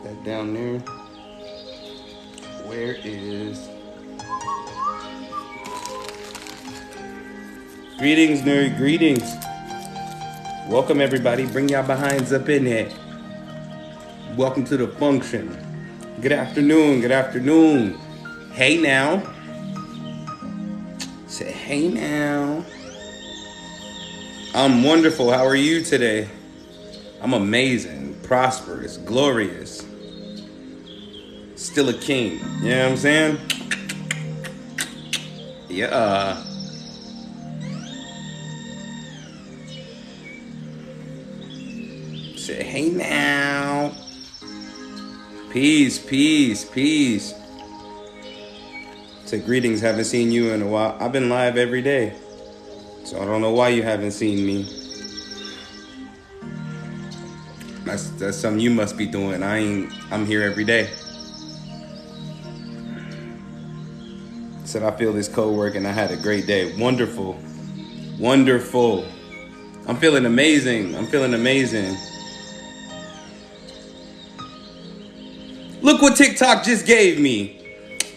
that down there. Where is... Greetings, nerd. Greetings. Welcome, everybody. Bring y'all behinds up in here. Welcome to the function. Good afternoon. Good afternoon. Hey now. Say hey now. I'm wonderful. How are you today? I'm amazing, prosperous, glorious. Still a king. You know what I'm saying? Yeah. Say hey now. Peace, peace, peace. Say greetings. Haven't seen you in a while. I've been live every day, so I don't know why you haven't seen me. That's something you must be doing. I'm here every day. Said I feel this co-work and I had a great day. Wonderful. Wonderful. I'm feeling amazing. I'm feeling amazing. Look what TikTok just gave me.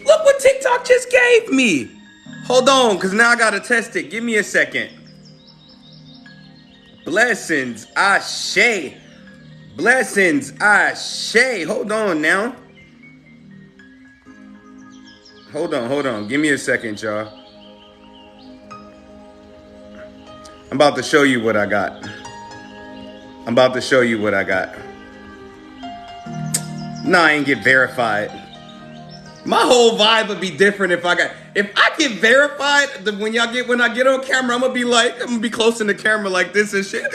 Look what TikTok just gave me. Hold on, because now I got to test it. Give me a second. Blessings, Ashe. Blessings, Ashe. Hold on now. Hold on. Give me a second, y'all. I'm about to show you what I got. Nah, I ain't get verified. My whole vibe would be different if I get verified. When I get on camera, I'm gonna be close in the camera like this and shit.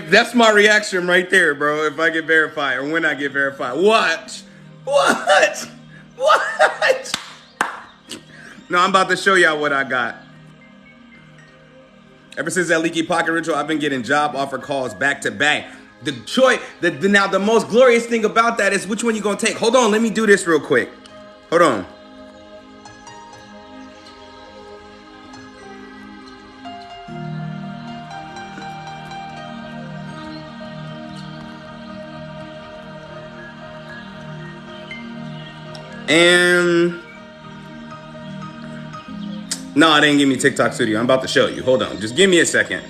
That's my reaction right there, bro. If I get verified or when I get verified. What? No, I'm about to show y'all what I got. Ever since that leaky pocket ritual, I've been getting job offer calls back to back. Now the most glorious thing about that is which one you gonna take. Hold on, let me do this real quick. Hold on. And no, it didn't give me TikTok Studio. I'm about to show you. Hold on. Just give me a second.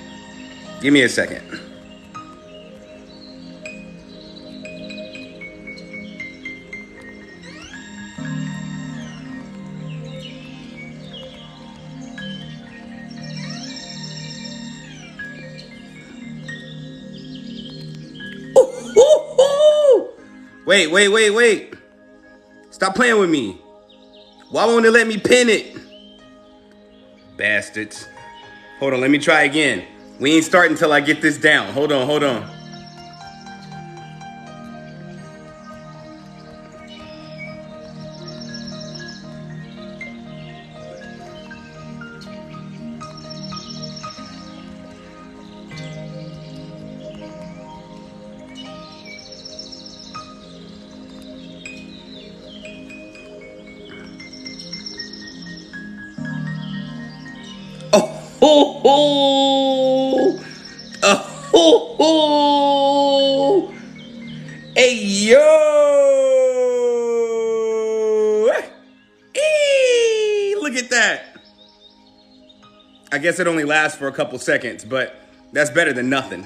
Ooh. Wait. Stop playing with me. Why won't it let me pin it? Bastards. Hold on, let me try again. We ain't starting until I get this down. Hold on. Hey, yo! Look at that. I guess it only lasts for a couple seconds, but that's better than nothing.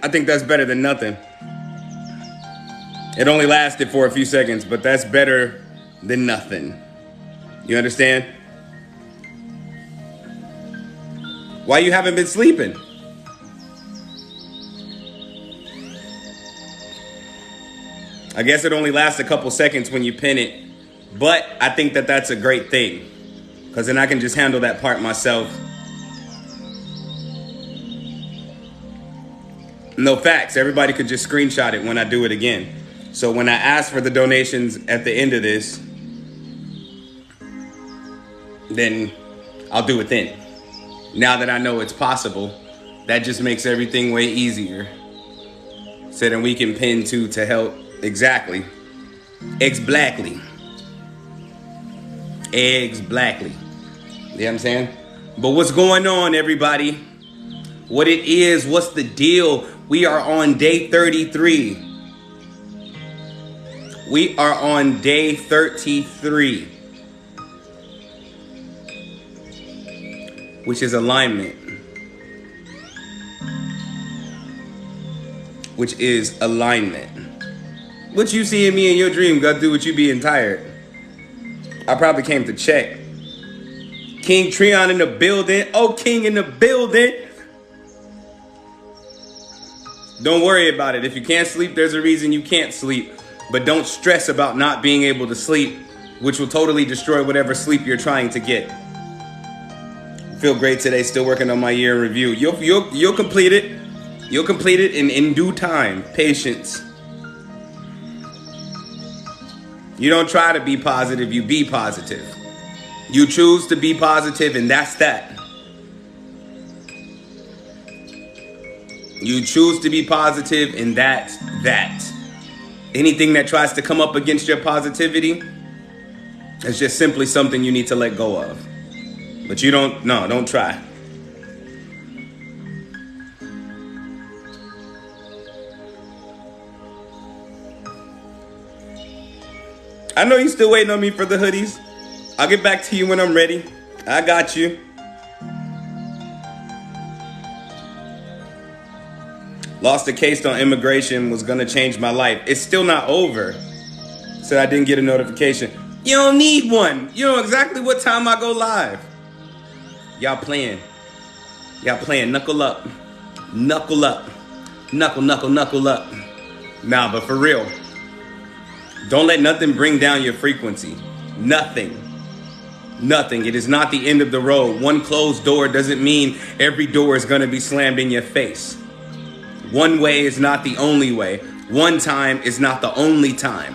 I think that's better than nothing. It only lasted for a few seconds, but that's better than nothing. You understand? Why you haven't been sleeping? I guess it only lasts a couple seconds when you pin it, but I think that that's a great thing, because then I can just handle that part myself. No facts. Everybody could just screenshot it when I do it again. So when I ask for the donations at the end of this, then I'll do it then. Now that I know it's possible, that just makes everything way easier. So then we can pin to help. Exactly. Ex-Blackly. Eggs blackly. You know what I'm saying? But what's going on, everybody? What it is, what's the deal? We are on day 33. We are on day 33, which is alignment. Which is alignment. What you see in me in your dream got to do with you being tired. I probably came to check. King Treon in the building. Oh, King in the building. Don't worry about it. If you can't sleep, there's a reason you can't sleep. But don't stress about not being able to sleep, which will totally destroy whatever sleep you're trying to get. Feel great today. Still working on my year in review. You'll complete it. You'll complete it in due time. Patience. You don't try to be positive. You be positive. You choose to be positive, and that's that. You choose to be positive, and that's that. Anything that tries to come up against your positivity is just simply something you need to let go of. But you don't try. I know you still waiting on me for the hoodies. I'll get back to you when I'm ready. I got you. Lost a case on immigration, was gonna change my life. It's still not over. Said I didn't get a notification. You don't need one. You know exactly what time I go live. Y'all playing. Knuckle up. Knuckle up. Knuckle up. Nah, but for real. Don't let nothing bring down your frequency. Nothing. It is not the end of the road. One closed door doesn't mean every door is gonna be slammed in your face. One way is not the only way. One time is not the only time.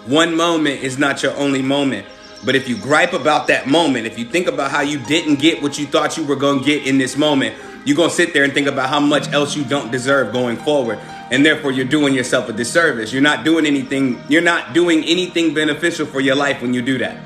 One moment is not your only moment. But if you gripe about that moment, if you think about how you didn't get what you thought you were going to get in this moment, you're going to sit there and think about how much else you don't deserve going forward. And therefore, you're doing yourself a disservice. You're not doing anything beneficial for your life when you do that.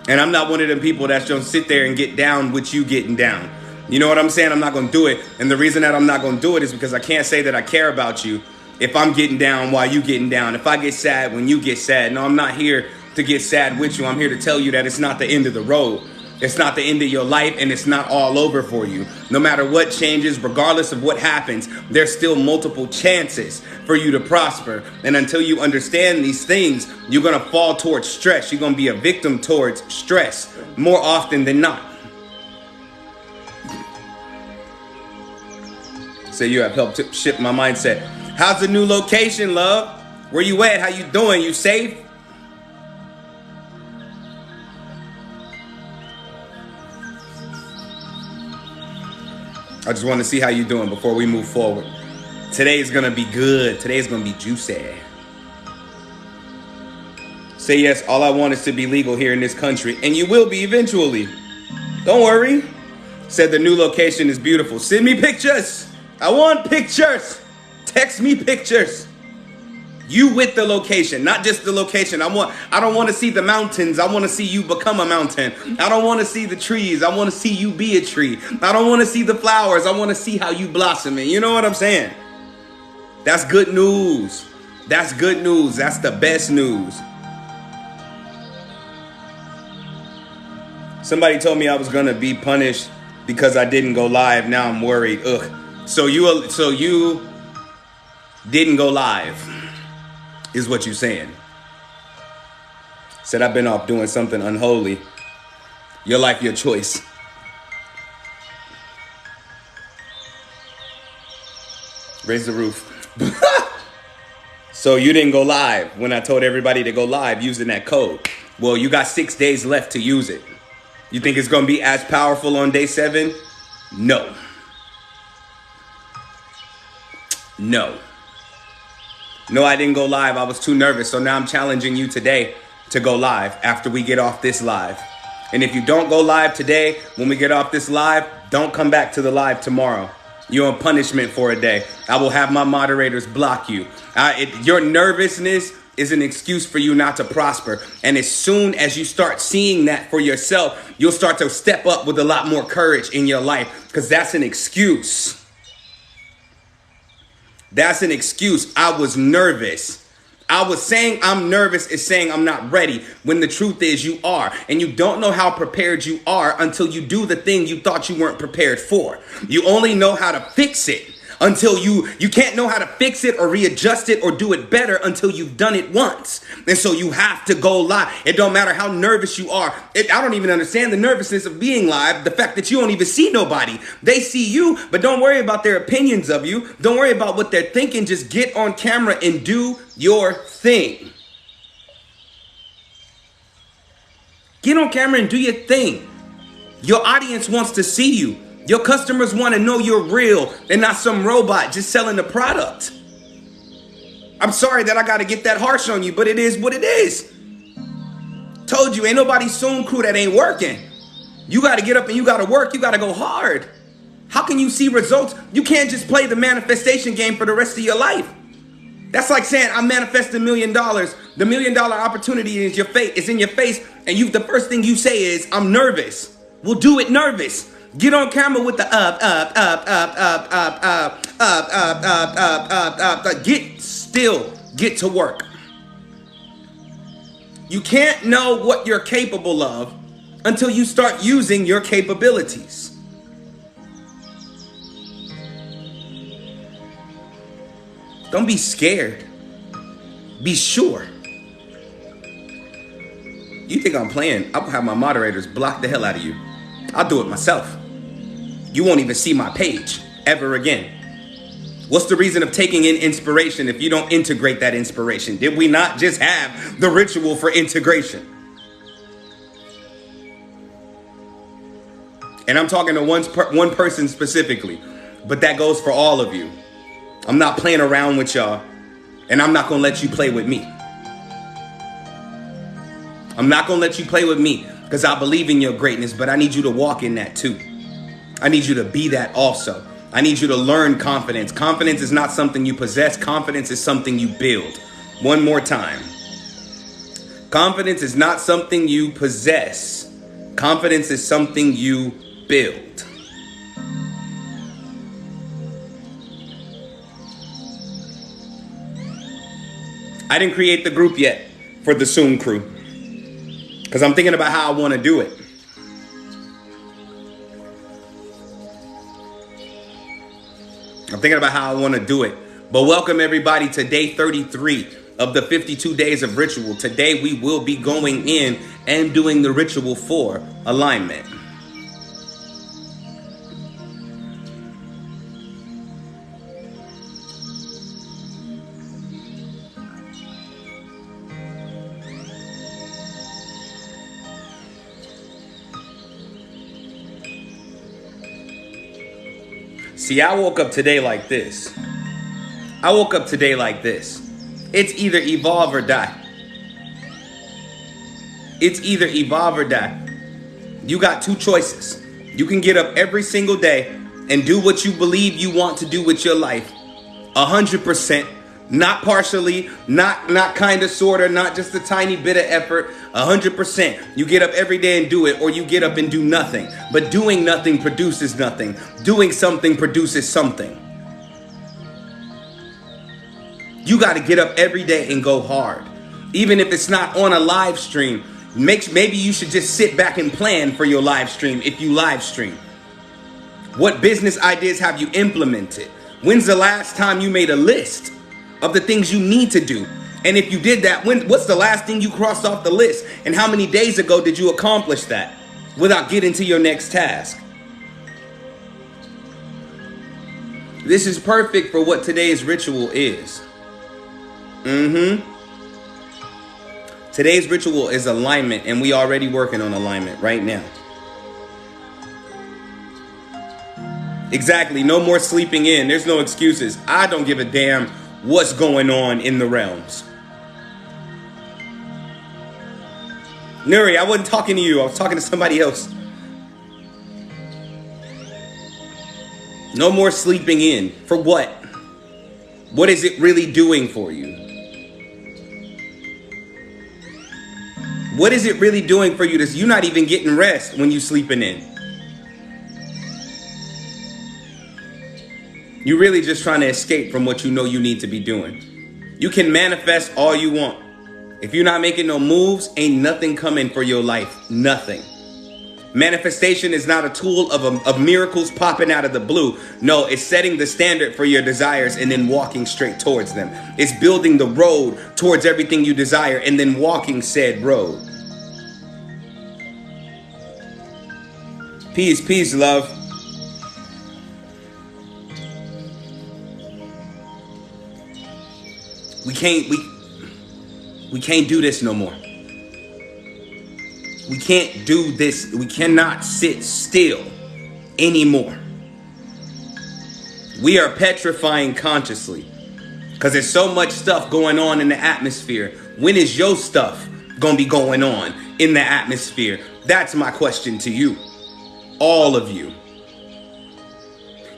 And I'm not one of them people that's going to sit there and get down with you getting down. You know what I'm saying? I'm not going to do it. And the reason that I'm not going to do it is because I can't say that I care about you if I'm getting down while you getting down. If I get sad when you get sad. No, I'm not here to get sad with you. I'm here to tell you that it's not the end of the road. It's not the end of your life, and it's not all over for you. No matter what changes, regardless of what happens, there's still multiple chances for you to prosper. And until you understand these things, you're going to fall towards stress. You're going to be a victim towards stress more often than not. So you have helped shift my mindset. How's the new location, love? Where you at? How you doing? You safe? I just want to see how you doing before we move forward. Today is going to be good. Today is going to be juicy. Say yes, all I want is to be legal here in this country. And you will be eventually. Don't worry. Said the new location is beautiful. Send me pictures. I want pictures. Text me pictures. You with the location, not just the location. I don't want to see the mountains. I want to see you become a mountain. I don't want to see the trees. I want to see you be a tree. I don't want to see the flowers. I want to see how you blossoming. You know what I'm saying? That's good news. That's good news. That's the best news. Somebody told me I was going to be punished because I didn't go live. Now I'm worried. Ugh. So you didn't go live, is what you're saying. Said I've been off doing something unholy. Your life, your choice. Raise the roof. So you didn't go live when I told everybody to go live using that code. Well, you got 6 days left to use it. You think it's going to be as powerful on day 7? No. No, I didn't go live. I was too nervous. So now I'm challenging you today to go live after we get off this live. And if you don't go live today, when we get off this live, don't come back to the live tomorrow. You're on punishment for a day. I will have my moderators block you. Your nervousness is an excuse for you not to prosper. And as soon as you start seeing that for yourself, you'll start to step up with a lot more courage in your life, because that's an excuse. That's an excuse. I was nervous. I was saying I'm nervous is saying I'm not ready, when the truth is you are. And you don't know how prepared you are until you do the thing you thought you weren't prepared for. You only know how to fix it until you can't know how to fix it or readjust it or do it better until you've done it once. And so you have to go live. It don't matter how nervous you are. I don't even understand the nervousness of being live. The fact that you don't even see nobody. They see you, but don't worry about their opinions of you. Don't worry about what they're thinking. Just get on camera and do your thing. Get on camera and do your thing. Your audience wants to see you. Your customers want to know you're real and not some robot just selling the product. I'm sorry that I got to get that harsh on you, but it is what it is. Told you, ain't nobody Soon Crew that ain't working. You got to get up and you got to work. You got to go hard. How can you see results? You can't just play the manifestation game for the rest of your life. That's like saying I manifest $1 million. The $1 million opportunity is in your face, and the first thing you say is I'm nervous. We'll do it nervous. Get on camera with the get still, get to work. You can't know what you're capable of until you start using your capabilities. Don't be scared. Be sure. You think I'm playing? I'll have my moderators block the hell out of you. I'll do it myself. You won't even see my page ever again. What's the reason of taking in inspiration if you don't integrate that inspiration? Did we not just have the ritual for integration? And I'm talking to one person specifically, but that goes for all of you. I'm not playing around with y'all, and I'm not going to let you play with me. I'm not going to let you play with me because I believe in your greatness, but I need you to walk in that too. I need you to be that also. I need you to learn confidence. Confidence is not something you possess. Confidence is something you build. One more time. Confidence is not something you possess. Confidence is something you build. I didn't create the group yet for the Soon Crew because I'm thinking about how I want to do it. I'm thinking about how I want to do it. But welcome everybody to day 33 of the 52 days of ritual. Today we will be going in and doing the ritual for alignment. See, I woke up today like this. It's either evolve or die. It's either evolve or die. You got two choices. You can get up every single day and do what you believe you want to do with your life. 100%. Not partially, not kind of, sort of, not just a tiny bit of effort. 100%. You get up every day and do it, or you get up and do nothing. But doing nothing produces nothing. Doing something produces something. You got to get up every day and go hard. Even if it's not on a live stream, maybe you should just sit back and plan for your live stream if you live stream. What business ideas have you implemented? When's the last time you made a list of the things you need to do? And if you did that, what's the last thing you crossed off the list? And how many days ago did you accomplish that without getting to your next task? This is perfect for what today's ritual is. Today's ritual is alignment, and we already working on alignment right now. Exactly. No more sleeping in. There's no excuses. I don't give a damn what's going on in the realms. Nuri, I wasn't talking to you. I was talking to somebody else. No more sleeping in. For what? What is it really doing for you? What is it really doing for you? You're not even getting rest when you sleeping in. You're really just trying to escape from what you know you need to be doing. You can manifest all you want. If you're not making no moves, ain't nothing coming for your life. Nothing. Manifestation is not a tool of miracles popping out of the blue. No, it's setting the standard for your desires and then walking straight towards them. It's building the road towards everything you desire and then walking said road. Peace, peace, love. We can't do this no more. We can't do this. We cannot sit still anymore. We are petrifying consciously because there's so much stuff going on in the atmosphere. When is your stuff going to be going on in the atmosphere? That's my question to you. All of you.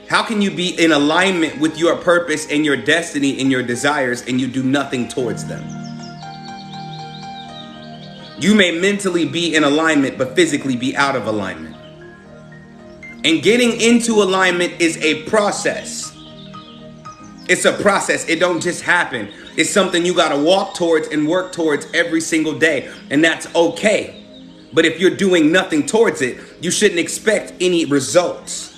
How can you be in alignment with your purpose and your destiny and your desires and you do nothing towards them? You may mentally be in alignment, but physically be out of alignment. And getting into alignment is a process. It's a process. It don't just happen. It's something you got to walk towards and work towards every single day. And that's okay. But if you're doing nothing towards it, you shouldn't expect any results.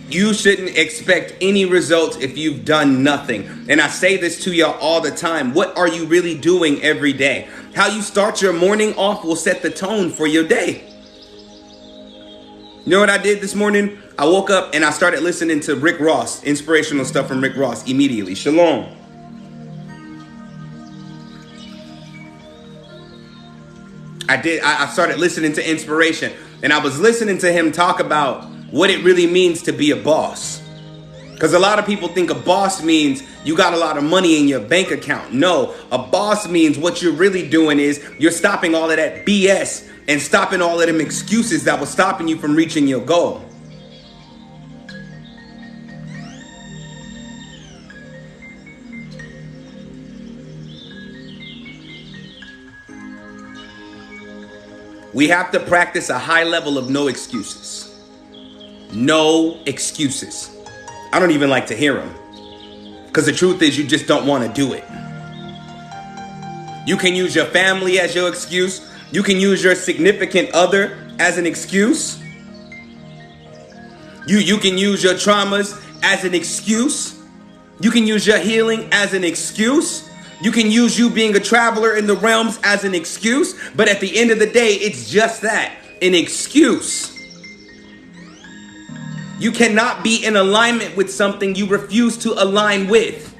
You shouldn't expect any results if you've done nothing. And I say this to y'all all the time. What are you really doing every day? How you start your morning off will set the tone for your day. You know what I did this morning? I woke up and I started listening to Rick Ross, inspirational stuff from Rick Ross immediately. Shalom. I started listening to inspiration and I was listening to him talk about what it really means to be a boss. Because a lot of people think a boss means you got a lot of money in your bank account. No, a boss means what you're really doing is you're stopping all of that BS and stopping all of them excuses that was stopping you from reaching your goal. We have to practice a high level of no excuses. No excuses. I don't even like to hear them. Because the truth is you just don't want to do it. You can use your family as your excuse. You can use your significant other as an excuse. You can use your traumas as an excuse. You can use your healing as an excuse. You can use you being a traveler in the realms as an excuse. But at the end of the day, it's just that, an excuse. You cannot be in alignment with something you refuse to align with.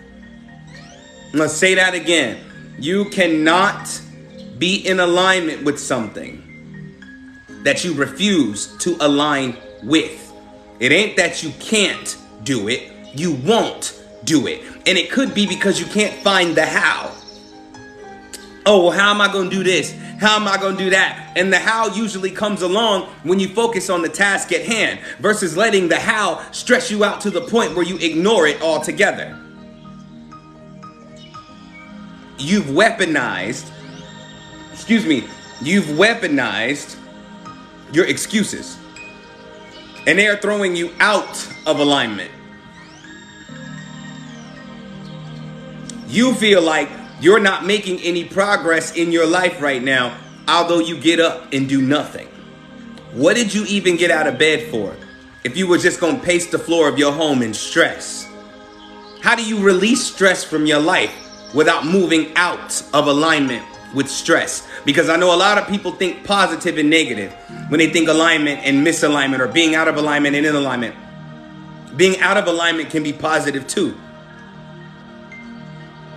Let's say that again. You cannot be in alignment with something that you refuse to align with. It ain't that you can't do it. You won't do it. And it could be because you can't find the how. Oh, well, how am I going to do this? How am I going to do that? And the how usually comes along when you focus on the task at hand versus letting the how stress you out to the point where you ignore it altogether. You've weaponized your excuses. And they are throwing you out of alignment. You feel like you're not making any progress in your life right now, although you get up and do nothing. What did you even get out of bed for if you were just going to pace the floor of your home in stress? How do you release stress from your life without moving out of alignment with stress? Because I know a lot of people think positive and negative when they think alignment and misalignment or being out of alignment and in alignment. Being out of alignment can be positive too.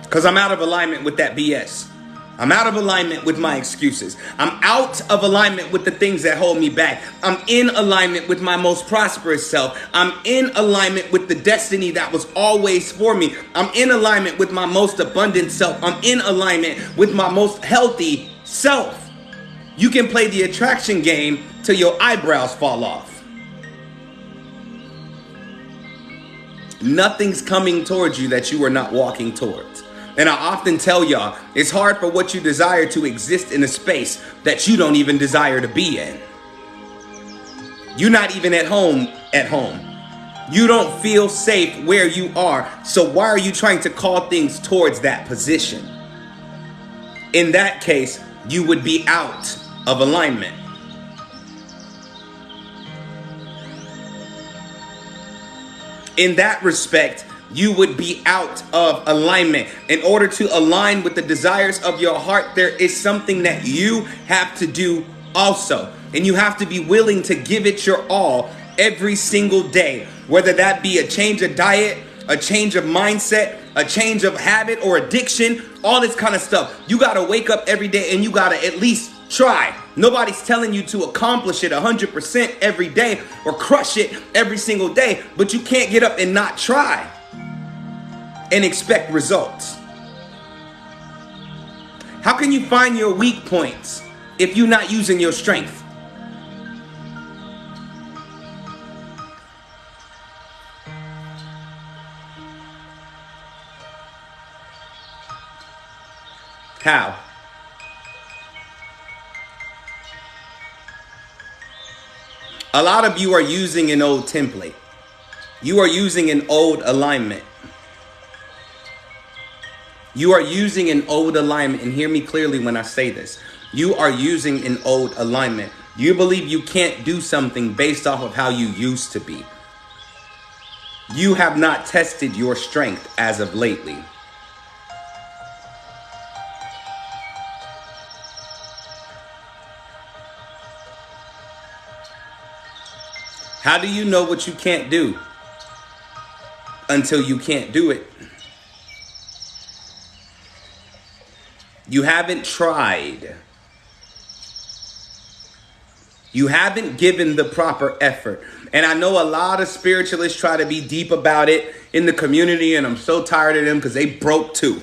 Because I'm out of alignment with that BS. I'm out of alignment with my excuses. I'm out of alignment with the things that hold me back. I'm in alignment with my most prosperous self. I'm in alignment with the destiny that was always for me. I'm in alignment with my most abundant self. I'm in alignment with my most healthy self. You can play the attraction game till your eyebrows fall off. Nothing's coming towards you that you are not walking towards. And I often tell y'all, it's hard for what you desire to exist in a space that you don't even desire to be in. You're not even at home. You don't feel safe where you are. So why are you trying to call things towards that position? In that case, you would be out of alignment. In that respect, you would be out of alignment. In order to align with the desires of your heart, there is something that you have to do also. And you have to be willing to give it your all every single day. Whether that be a change of diet, a change of mindset, a change of habit or addiction, all this kind of stuff. You got to wake up every day and you got to at least try. Nobody's telling you to accomplish it 100% every day or crush it every single day, but you can't get up and not try and expect results. How can you find your weak points if you're not using your strength? How? A lot of you are using an old template. You are using an old alignment. You are using an old alignment, and hear me clearly when I say this. You are using an old alignment. You believe you can't do something based off of how you used to be. You have not tested your strength as of lately. How do you know what you can't do until you can't do it? You haven't tried. You haven't given the proper effort. And I know a lot of spiritualists try to be deep about it in the community, and I'm so tired of them because they broke too.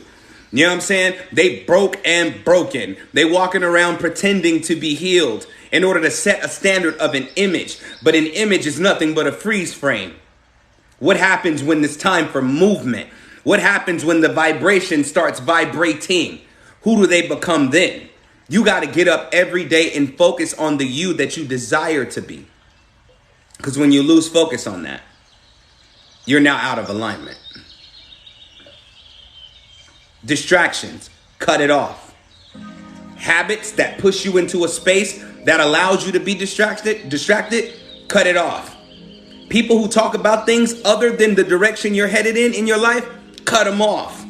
You know what I'm saying? They broke and broken. They walking around pretending to be healed in order to set a standard of an image. But an image is nothing but a freeze frame. What happens when it's time for movement? What happens when the vibration starts vibrating? Who do they become then? You got to get up every day and focus on the you that you desire to be. Because when you lose focus on that, you're now out of alignment. Distractions, cut it off. Habits that push you into a space that allows you to be distracted, cut it off. People who talk about things other than the direction you're headed in your life, cut them off.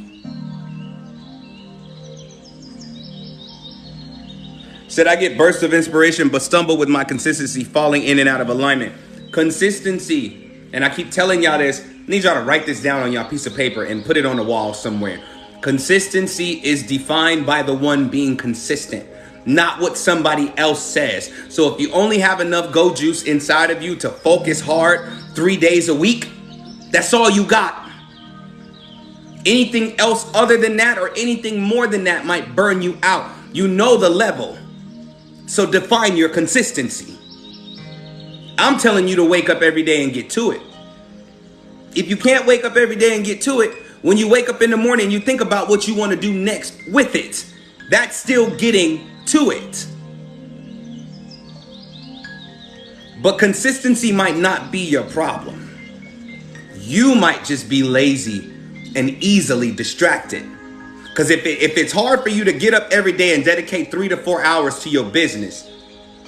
Said I get bursts of inspiration but stumble with my consistency, falling in and out of alignment. Consistency, and I keep telling y'all this, I need y'all to write this down on y'all piece of paper and put it on the wall somewhere. Consistency is defined by the one being consistent, not what somebody else says. So if you only have enough go juice inside of you to focus hard 3 days a week, that's all you got. Anything else other than that or anything more than that might burn you out. You know the level. So define your consistency. I'm telling you to wake up every day and get to it. If you can't wake up every day and get to it, when you wake up in the morning, you think about what you want to do next with it. That's still getting to it. But consistency might not be your problem. You might just be lazy and easily distracted. Because if it's hard for you to get up every day and dedicate 3 to 4 hours to your business,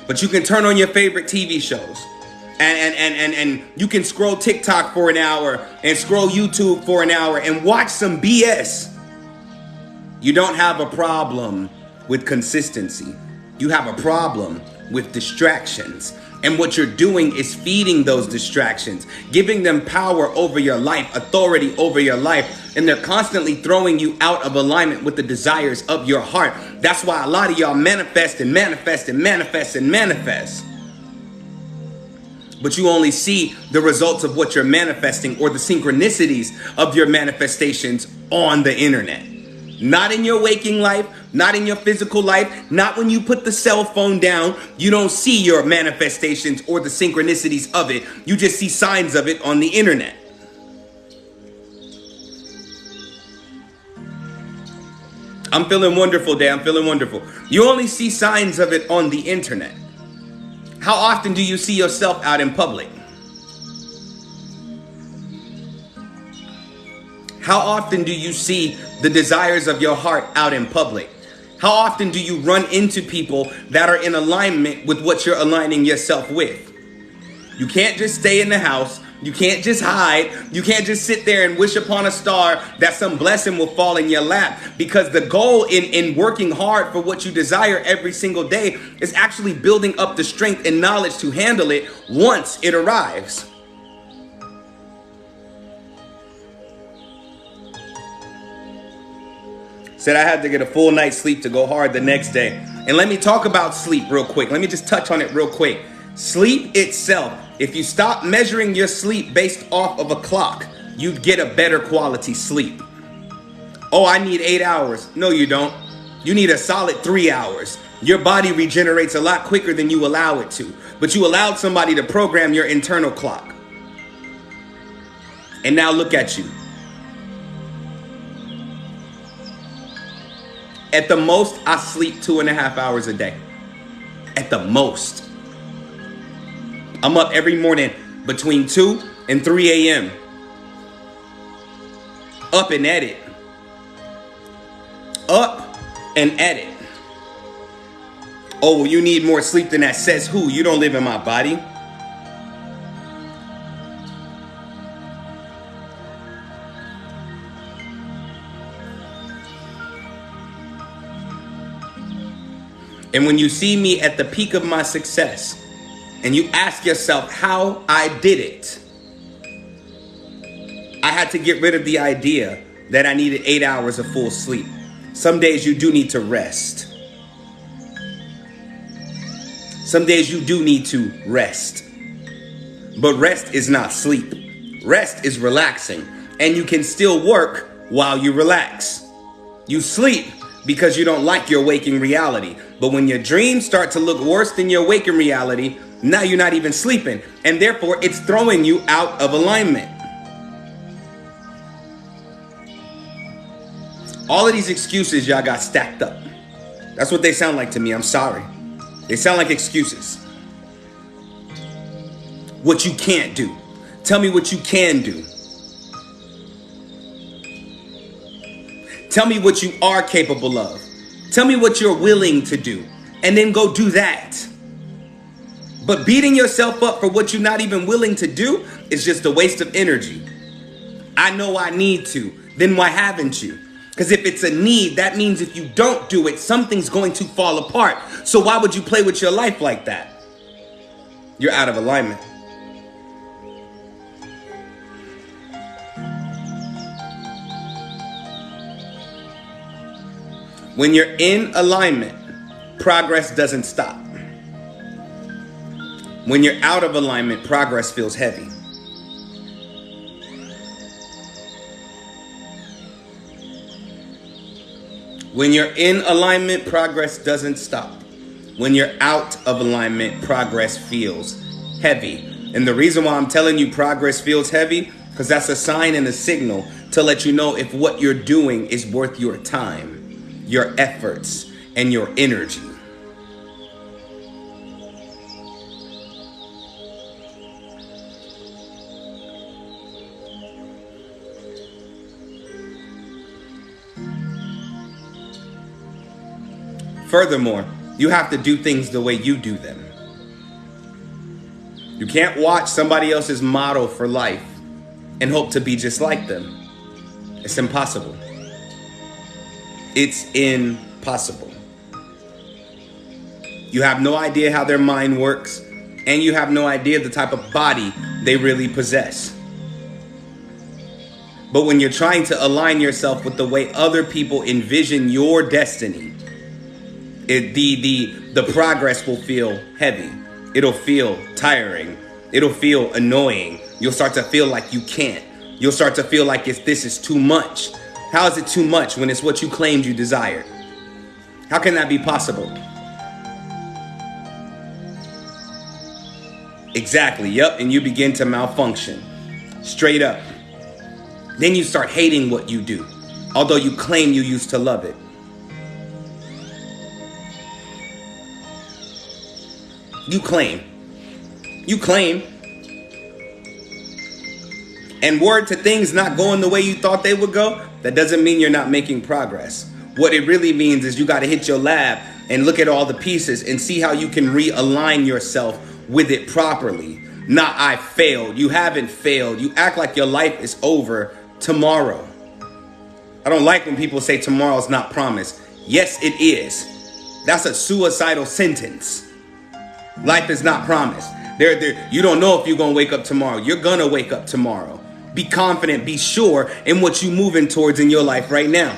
but you can turn on your favorite TV shows and you can scroll TikTok for an hour and scroll YouTube for an hour and watch some BS, you don't have a problem with consistency. You have a problem with distractions. And what you're doing is feeding those distractions, giving them power over your life, authority over your life. And they're constantly throwing you out of alignment with the desires of your heart. That's why a lot of y'all manifest and manifest and manifest and manifest. But you only see the results of what you're manifesting or the synchronicities of your manifestations on the internet. Not in your waking life, not in your physical life, not when you put the cell phone down. You don't see your manifestations or the synchronicities of it. You just see signs of it on the internet. I'm feeling wonderful, Day. I'm feeling wonderful. You only see signs of it on the internet. How often do you see yourself out in public? How often do you see the desires of your heart out in public? How often do you run into people that are in alignment with what you're aligning yourself with? You can't just stay in the house. You can't just hide. You can't just sit there and wish upon a star that some blessing will fall in your lap, because the goal in working hard for what you desire every single day is actually building up the strength and knowledge to handle it once it arrives. Said I had to get a full night's sleep to go hard the next day. And let me talk about sleep real quick. Let me just touch on it real quick. Sleep itself, if you stop measuring your sleep based off of a clock, you'd get a better quality sleep. Oh, I need 8 hours. No, you don't. You need a solid 3 hours. Your body regenerates a lot quicker than you allow it to. But you allowed somebody to program your internal clock. And now look at you. At the most, I sleep 2.5 hours a day. At the most. I'm up every morning between 2 and 3 a.m. Up and at it. Up and at it. Oh, well, you need more sleep than that. Says who? You don't live in my body. And when you see me at the peak of my success, and you ask yourself how I did it, I had to get rid of the idea that I needed 8 hours of full sleep. Some days you do need to rest. Some days you do need to rest. But rest is not sleep. Rest is relaxing. And you can still work while you relax. You sleep because you don't like your waking reality. But when your dreams start to look worse than your waking reality, now you're not even sleeping. And therefore, it's throwing you out of alignment. All of these excuses y'all got stacked up. That's what they sound like to me. I'm sorry. They sound like excuses. What you can't do. Tell me what you can do. Tell me what you are capable of. Tell me what you're willing to do. And then go do that. But beating yourself up for what you're not even willing to do is just a waste of energy. I know I need to. Then why haven't you? Because if it's a need, that means if you don't do it, something's going to fall apart. So why would you play with your life like that? You're out of alignment. When you're in alignment, progress doesn't stop. When you're out of alignment, progress feels heavy. When you're in alignment, progress doesn't stop. When you're out of alignment, progress feels heavy. And the reason why I'm telling you progress feels heavy, because that's a sign and a signal to let you know if what you're doing is worth your time, your efforts, and your energy. Furthermore, you have to do things the way you do them. You can't watch somebody else's model for life and hope to be just like them. It's impossible. It's impossible. You have no idea how their mind works, and you have no idea the type of body they really possess. But when you're trying to align yourself with the way other people envision your destiny, the progress will feel heavy. It'll feel tiring. It'll feel annoying. You'll start to feel like you can't. You'll start to feel like this is too much. How is it too much when it's what you claimed you desired? How can that be possible? Exactly, yep, and you begin to malfunction. Straight up. Then you start hating what you do, although you claim you used to love it. You claim. You claim. And word to things not going the way you thought they would go, that doesn't mean you're not making progress. What it really means is you got to hit your lab and look at all the pieces and see how you can realign yourself with it properly. Not I failed. You haven't failed. You act like your life is over tomorrow. I don't like when people say tomorrow's not promised. Yes, it is. That's a suicidal sentence. Life is not promised. You don't know if you're going to wake up tomorrow. You're going to wake up tomorrow. Be confident, be sure in what you're moving towards in your life right now.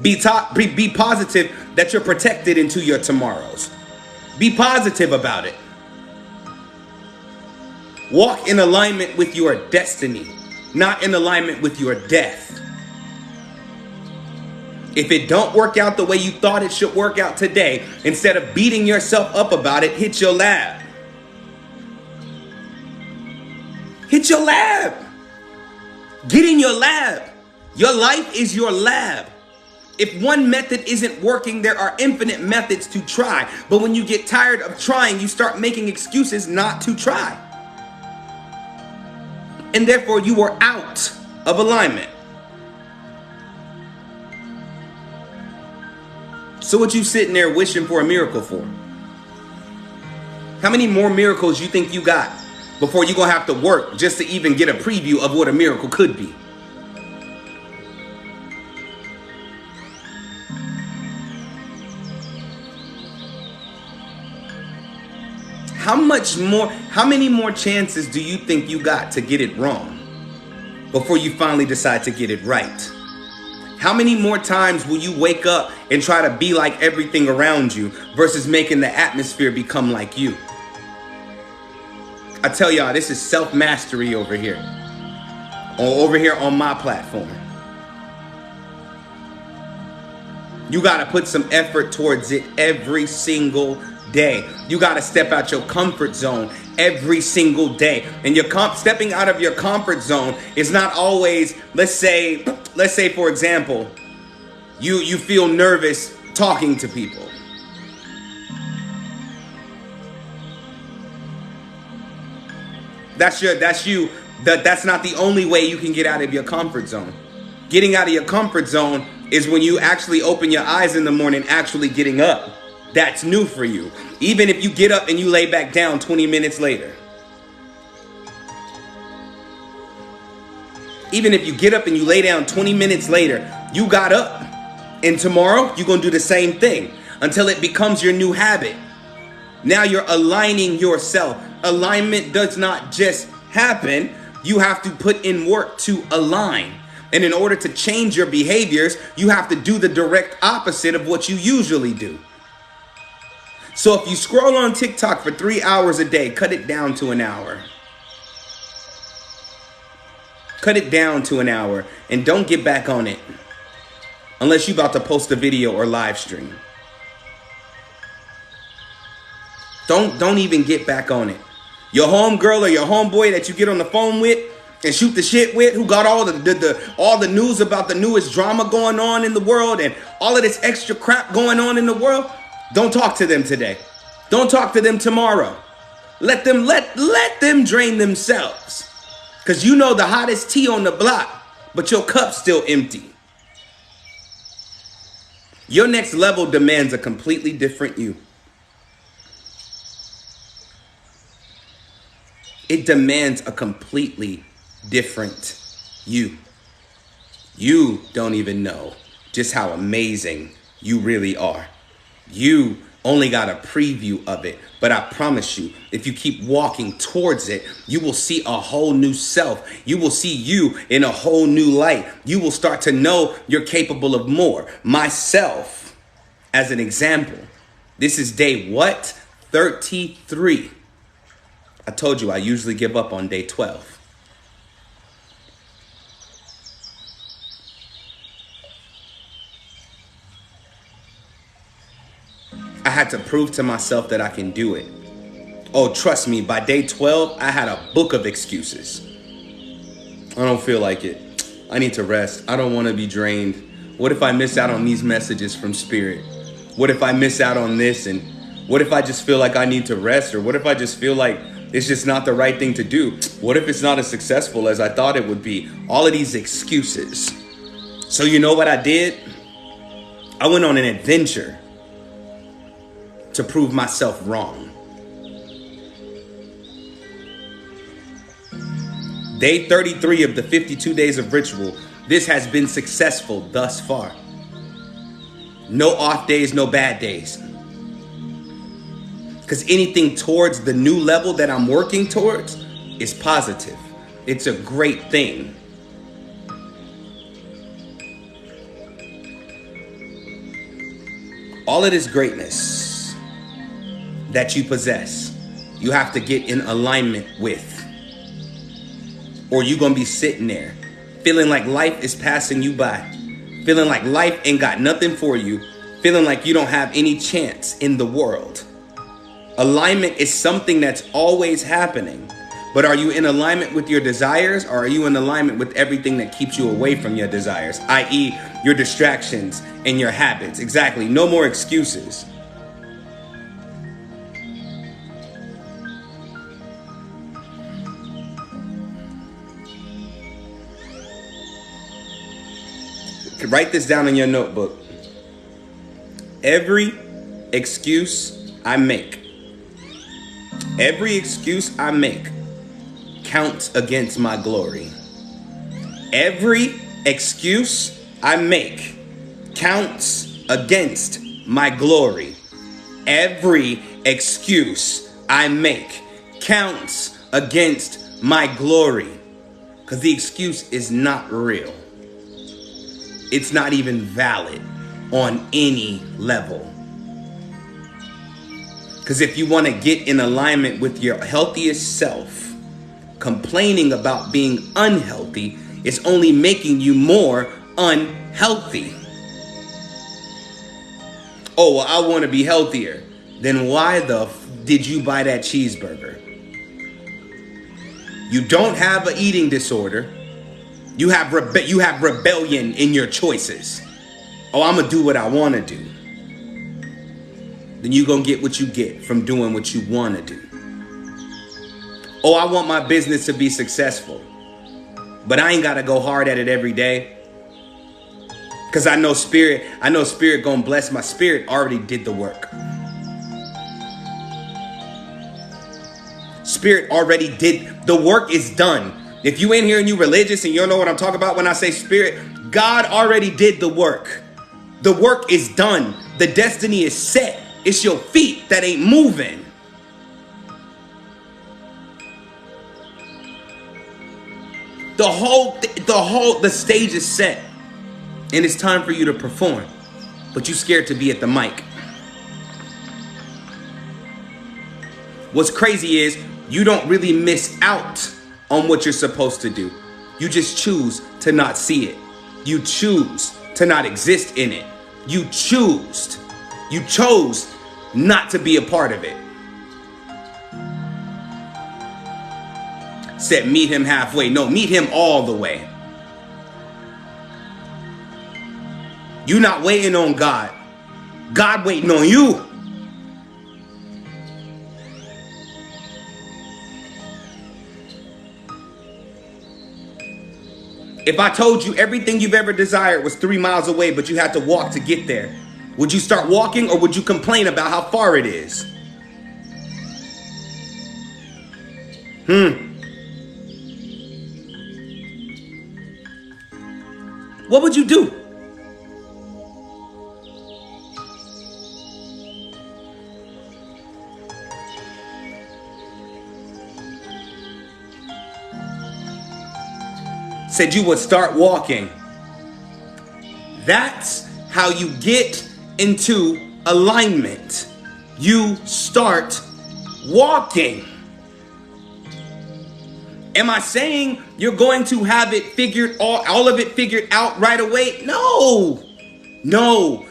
Be positive that you're protected into your tomorrows. Be positive about it. Walk in alignment with your destiny, not in alignment with your death. If it don't work out the way you thought it should work out today, instead of beating yourself up about it, hit your lab. Hit your lab. Get in your lab. Your life is your lab. If one method isn't working, there are infinite methods to try. But when you get tired of trying, you start making excuses not to try. And therefore, you are out of alignment. So what you sitting there wishing for a miracle for? How many more miracles you think you got before you're going to have to work just to even get a preview of what a miracle could be? How many more chances do you think you got to get it wrong before you finally decide to get it right? How many more times will you wake up and try to be like everything around you versus making the atmosphere become like you? I tell y'all, this is self-mastery over here. Or over here on my platform. You got to put some effort towards it every single day. You got to step out your comfort zone every single day. And stepping out of your comfort zone is not always, let's say for example, you feel nervous talking to people. That's not the only way you can get out of your comfort zone. Getting out of your comfort zone is when you actually open your eyes in the morning, actually getting up. That's new for you. Even if you get up and you lay back down 20 minutes later. Even if you get up and you lay down 20 minutes later, you got up. And tomorrow, you're going to do the same thing until it becomes your new habit. Now you're aligning yourself. Alignment does not just happen. You have to put in work to align. And in order to change your behaviors, you have to do the direct opposite of what you usually do. So if you scroll on TikTok for 3 hours a day, cut it down to an hour. Cut it down to an hour and don't get back on it unless you're about to post a video or live stream. Don't even get back on it. Your homegirl or your homeboy that you get on the phone with and shoot the shit with, who got all the news about the newest drama going on in the world and all of this extra crap going on in the world, don't talk to them today. Don't talk to them tomorrow. Let them drain themselves. Because you know the hottest tea on the block, but your cup's still empty. Your next level demands a completely different you. It demands a completely different you. You don't even know just how amazing you really are. You only got a preview of it, but I promise you, if you keep walking towards it, you will see a whole new self. You will see you in a whole new light. You will start to know you're capable of more. Myself, as an example, this is day what? 33. I told you I usually give up on day 12. I had to prove to myself that I can do it. Oh, trust me, by day 12, I had a book of excuses. I don't feel like it. I need to rest. I don't want to be drained. What if I miss out on these messages from Spirit? What if I miss out on this? And What if I just feel like I need to rest? Or what if I just feel like it's just not the right thing to do? What if it's not as successful as I thought it would be? All of these excuses. So you know what I did? I went on an adventure to prove myself wrong. Day 33 of the 52 days of ritual. This has been successful thus far. No off days, no bad days. Because anything towards the new level that I'm working towards is positive. It's a great thing. All of this greatness that you possess, you have to get in alignment with. Or you're going to be sitting there feeling like life is passing you by. Feeling like life ain't got nothing for you. Feeling like you don't have any chance in the world. Alignment is something that's always happening. But are you in alignment with your desires, or are you in alignment with everything that keeps you away from your desires, i.e. your distractions and your habits? Exactly. No more excuses. Write this down in your notebook. Every excuse I make, counts against my glory. Every excuse I make counts against my glory. Every excuse I make counts against my glory. Because the excuse is not real. It's not even valid on any level. Because if you want to get in alignment with your healthiest self, complaining about being unhealthy is only making you more unhealthy. Oh, well, I want to be healthier. Then why did you buy that cheeseburger? You don't have an eating disorder. You have rebellion in your choices. Oh, I'm going to do what I want to do. Then you're going to get what you get from doing what you want to do. Oh, I want my business to be successful, but I ain't got to go hard at it every day. Because I know spirit going to bless. My spirit already did the work. Spirit already did. The work is done. If you in here and you religious and you don't know what I'm talking about when I say spirit, God already did the work. The work is done. The destiny is set. It's your feet that ain't moving. The stage is set. And it's time for you to perform. But you're scared to be at the mic. What's crazy is you don't really miss out on what you're supposed to do. You just choose to not see it. You choose to not exist in it. You chose not to be a part of it. Said meet him halfway. No, meet him all the way. You're not waiting on God. God waiting on you. If I told you everything you've ever desired was 3 miles away, but you had to walk to get there, would you start walking, or would you complain about how far it is? What would you do? Said you would start walking. That's how you get into alignment. You start walking. Am I saying you're going to have it figured, all of it figured out right away? No,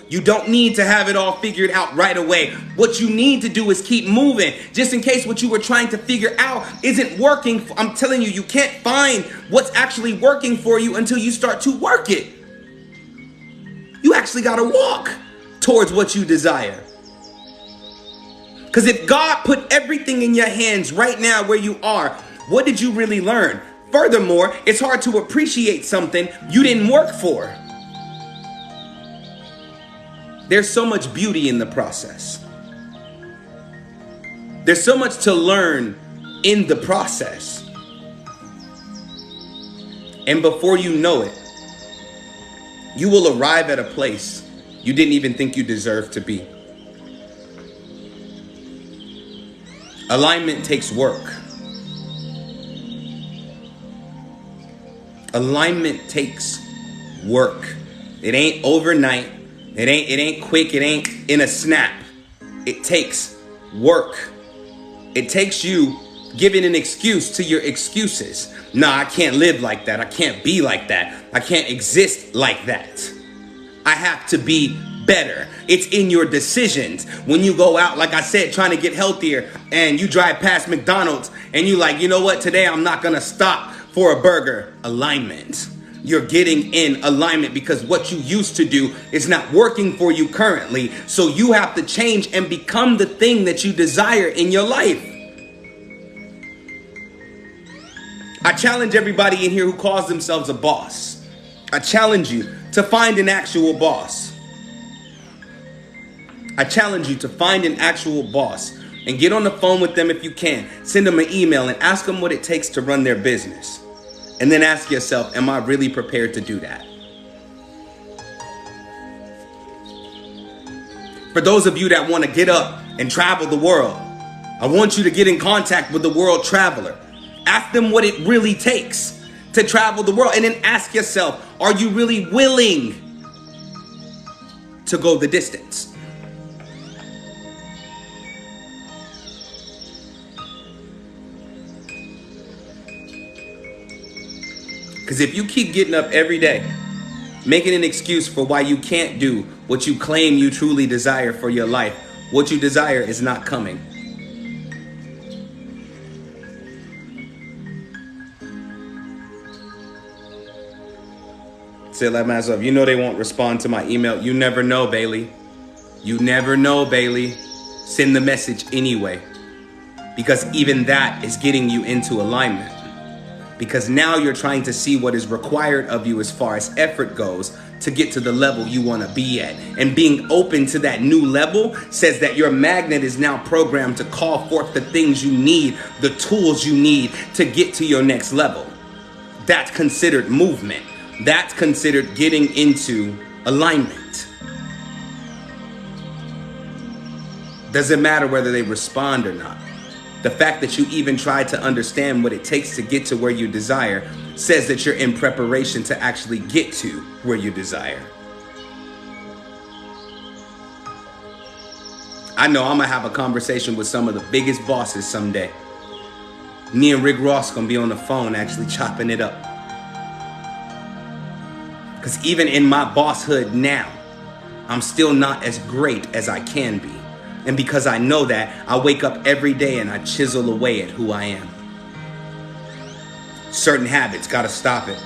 you don't need to have it all figured out right away. What you need to do is keep moving. Just in case what you were trying to figure out isn't working. I'm telling you, you can't find what's actually working for you until you start to work it. You actually got to walk towards what you desire. Because if God put everything in your hands right now where you are, what did you really learn? Furthermore, it's hard to appreciate something you didn't work for. There's so much beauty in the process. There's so much to learn in the process. And before you know it, you will arrive at a place you didn't even think you deserved to be. Alignment takes work. Alignment takes work. It ain't overnight. It ain't quick. It ain't in a snap. It takes work. It takes you giving an excuse to your excuses. Nah, I can't live like that. I can't be like that. I can't exist like that. I have to be better. It's in your decisions. When you go out, like I said, trying to get healthier, and you drive past McDonald's and you like, you know what, today I'm not gonna stop for a burger. Alignment. You're getting in alignment because what you used to do is not working for you currently. So you have to change and become the thing that you desire in your life. I challenge everybody in here who calls themselves a boss. I challenge you to find an actual boss. I challenge you to find an actual boss and get on the phone with them if you can. Send them an email and ask them what it takes to run their business. And then ask yourself, am I really prepared to do that? For those of you that want to get up and travel the world, I want you to get in contact with the world traveler. Ask them what it really takes to travel the world. And then ask yourself, are you really willing to go the distance? Because if you keep getting up every day, making an excuse for why you can't do what you claim you truly desire for your life, what you desire is not coming. Say like myself, you know they won't respond to my email. You never know, Bailey. You never know, Bailey. Send the message anyway. Because even that is getting you into alignment. Because now you're trying to see what is required of you as far as effort goes to get to the level you want to be at. And being open to that new level says that your magnet is now programmed to call forth the things you need, the tools you need to get to your next level. That's considered movement. That's considered getting into alignment. Doesn't matter whether they respond or not. The fact that you even try to understand what it takes to get to where you desire says that you're in preparation to actually get to where you desire. I know I'm gonna have a conversation with some of the biggest bosses someday. Me and Rick Ross gonna be on the phone actually chopping it up. Because even in my bosshood now, I'm still not as great as I can be. And because I know that, I wake up every day and I chisel away at who I am. Certain habits, gotta stop it.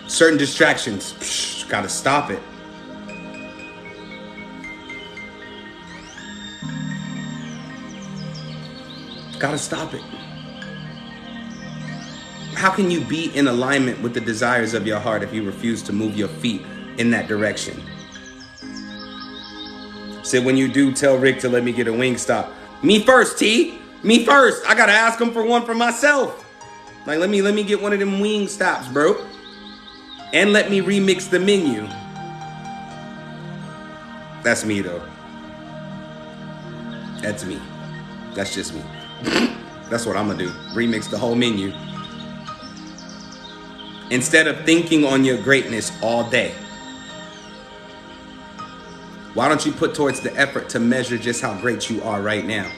Certain distractions, gotta stop it. Gotta stop it. How can you be in alignment with the desires of your heart if you refuse to move your feet in that direction? Said when you do, tell Rick to let me get a Wingstop. Me first, T. Me first. I gotta ask him for one for myself. Like let me get one of them Wingstops, bro. And let me remix the menu. That's me though. That's me. That's just me. That's what I'm gonna do. Remix the whole menu. Instead of thinking on your greatness all day, why don't you put towards the effort to measure just how great you are right now?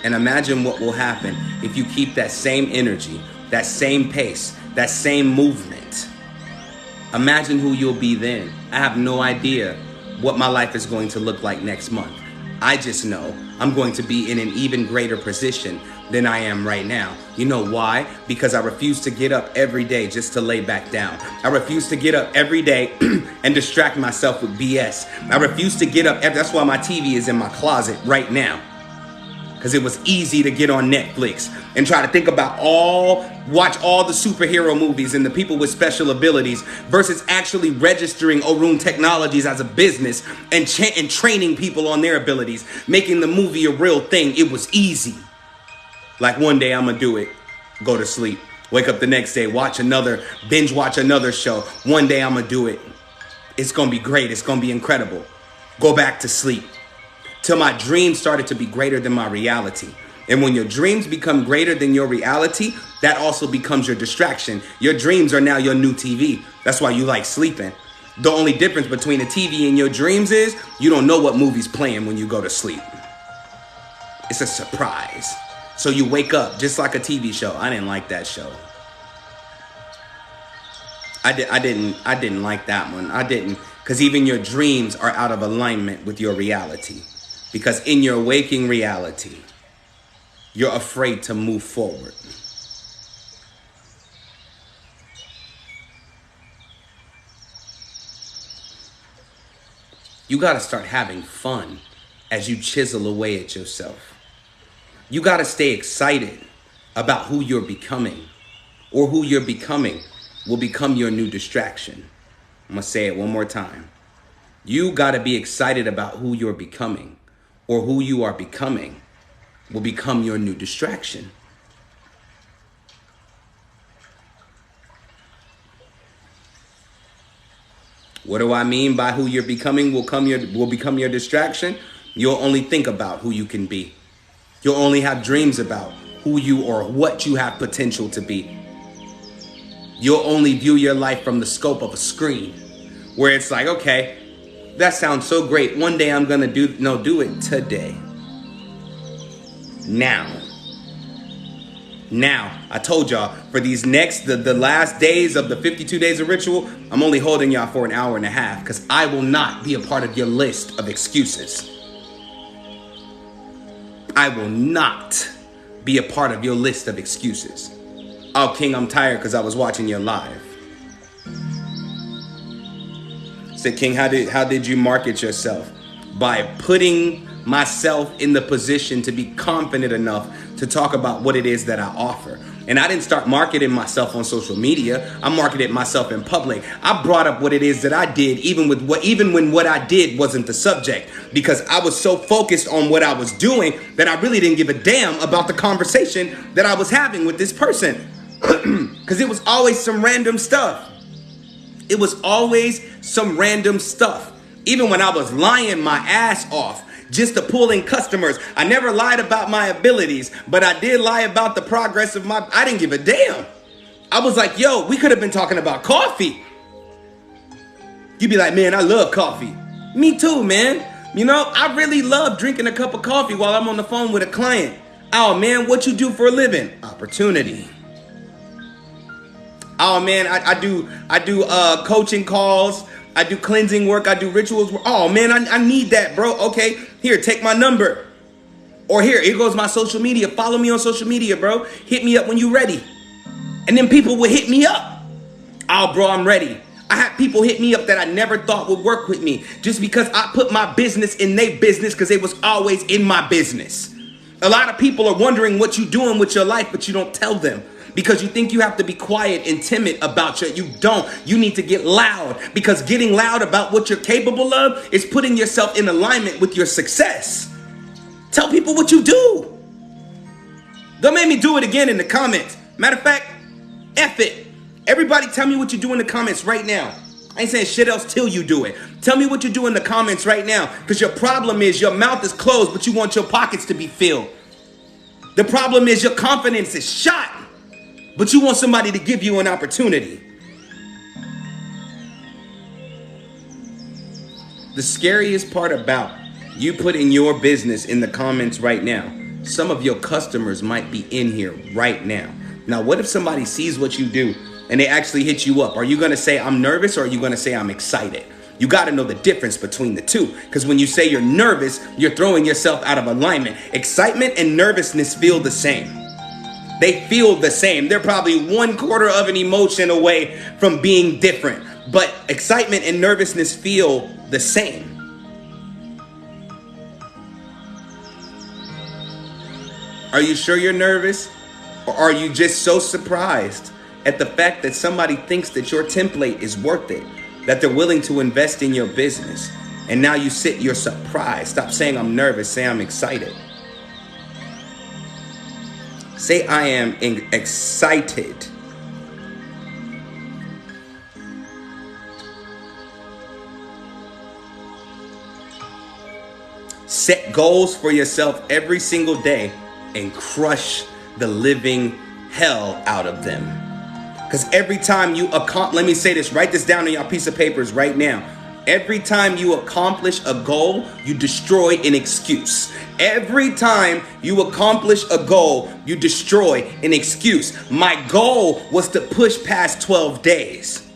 And imagine what will happen if you keep that same energy, that same pace, that same movement. Imagine who you'll be then. I have no idea what my life is going to look like next month. I just know I'm going to be in an even greater position than I am right now. You know why? Because I refuse to get up every day just to lay back down. I refuse to get up every day and distract myself with BS. I refuse to get up. That's why my TV is in my closet right now. because it was easy to get on Netflix and try to think about watch all the superhero movies and the people with special abilities versus actually registering Orun Technologies as a business and training people on their abilities, making the movie a real thing. It was easy. Like one day I'm gonna do it, go to sleep, wake up the next day, binge watch another show. One day I'm gonna do it. It's gonna be great. It's gonna be incredible. Go back to sleep. Till my dreams started to be greater than my reality. And when your dreams become greater than your reality, that also becomes your distraction. Your dreams are now your new TV. That's why you like sleeping. The only difference between a TV and your dreams is you don't know what movie's playing when you go to sleep. It's a surprise. So you wake up just like a TV show. I didn't like that show. I didn't like that one. I didn't, because even your dreams are out of alignment with your reality. Because in your waking reality, you're afraid to move forward. You got to start having fun as you chisel away at yourself. You got to stay excited about who you're becoming, or who you're becoming will become your new distraction. I'm going to say it one more time. You got to be excited about who you're becoming, or who you are becoming will become your new distraction. What do I mean by who you're becoming will become your distraction? You'll only think about who you can be. You'll only have dreams about who you or what you have potential to be. You'll only view your life from the scope of a screen, where it's like, okay, that sounds so great. One day I'm gonna do it today. Now, I told y'all, for these the last days of the 52 days of ritual, I'm only holding y'all for an hour and a half, because I will not be a part of your list of excuses. I will not be a part of your list of excuses. Oh, King, I'm tired because I was watching your live. Said, King, how did you market yourself? By putting myself in the position to be confident enough to talk about what it is that I offer. And I didn't start marketing myself on social media. I marketed myself in public. I brought up what it is that I did, even when what I did wasn't the subject, because I was so focused on what I was doing that I really didn't give a damn about the conversation that I was having with this person. Because it was always some random stuff. It was always some random stuff. Even when I was lying my ass off just to pull in customers, I never lied about my abilities, but I did lie about the progress of I didn't give a damn. I was like, yo, we could have been talking about coffee. You'd be like, man, I love coffee. Me too, man. You know, I really love drinking a cup of coffee while I'm on the phone with a client. Oh, man, what you do for a living? Opportunity. Oh, man, I do coaching calls. I do cleansing work. I do rituals. Oh, man, I need that, bro. Okay, here, take my number. Or here goes my social media. Follow me on social media, bro. Hit me up when you're ready. And then people would hit me up. Oh, bro, I'm ready. I had people hit me up that I never thought would work with me just because I put my business in their business, because they was always in my business. A lot of people are wondering what you're doing with your life, but you don't tell them. Because you think you have to be quiet and timid about you don't. You need to get loud, because getting loud about what you're capable of is putting yourself in alignment with your success. Tell people what you do. Don't make me do it again in the comments. Matter of fact, F it. Everybody tell me what you do in the comments right now. I ain't saying shit else till you do it. Tell me what you do in the comments right now, because your problem is your mouth is closed, but you want your pockets to be filled. The problem is your confidence is shot, but you want somebody to give you an opportunity. The scariest part about you putting your business in the comments right now, some of your customers might be in here right now. Now, what if somebody sees what you do and they actually hit you up? Are you going to say, I'm nervous, or are you going to say, I'm excited? You got to know the difference between the two, because when you say you're nervous, you're throwing yourself out of alignment. Excitement and nervousness feel the same. They feel the same. They're probably 1/4 of an emotion away from being different. But excitement and nervousness feel the same. Are you sure you're nervous? Or are you just so surprised at the fact that somebody thinks that your template is worth it, that they're willing to invest in your business? And now you're surprised. Stop saying I'm nervous, say I'm excited. Say I am excited. Set goals for yourself every single day and crush the living hell out of them. Because every time you let me say this, write this down on your piece of papers right now. Every time you accomplish a goal, you destroy an excuse. Every time you accomplish a goal, you destroy an excuse. My goal was to push past 12 days.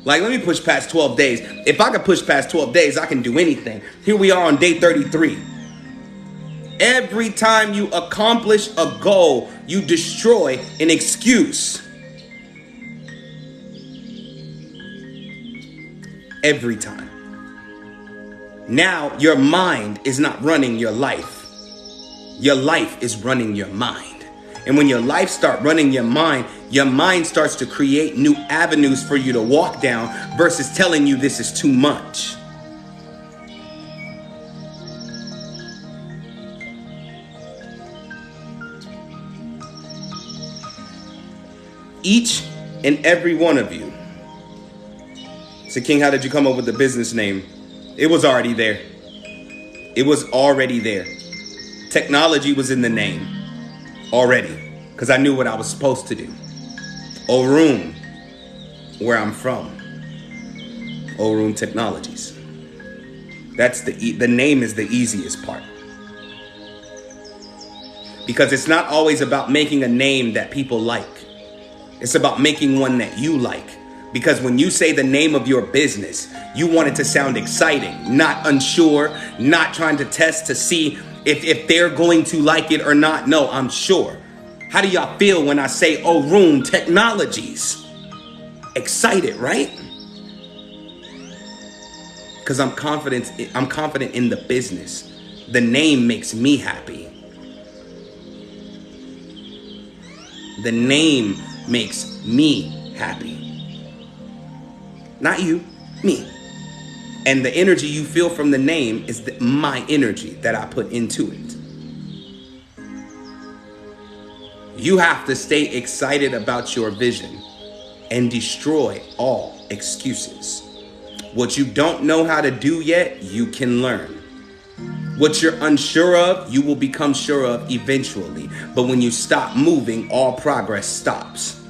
Like, let me push past 12 days. If I can push past 12 days, I can do anything. Here we are on day 33. Every time you accomplish a goal, you destroy an excuse. Every time. Now, your mind is not running your life. Your life is running your mind. And when your life starts running your mind starts to create new avenues for you to walk down versus telling you this is too much. Each and every one of you. So King, how did you come up with the business name? It was already there. It was already there. Technology was in the name already, because I knew what I was supposed to do. Orun, where I'm from. Orun Technologies. That's the name is the easiest part. Because it's not always about making a name that people like. It's about making one that you like. Because when you say the name of your business, you want it to sound exciting, not unsure, not trying to test to see if they're going to like it or not. No, I'm sure. How do y'all feel when I say Orun Technologies? Excited, right? Because I'm confident in the business. The name makes me happy. The name makes me happy. Not you, me. And the energy you feel from the name is my energy that I put into it. You have to stay excited about your vision and destroy all excuses. What you don't know how to do yet, you can learn. What you're unsure of, you will become sure of eventually. But when you stop moving, all progress stops.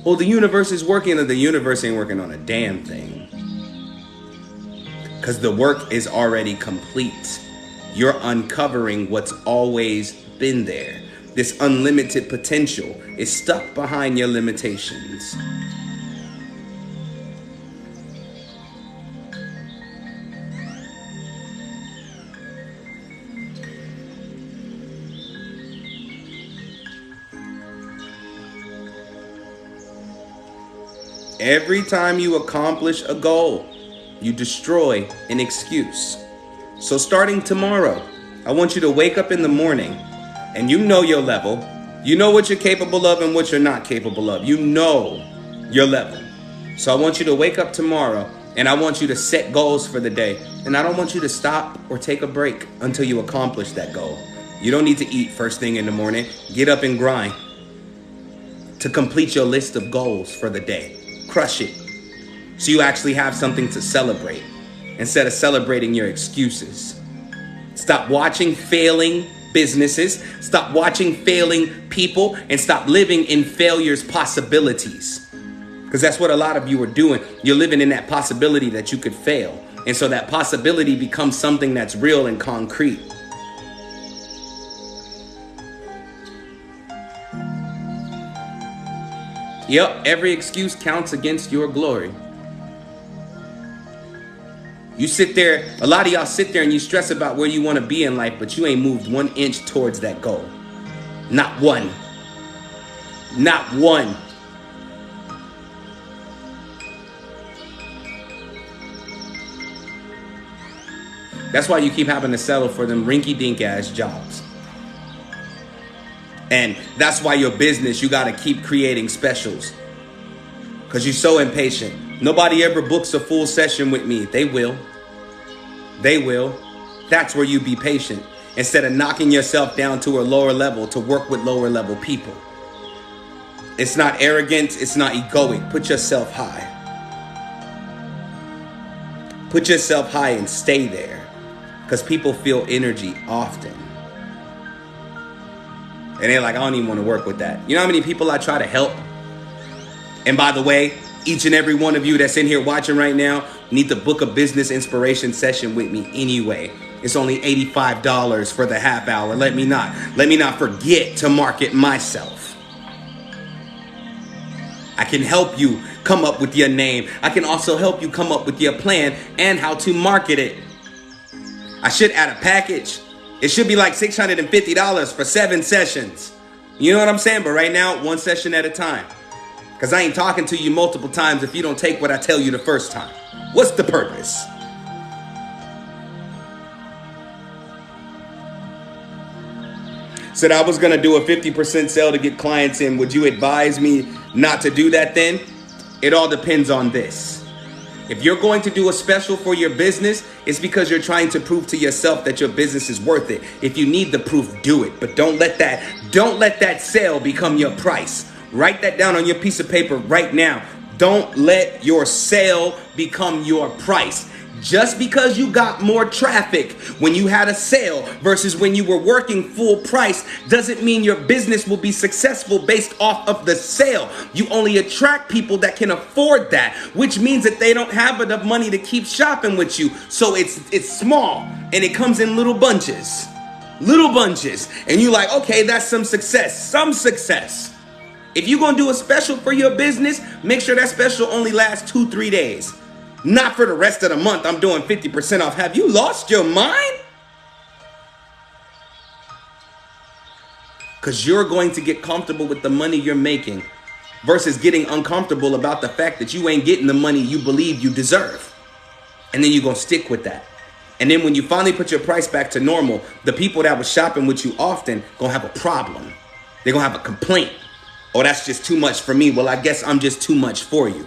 Well, the universe is working, and the universe ain't working on a damn thing. Because the work is already complete. You're uncovering what's always been there. This unlimited potential is stuck behind your limitations. Every time you accomplish a goal, you destroy an excuse. So starting tomorrow, I want you to wake up in the morning and you know your level. You know what you're capable of and what you're not capable of. You know your level. So I want you to wake up tomorrow and I want you to set goals for the day. And I don't want you to stop or take a break until you accomplish that goal. You don't need to eat first thing in the morning. Get up and grind to complete your list of goals for the day. Crush it. So you actually have something to celebrate instead of celebrating your excuses. Stop watching failing businesses. Stop watching failing people and stop living in failure's possibilities. Because that's what a lot of you are doing. You're living in that possibility that you could fail. And so that possibility becomes something that's real and concrete. Yep, every excuse counts against your glory. You sit there, a lot of y'all sit there and you stress about where you want to be in life, but you ain't moved 1 inch towards that goal. Not one. Not one. That's why you keep having to settle for them rinky-dink ass jobs. And that's why your business, you got to keep creating specials. Because you're so impatient. Nobody ever books a full session with me. They will. They will. That's where you be patient. Instead of knocking yourself down to a lower level to work with lower level people. It's not arrogant. It's not egoic. Put yourself high. Put yourself high and stay there. Because people feel energy often. And they're like, I don't even want to work with that. You know how many people I try to help? And by the way, each and every one of you that's in here watching right now need to book a business inspiration session with me anyway. It's only $85 for the half hour. Let me not forget to market myself. I can help you come up with your name. I can also help you come up with your plan and how to market it. I should add a package. It should be like $650 for 7 sessions. You know what I'm saying? But right now, 1 session at a time. Because I ain't talking to you multiple times if you don't take what I tell you the first time. What's the purpose? Said I was going to do a 50% sale to get clients in. Would you advise me not to do that then? It all depends on this. If you're going to do a special for your business, it's because you're trying to prove to yourself that your business is worth it. If you need the proof, do it. But don't let that sale become your price. Write that down on your piece of paper right now. Don't let your sale become your price. Just because you got more traffic when you had a sale versus when you were working full price doesn't mean your business will be successful based off of the sale. You only attract people that can afford that, which means that they don't have enough money to keep shopping with you. So it's small and it comes in little bunches. Little bunches. And you're like, okay, that's some success. If you're going to do a special for your business, make sure that special only lasts 2-3 days. Not for the rest of the month, I'm doing 50% off. Have you lost your mind? Because you're going to get comfortable with the money you're making versus getting uncomfortable about the fact that you ain't getting the money you believe you deserve. And then you're going to stick with that. And then when you finally put your price back to normal, the people that was shopping with you often going to have a problem. They're going to have a complaint. Oh, that's just too much for me. Well, I guess I'm just too much for you.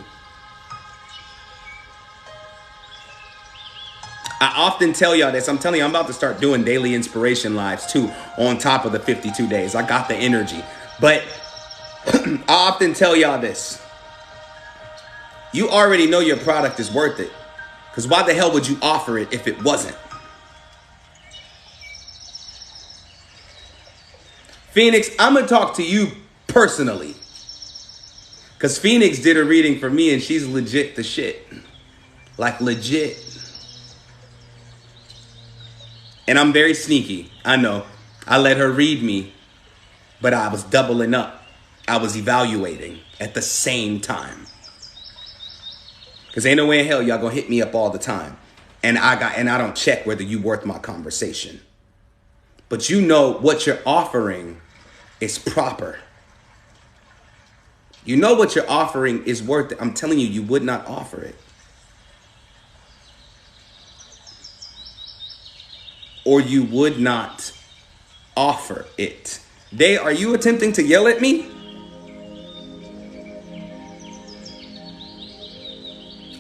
I often tell y'all this. I'm telling you, I'm about to start doing daily inspiration lives too on top of the 52 days. I got the energy. But I often tell y'all this. You already know your product is worth it. Because why the hell would you offer it if it wasn't? Phoenix, I'm going to talk to you personally. Because Phoenix did a reading for me and she's legit the shit. Like legit. And I'm very sneaky. I know. I let her read me, but I was doubling up. I was evaluating at the same time. Because ain't no way in hell y'all gonna hit me up all the time. And I don't check whether you worth my conversation. But you know what you're offering is proper. You know what you're offering is worth it. I'm telling you, you would not offer it. Or you would not offer it. Day, are you attempting to yell at me?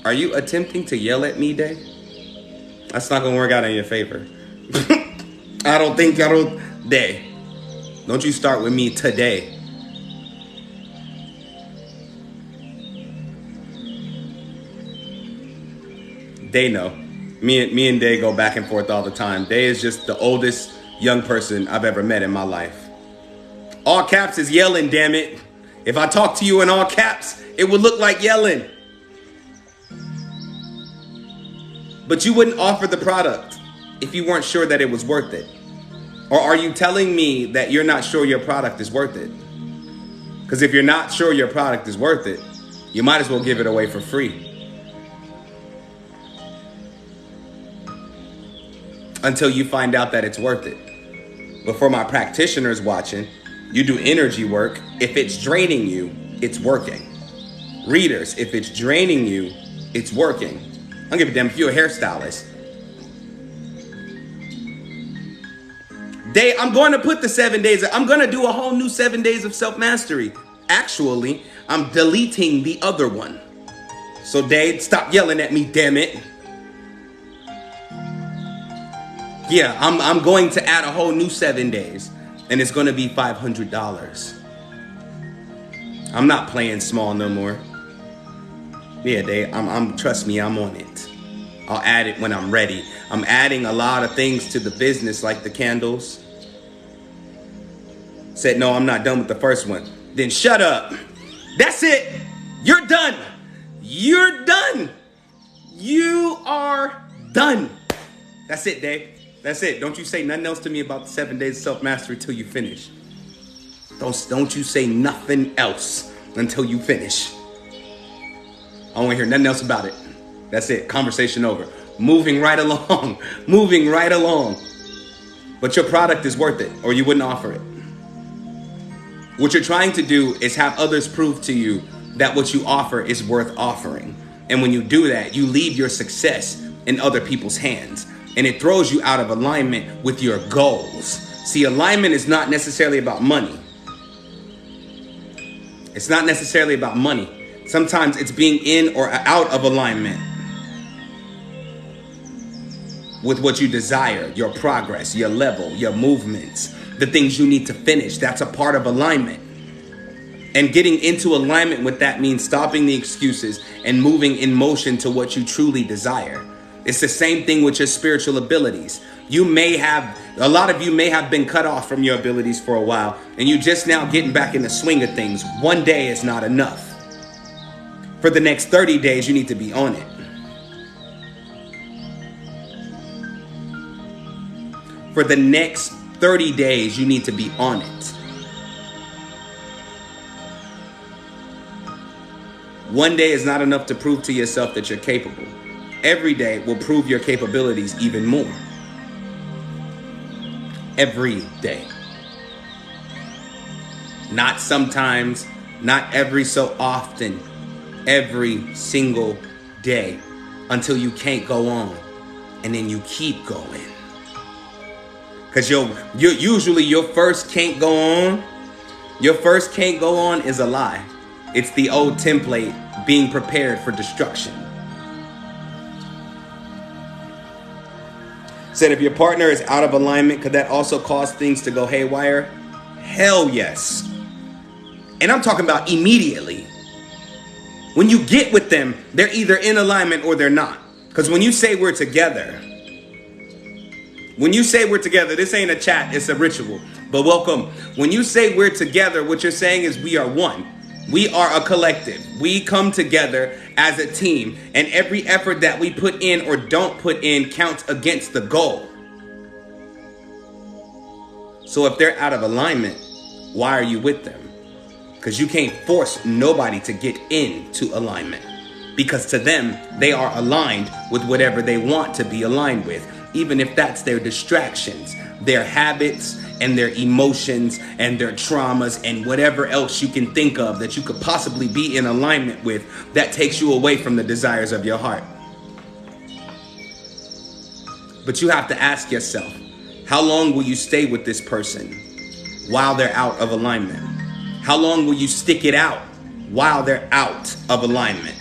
Are you attempting to yell at me, Day? That's not gonna work out in your favor. Day. Don't you start with me today. Day, no. Me and Day go back and forth all the time. Day is just the oldest young person I've ever met in my life. All caps is yelling, damn it. If I talk to you in all caps, it would look like yelling. But you wouldn't offer the product if you weren't sure that it was worth it. Or are you telling me that you're not sure your product is worth it? Because if you're not sure your product is worth it, you might as well give it away for free. Until you find out that it's worth it. But for my practitioners watching, you do energy work. If it's draining you, it's working. Readers, if it's draining you, it's working. I don't give a damn if you're a hairstylist. I'm going to put the 7 days. I'm going to do a whole new 7 days of self-mastery. Actually, I'm deleting the other one. So Dave, stop yelling at me, damn it. Yeah, I'm going to add a whole new 7 days. And it's going to be $500. I'm not playing small no more. Yeah, Dave, trust me, I'm on it. I'll add it when I'm ready. I'm adding a lot of things to the business, like the candles. Said, no, I'm not done with the first one. Then shut up. That's it. You're done. You're done. You are done. That's it, Dave. That's it. Don't you say nothing else to me about the 7 days of self-mastery till you finish. Don't you say nothing else until you finish. I don't want to hear nothing else about it. That's it. Conversation over. Moving right along. Moving right along. But your product is worth it, or you wouldn't offer it. What you're trying to do is have others prove to you that what you offer is worth offering. And when you do that, you leave your success in other people's hands. And it throws you out of alignment with your goals. See, alignment is not necessarily about money. It's not necessarily about money. Sometimes it's being in or out of alignment with what you desire, your progress, your level, your movements, the things you need to finish. That's a part of alignment. And getting into alignment with that means stopping the excuses and moving in motion to what you truly desire. It's the same thing with your spiritual abilities. A lot of you may have been cut off from your abilities for a while, and you just now getting back in the swing of things. One day is not enough. For the next 30 days, you need to be on it. For the next 30 days, you need to be on it. One day is not enough to prove to yourself that you're capable. Every day will prove your capabilities even more. Every day. Not sometimes, not every so often. Every single day until you can't go on, and then you keep going. Because usually your first can't go on. Your first can't go on is a lie. It's the old template being prepared for destruction. Said if your partner is out of alignment, could that also cause things to go haywire? Hell yes. And I'm talking about immediately. When you get with them, they're either in alignment or they're not. Because when you say we're together, this ain't a chat, it's a ritual. But welcome. When you say we're together, what you're saying is we are one. We are a collective. We come together as a team. And every effort that we put in or don't put in counts against the goal. So if they're out of alignment, why are you with them? Because you can't force nobody to get into alignment. Because to them, they are aligned with whatever they want to be aligned with. Even if that's their distractions, their habits, and their emotions, and their traumas, and whatever else you can think of that you could possibly be in alignment with that takes you away from the desires of your heart. But you have to ask yourself, how long will you stay with this person while they're out of alignment? How long will you stick it out while they're out of alignment?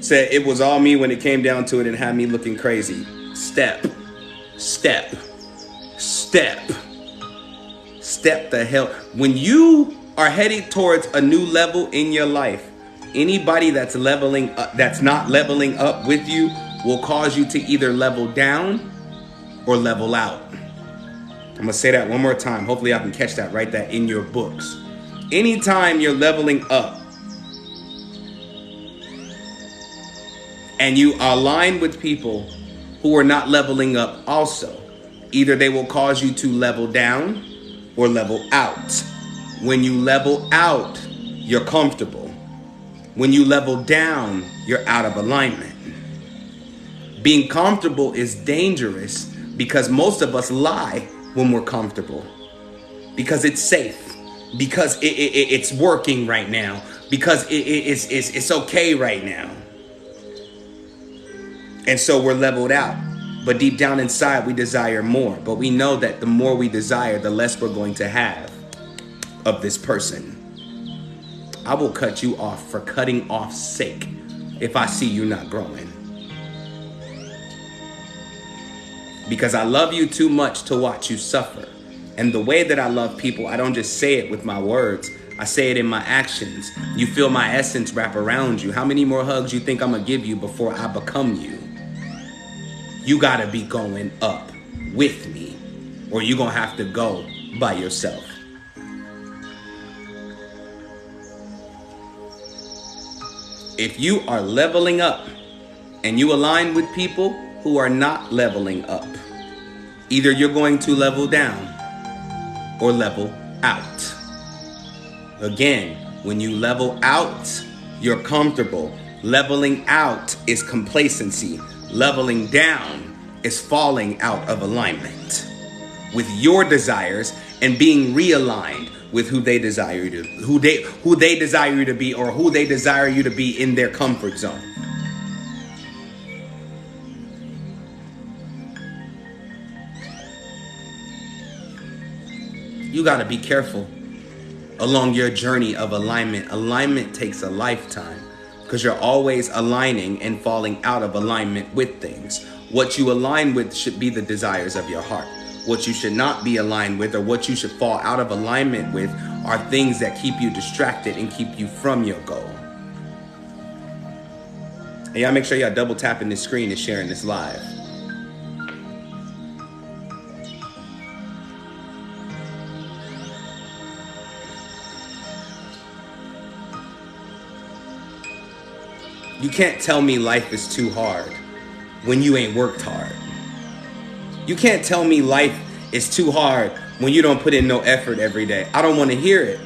Said it was all me when it came down to it and had me looking crazy. Step the hell. When you are headed towards a new level in your life, anybody that's leveling up, that's not leveling up with you will cause you to either level down or level out. I'm going to say that one more time. Hopefully I can catch that, write that in your books. Anytime you're leveling up and you align with people who are not leveling up also, either they will cause you to level down or level out. When you level out, you're comfortable. When you level down, you're out of alignment. Being comfortable is dangerous because most of us lie when we're comfortable. Because it's safe. Because it's working right now. Because it's okay right now. And so we're leveled out. But deep down inside, we desire more. But we know that the more we desire, the less we're going to have of this person. I will cut you off for cutting off sake if I see you not growing. Because I love you too much to watch you suffer. And the way that I love people, I don't just say it with my words. I say it in my actions. You feel my essence wrap around you. How many more hugs you think I'm gonna give you before I become you? You gotta be going up with me, or you're gonna have to go by yourself. If you are leveling up and you align with people who are not leveling up, either you're going to level down or level out. Again, when you level out, you're comfortable. Leveling out is complacency. Leveling down is falling out of alignment with your desires and being realigned with who they desire you to, who they desire you to be, or who they desire you to be in their comfort zone. You got to be careful along your journey of alignment. Alignment takes a lifetime because you're always aligning and falling out of alignment with things. What you align with should be the desires of your heart. What you should not be aligned with, or what you should fall out of alignment with, are things that keep you distracted and keep you from your goal. And y'all make sure y'all double tapping this screen and sharing this live. You can't tell me life is too hard when you ain't worked hard. You can't tell me life is too hard when you don't put in no effort every day. I don't want to hear it.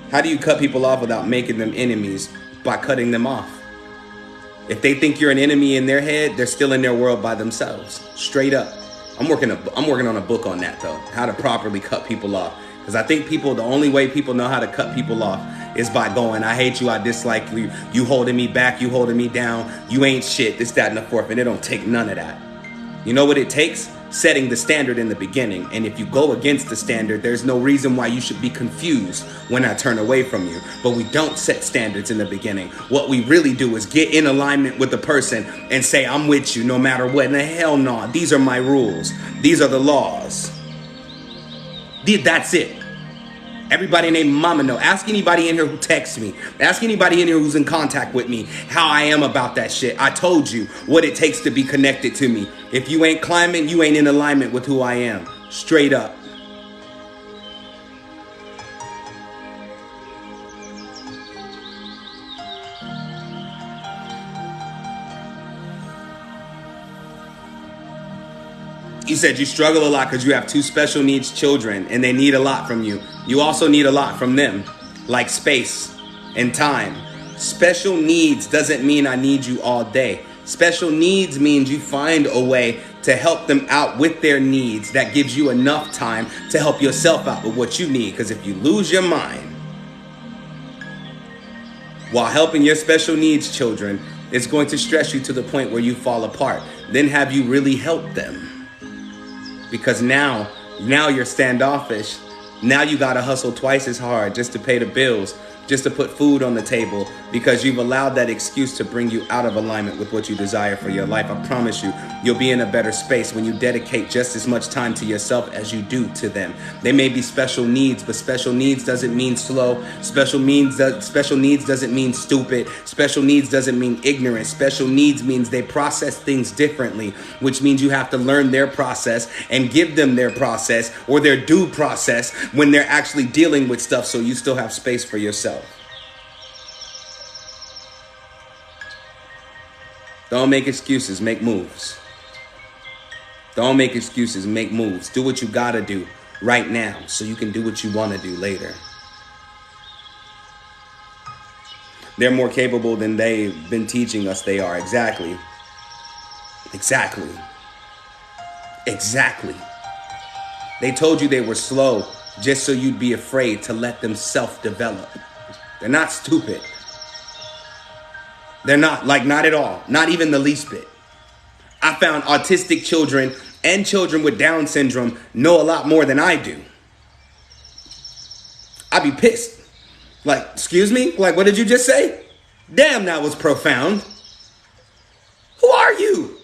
How do you cut people off without making them enemies? By cutting them off. If they think you're an enemy in their head, they're still in their world by themselves. Straight up. I'm working on a book on that though. How to properly cut people off. Because I think the only way people know how to cut people off is by going, I hate you, I dislike you, you holding me back, you holding me down, you ain't shit, this, that, and the fourth. And it don't take none of that. You know what it takes? Setting the standard in the beginning. And if you go against the standard, there's no reason why you should be confused when I turn away from you. But we don't set standards in the beginning. What we really do is get in alignment with the person and say, I'm with you no matter what. And the hell no, these are my rules. These are the laws. That's it. Everybody named Mama know. Ask anybody in here who texts me. Ask anybody in here who's in contact with me how I am about that shit. I told you what it takes to be connected to me. If you ain't climbing, you ain't in alignment with who I am. Straight up. You said you struggle a lot because you have 2 special needs children and they need a lot from you. You also need a lot from them, like space and time. Special needs doesn't mean I need you all day. Special needs means you find a way to help them out with their needs that gives you enough time to help yourself out with what you need. Because if you lose your mind while helping your special needs children, it's going to stress you to the point where you fall apart. Then have you really helped them? Because now you're standoffish. Now you gotta hustle twice as hard just to pay the bills, just to put food on the table, because you've allowed that excuse to bring you out of alignment with what you desire for your life. I promise you, you'll be in a better space when you dedicate just as much time to yourself as you do to them. They may be special needs, but special needs doesn't mean slow. Special needs doesn't mean stupid. Special needs doesn't mean ignorant. Special needs means they process things differently, which means you have to learn their process and give them their process or their due process when they're actually dealing with stuff, so you still have space for yourself. Don't make excuses, make moves. Don't make excuses, make moves. Do what you gotta do right now so you can do what you wanna do later. They're more capable than they've been teaching us they are. Exactly. They told you they were slow just so you'd be afraid to let them self-develop. They're not stupid. They're not, not at all. Not even the least bit. I found autistic children and children with Down syndrome know a lot more than I do. I'd be pissed. Like, excuse me? Like, what did you just say? Damn, that was profound. Who are you?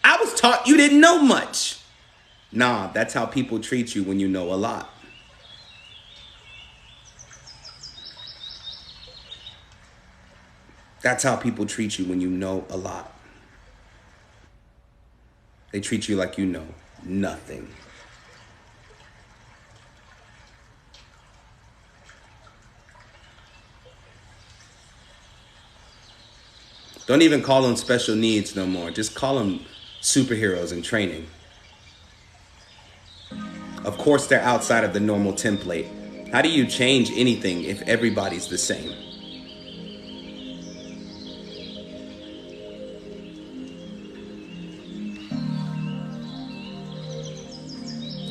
I was taught you didn't know much. Nah, that's how people treat you when you know a lot. That's how people treat you when you know a lot. They treat you like you know nothing. Don't even call them special needs no more. Just call them superheroes in training. Of course, they're outside of the normal template. How do you change anything if everybody's the same?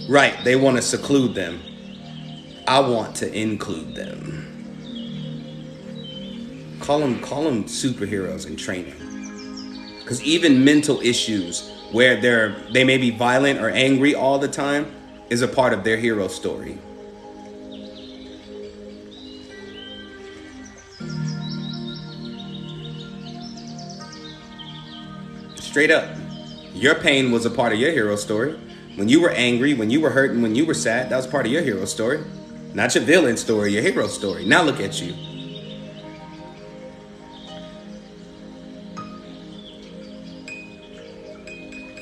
Right, they want to seclude them. I want to include them. Call them superheroes in training. Because even mental issues where they may be violent or angry all the time is a part of their hero story. Straight up, your pain was a part of your hero story. When you were angry, when you were hurting, when you were sad, that was part of your hero story. Not your villain story, your hero story. Now look at you.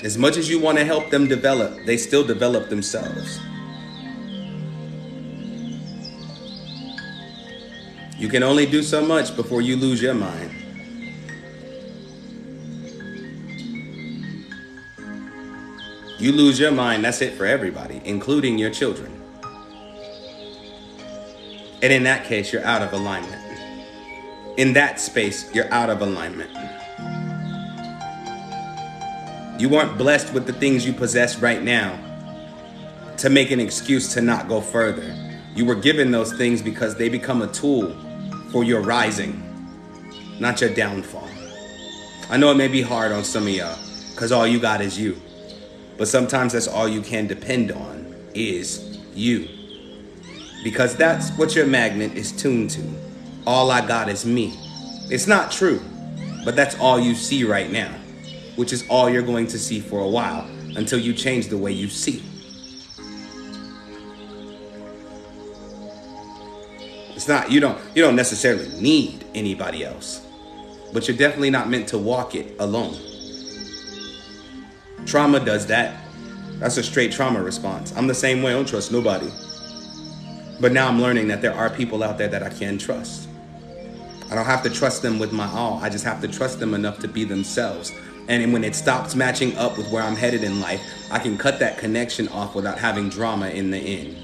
As much as you want to help them develop, they still develop themselves. You can only do so much before you lose your mind. You lose your mind, that's it for everybody, including your children. And in that case, you're out of alignment. In that space, you're out of alignment. You weren't blessed with the things you possess right now to make an excuse to not go further. You were given those things because they become a tool for your rising, not your downfall. I know it may be hard on some of y'all because all you got is you. But sometimes that's all you can depend on is you. Because that's what your magnet is tuned to. All I got is me. It's not true, but that's all you see right now, which is all you're going to see for a while until you change the way you see. It's not, you don't necessarily need anybody else, but you're definitely not meant to walk it alone. Trauma does that. That's a straight trauma response. I'm the same way. I don't trust nobody. But now I'm learning that there are people out there that I can trust. I don't have to trust them with my all. I just have to trust them enough to be themselves. And when it stops matching up with where I'm headed in life, I can cut that connection off without having drama in the end.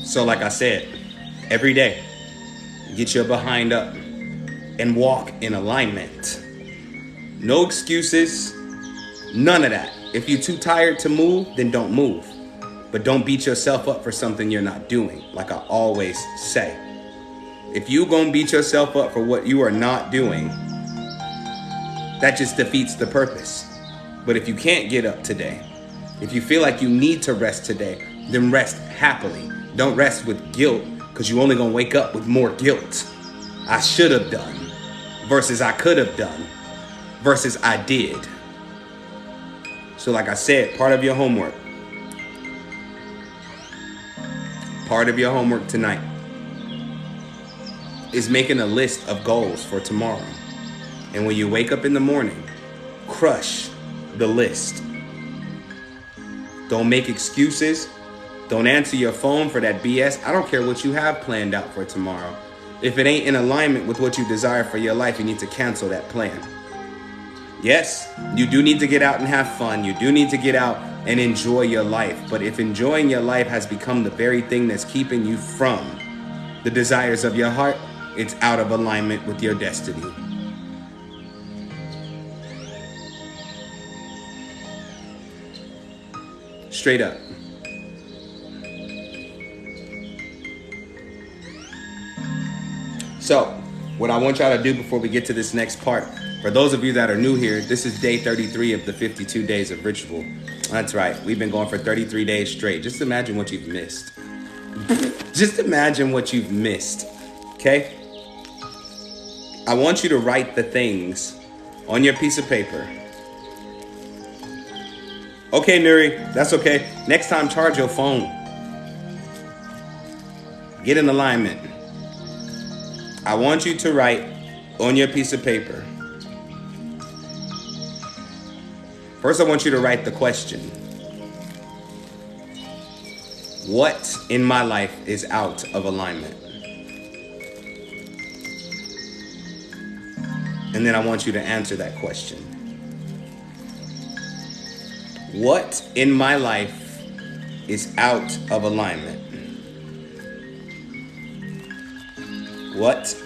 So like I said, every day, get your behind up and walk in alignment. No excuses, none of that. If you're too tired to move, then don't move. But don't beat yourself up for something you're not doing, like I always say. If you gonna beat yourself up for what you are not doing, that just defeats the purpose. But if you can't get up today, if you feel like you need to rest today, then rest happily. Don't rest with guilt, because you only gonna wake up with more guilt. I should have done versus I could have done versus I did. So like I said, part of your homework tonight is making a list of goals for tomorrow. And when you wake up in the morning, crush the list. Don't make excuses. Don't answer your phone for that BS. I don't care what you have planned out for tomorrow. If it ain't in alignment with what you desire for your life, you need to cancel that plan. Yes, you do need to get out and have fun. You do need to get out and enjoy your life. But if enjoying your life has become the very thing that's keeping you from the desires of your heart, it's out of alignment with your destiny. Straight up. So, what I want y'all to do before we get to this next part, for those of you that are new here, this is day 33 of the 52 days of ritual. That's right. We've been going for 33 days straight. Just imagine what you've missed. Just imagine what you've missed. Okay? I want you to write the things on your piece of paper. Okay, Nuri, that's okay. Next time, charge your phone. Get in alignment. I want you to write on your piece of paper. First, I want you to write the question. What in my life is out of alignment? And then I want you to answer that question. What in my life is out of alignment?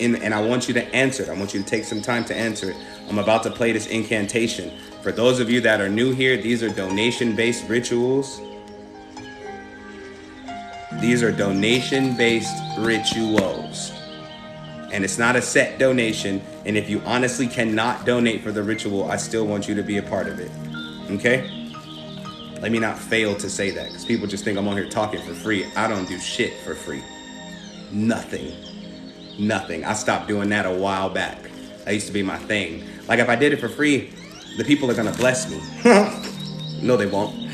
And I want you to answer it. I want you to take some time to answer it. I'm about to play this incantation. For those of you that are new here, these are donation-based rituals. These are donation-based rituals. And it's not a set donation. And if you honestly cannot donate for the ritual, I still want you to be a part of it. Okay? Let me not fail to say that, because people just think I'm on here talking for free. I don't do shit for free. Nothing. I stopped doing that a while back. That used to be my thing. Like, if I did it for free, the people are going to bless me. No, they won't.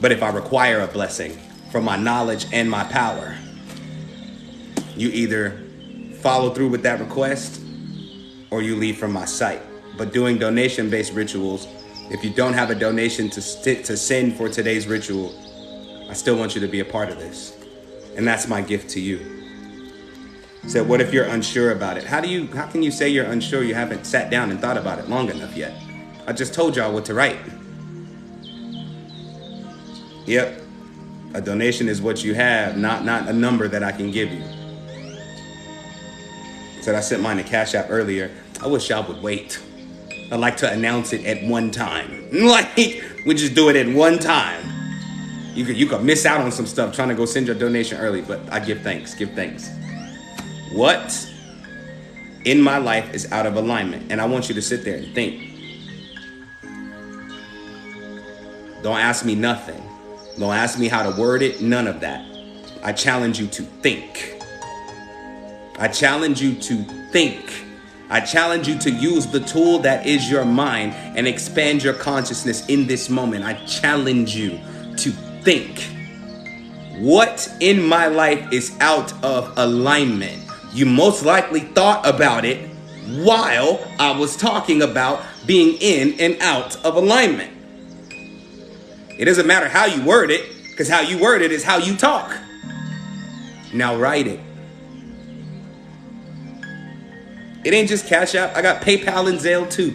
But if I require a blessing from my knowledge and my power, you either follow through with that request or you leave from my sight. But doing donation-based rituals, if you don't have a donation to send for today's ritual, I still want you to be a part of this. And that's my gift to you. So what if you're unsure about it? How can you say you're unsure? You haven't sat down and thought about it long enough yet. I just told y'all what to write. Yep. A donation is what you have, not a number that I can give you. Said I sent mine to Cash App earlier. I wish y'all would wait. I like to announce it at one time. Like, we just do it at one time. You could miss out on some stuff trying to go send your donation early, but I give thanks. What in my life is out of alignment? And I want you to sit there and think. Don't ask me nothing. Don't ask me how to word it. None of that. I challenge you to think. I challenge you to think. I challenge you to use the tool that is your mind and expand your consciousness in this moment. I challenge you to think. What in my life is out of alignment? You most likely thought about it while I was talking about being in and out of alignment. It doesn't matter how you word it, because how you word it is how you talk. Now write it. It ain't just Cash App. I got PayPal and Zelle too.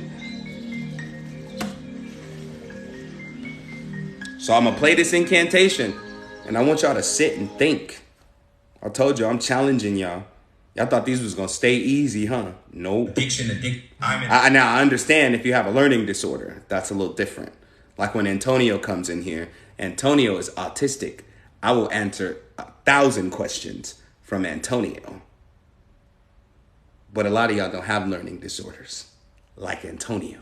So I'm going to play this incantation, and I want y'all to sit and think. I told you, I'm challenging y'all. Y'all thought these was going to stay easy, huh? Nope. Now, I understand if you have a learning disorder. That's a little different. Like when Antonio comes in here. Antonio is autistic. I will answer 1,000 questions from Antonio. But a lot of y'all don't have learning disorders like Antonio.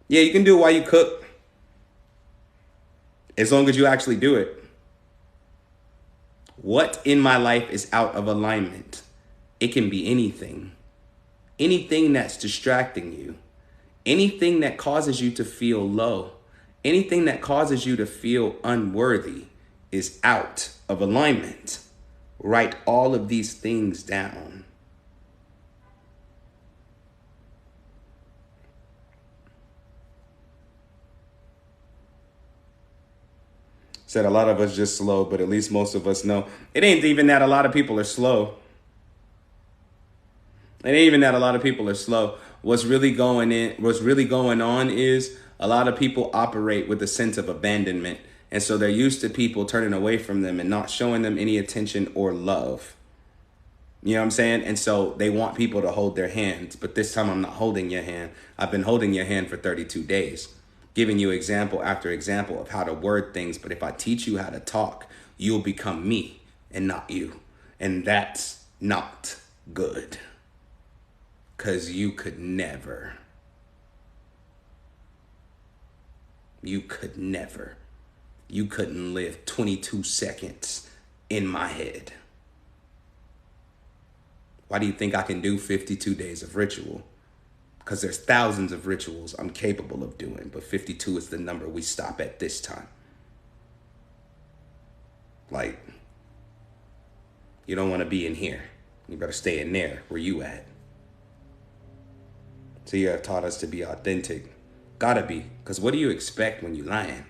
Yeah, you can do it while you cook. As long as you actually do it. What in my life is out of alignment? It can be anything. Anything that's distracting you. Anything that causes you to feel low. Anything that causes you to feel unworthy is out of alignment. Write all of these things down. Said a lot of us just slow, but at least most of us know. It ain't even that a lot of people are slow. It ain't even that a lot of people are slow. What's really going on is a lot of people operate with a sense of abandonment. And so they're used to people turning away from them and not showing them any attention or love. You know what I'm saying? And so they want people to hold their hands. But this time I'm not holding your hand. I've been holding your hand for 32 days. Giving you example after example of how to word things. But if I teach you how to talk, you'll become me and not you. And that's not good. Because you could never. You couldn't live 22 seconds in my head. Why do you think I can do 52 days of ritual? Because there's thousands of rituals I'm capable of doing, but 52 is the number we stop at this time. Like, you don't want to be in here. You better stay in there where you at. So you have taught us to be authentic. Gotta be. Because what do you expect when you lying?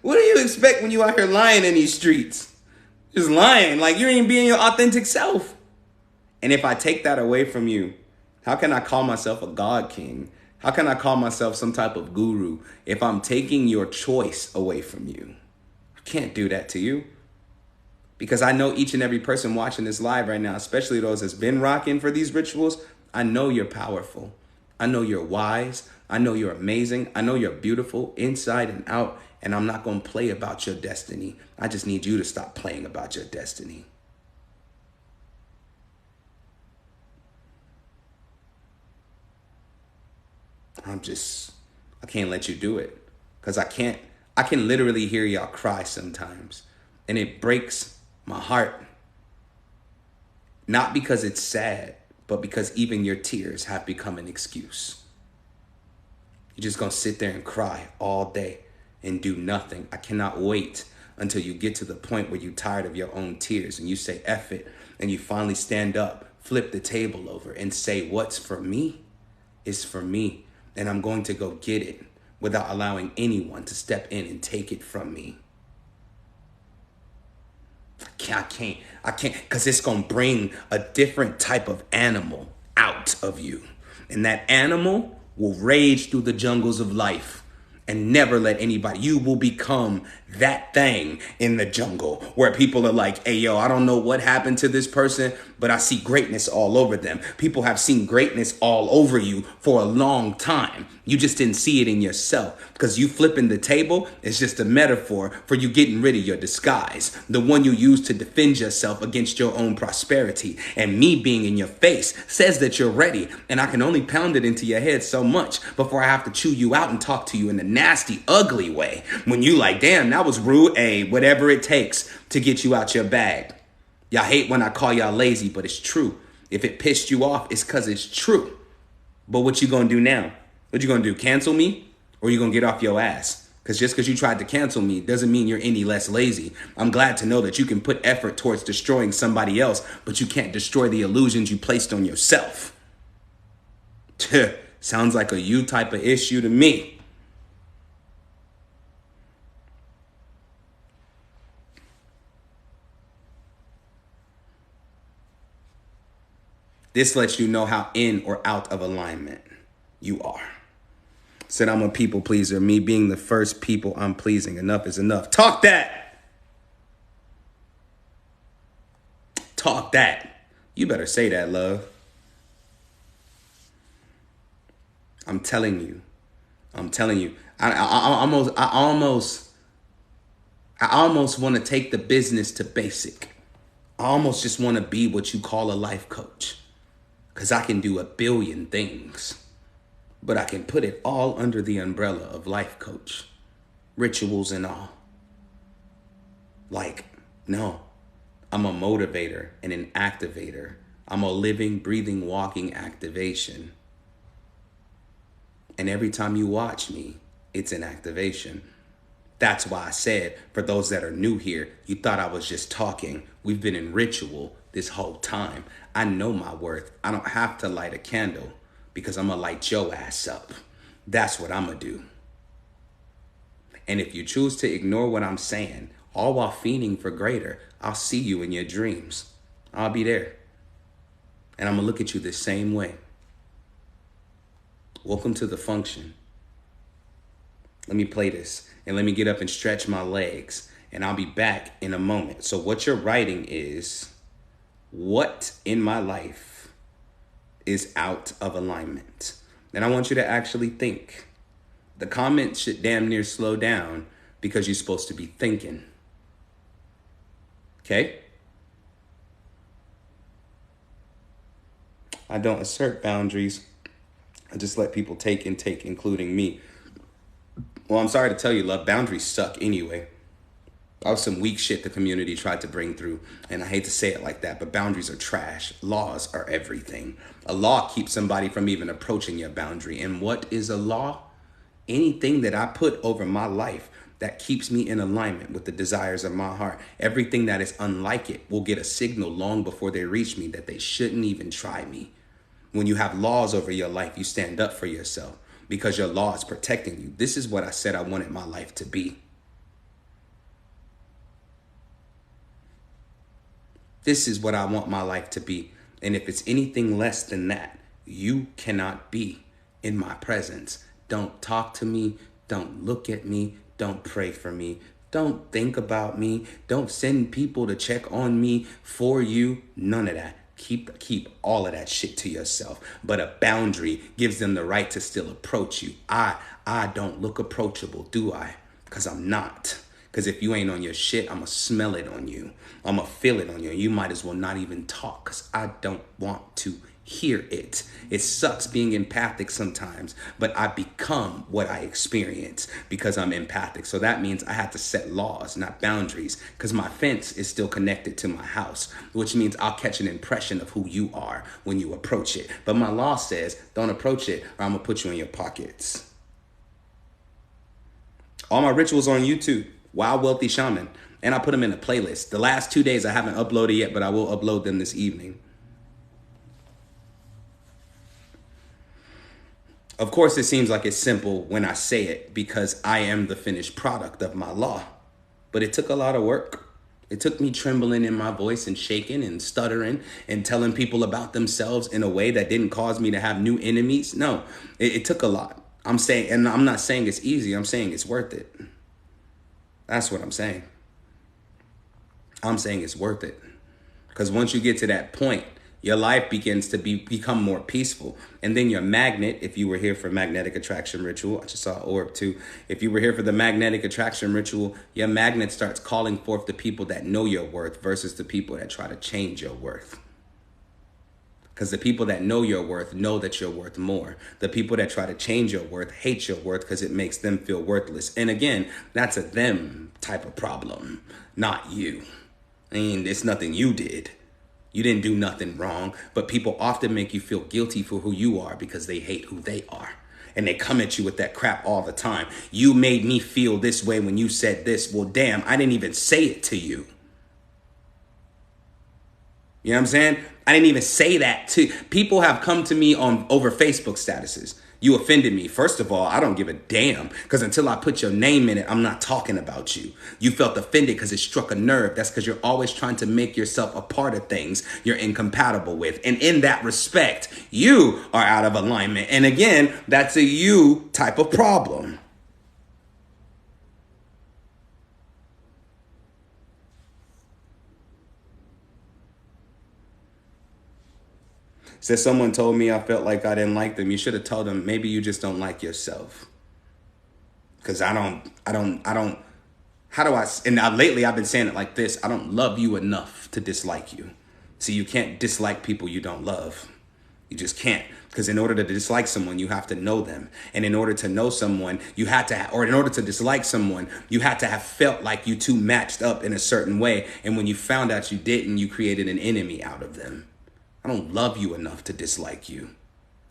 What do you expect when you out here lying in these streets? Just lying. Like, you ain't being your authentic self. And if I take that away from you, how can I call myself a God king? How can I call myself some type of guru if I'm taking your choice away from you? I can't do that to you. Because I know each and every person watching this live right now, especially those that's been rocking for these rituals, I know you're powerful. I know you're wise. I know you're amazing. I know you're beautiful inside and out. And I'm not going to play about your destiny. I just need you to stop playing about your destiny. I can't let you do it. Because I can literally hear y'all cry sometimes. And it breaks my heart. Not because it's sad, but because even your tears have become an excuse. You're just going to sit there and cry all day and do nothing. I cannot wait until you get to the point where you're tired of your own tears and you say, F it, and you finally stand up, flip the table over and say, what's for me is for me. And I'm going to go get it without allowing anyone to step in and take it from me. I can't, because it's going to bring a different type of animal out of you. And that animal will rage through the jungles of life and never let anybody. You will become that thing in the jungle where people are like, hey, yo, I don't know what happened to this person, but I see greatness all over them. People have seen greatness all over you for a long time. You just didn't see it in yourself because you flipping the table is just a metaphor for you getting rid of your disguise, the one you use to defend yourself against your own prosperity. And me being in your face says that you're ready, and I can only pound it into your head so much before I have to chew you out and talk to you in a nasty, ugly way. When you like, damn, that was rude, whatever it takes to get you out your bag. Y'all hate when I call y'all lazy, but it's true. If it pissed you off, it's because it's true. But what you gonna do now? What you gonna do, cancel me? Or you gonna get off your ass? Because just because you tried to cancel me doesn't mean you're any less lazy. I'm glad to know that you can put effort towards destroying somebody else, but you can't destroy the illusions you placed on yourself. Sounds like a you type of issue to me. This lets you know how in or out of alignment you are. Said I'm a people pleaser. Me being the first people I'm pleasing. Enough is enough. Talk that. Talk that. You better say that, love. I'm telling you. I almost want to take the business to basic. I almost just want to be what you call a life coach. Because I can do a billion things. But I can put it all under the umbrella of life coach. Rituals and all. Like, no. I'm a motivator and an activator. I'm a living, breathing, walking activation. And every time you watch me, it's an activation. That's why I said, for those that are new here, you thought I was just talking. We've been in ritual this whole time. I know my worth. I don't have to light a candle because I'm going to light your ass up. That's what I'm going to do. And if you choose to ignore what I'm saying, all while fiending for greater, I'll see you in your dreams. I'll be there. And I'm going to look at you the same way. Welcome to the function. Let me play this and let me get up and stretch my legs and I'll be back in a moment. So what you're writing is, what in my life is out of alignment? And I want you to actually think. The comments should damn near slow down because you're supposed to be thinking. Okay? I don't assert boundaries. I just let people take, including me. Well, I'm sorry to tell you, love, boundaries suck anyway. That was some weak shit the community tried to bring through. And I hate to say it like that, but boundaries are trash. Laws are everything. A law keeps somebody from even approaching your boundary. And what is a law? Anything that I put over my life that keeps me in alignment with the desires of my heart. Everything that is unlike it will get a signal long before they reach me that they shouldn't even try me. When you have laws over your life, you stand up for yourself because your law is protecting you. This is what I said I wanted my life to be. This is what I want my life to be. And if it's anything less than that, you cannot be in my presence. Don't talk to me. Don't look at me. Don't pray for me. Don't think about me. Don't send people to check on me for you. None of that. Keep all of that shit to yourself. But a boundary gives them the right to still approach you. I don't look approachable, do I? Because I'm not. Because if you ain't on your shit, I'ma smell it on you. I'ma feel it on you. You might as well not even talk because I don't want to hear it. It sucks being empathic sometimes, but I become what I experience because I'm empathic. So that means I have to set laws, not boundaries, because my fence is still connected to my house, which means I'll catch an impression of who you are when you approach it. But my law says don't approach it or I'm gonna put you in your pockets. All my rituals on YouTube. Wild Wealthy Shaman. And I put them in a playlist. The last 2 days I haven't uploaded yet, but I will upload them this evening. Of course, it seems like it's simple when I say it because I am the finished product of my law. But it took a lot of work. It took me trembling in my voice and shaking and stuttering and telling people about themselves in a way that didn't cause me to have new enemies. No, it took a lot. I'm saying, and I'm not saying it's easy. I'm saying it's worth it. That's what I'm saying. I'm saying it's worth it. Because once you get to that point, your life begins to become more peaceful. And then your magnet, if you were here for magnetic attraction ritual, I just saw orb too. If you were here for the magnetic attraction ritual, your magnet starts calling forth the people that know your worth versus the people that try to change your worth. Because the people that know your worth know that you're worth more. The people that try to change your worth hate your worth because it makes them feel worthless. And again, that's a them type of problem, not you. I mean, it's nothing you did. You didn't do nothing wrong, but people often make you feel guilty for who you are because they hate who they are. And they come at you with that crap all the time. You made me feel this way when you said this. Well, damn, I didn't even say it to you. You know what I'm saying? I didn't even say that to people. Have come to me over Facebook statuses. You offended me. First of all, I don't give a damn because until I put your name in it, I'm not talking about you. You felt offended because it struck a nerve. That's because you're always trying to make yourself a part of things you're incompatible with. And in that respect, you are out of alignment. And again, that's a you type of problem. Says someone told me I felt like I didn't like them. You should have told them maybe you just don't like yourself. Because I don't, how do I, and now lately I've been saying it like this. I don't love you enough to dislike you. See, you can't dislike people you don't love. You just can't. Because in order to dislike someone, you have to know them. And in order to know someone, you had to, or in order to dislike someone, you had to have felt like you two matched up in a certain way. And when you found out you didn't, you created an enemy out of them. I don't love you enough to dislike you.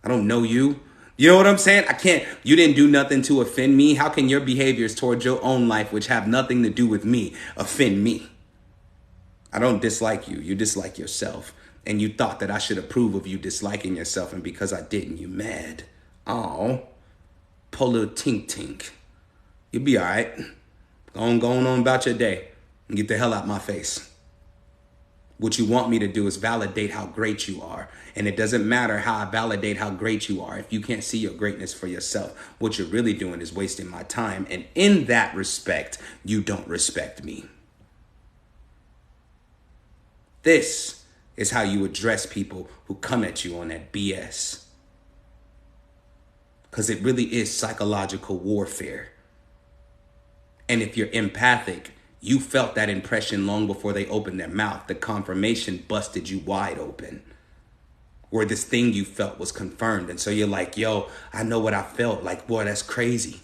I don't know you. You know what I'm saying? I can't, you didn't do nothing to offend me. How can your behaviors towards your own life, which have nothing to do with me, offend me? I don't dislike you. You dislike yourself. And you thought that I should approve of you disliking yourself. And because I didn't, you mad. Oh, pull a little tink tink. You'll be all right. Going on about your day and get the hell out my face. What you want me to do is validate how great you are. And it doesn't matter how I validate how great you are. If you can't see your greatness for yourself, what you're really doing is wasting my time. And in that respect, you don't respect me. This is how you address people who come at you on that BS. Because it really is psychological warfare. And if you're empathic, You felt that impression long before they opened their mouth. The confirmation busted you wide open. Where this thing you felt was confirmed. And so you're like, yo, I know what I felt. Like, boy, that's crazy.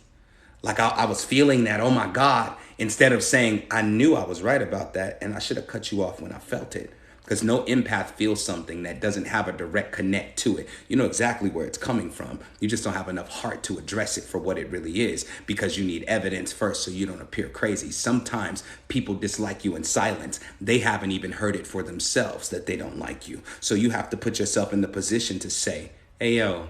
Like I was feeling that, oh my God, instead of saying, I knew I was right about that and I should have cut you off when I felt it. Because no empath feels something that doesn't have a direct connect to it. You know exactly where it's coming from. You just don't have enough heart to address it for what it really is, because you need evidence first so you don't appear crazy. Sometimes people dislike you in silence. They haven't even heard it for themselves that they don't like you. So you have to put yourself in the position to say, hey, yo,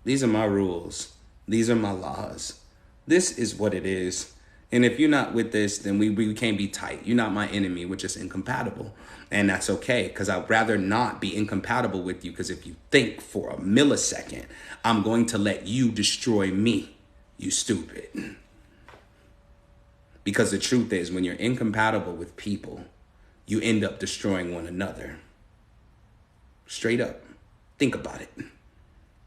these are my rules. These are my laws. This is what it is. And if you're not with this, then we can't be tight. You're not my enemy. We're just incompatible. And that's okay, because I'd rather not be incompatible with you, because if you think for a millisecond, I'm going to let you destroy me, you stupid. Because the truth is, when you're incompatible with people, you end up destroying one another. Straight up. Think about it.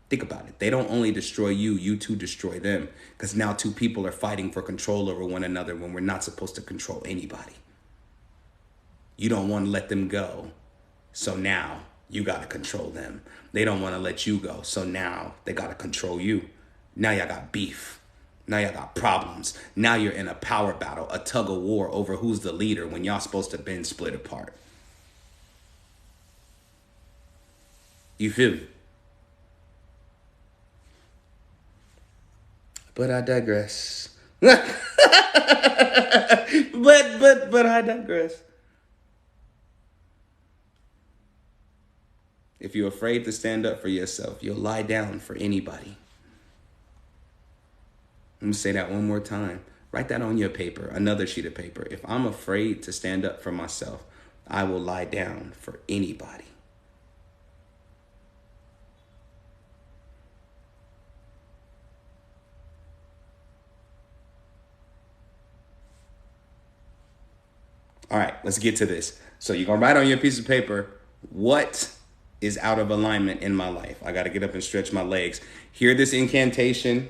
Think about it. They don't only destroy you, you too destroy them. Because now two people are fighting for control over one another when we're not supposed to control anybody. You don't want to let them go. So now you got to control them. They don't want to let you go. So now they got to control you. Now y'all got beef. Now y'all got problems. Now you're in a power battle, a tug of war over who's the leader when y'all supposed to have been split apart. You feel me? But I digress. but I digress. If you're afraid to stand up for yourself, you'll lie down for anybody. Let me say that one more time. Write that on your paper, another sheet of paper. If I'm afraid to stand up for myself, I will lie down for anybody. All right, let's get to this. So you're going to write on your piece of paper, what is out of alignment in my life? I got to get up and stretch my legs. Hear this incantation.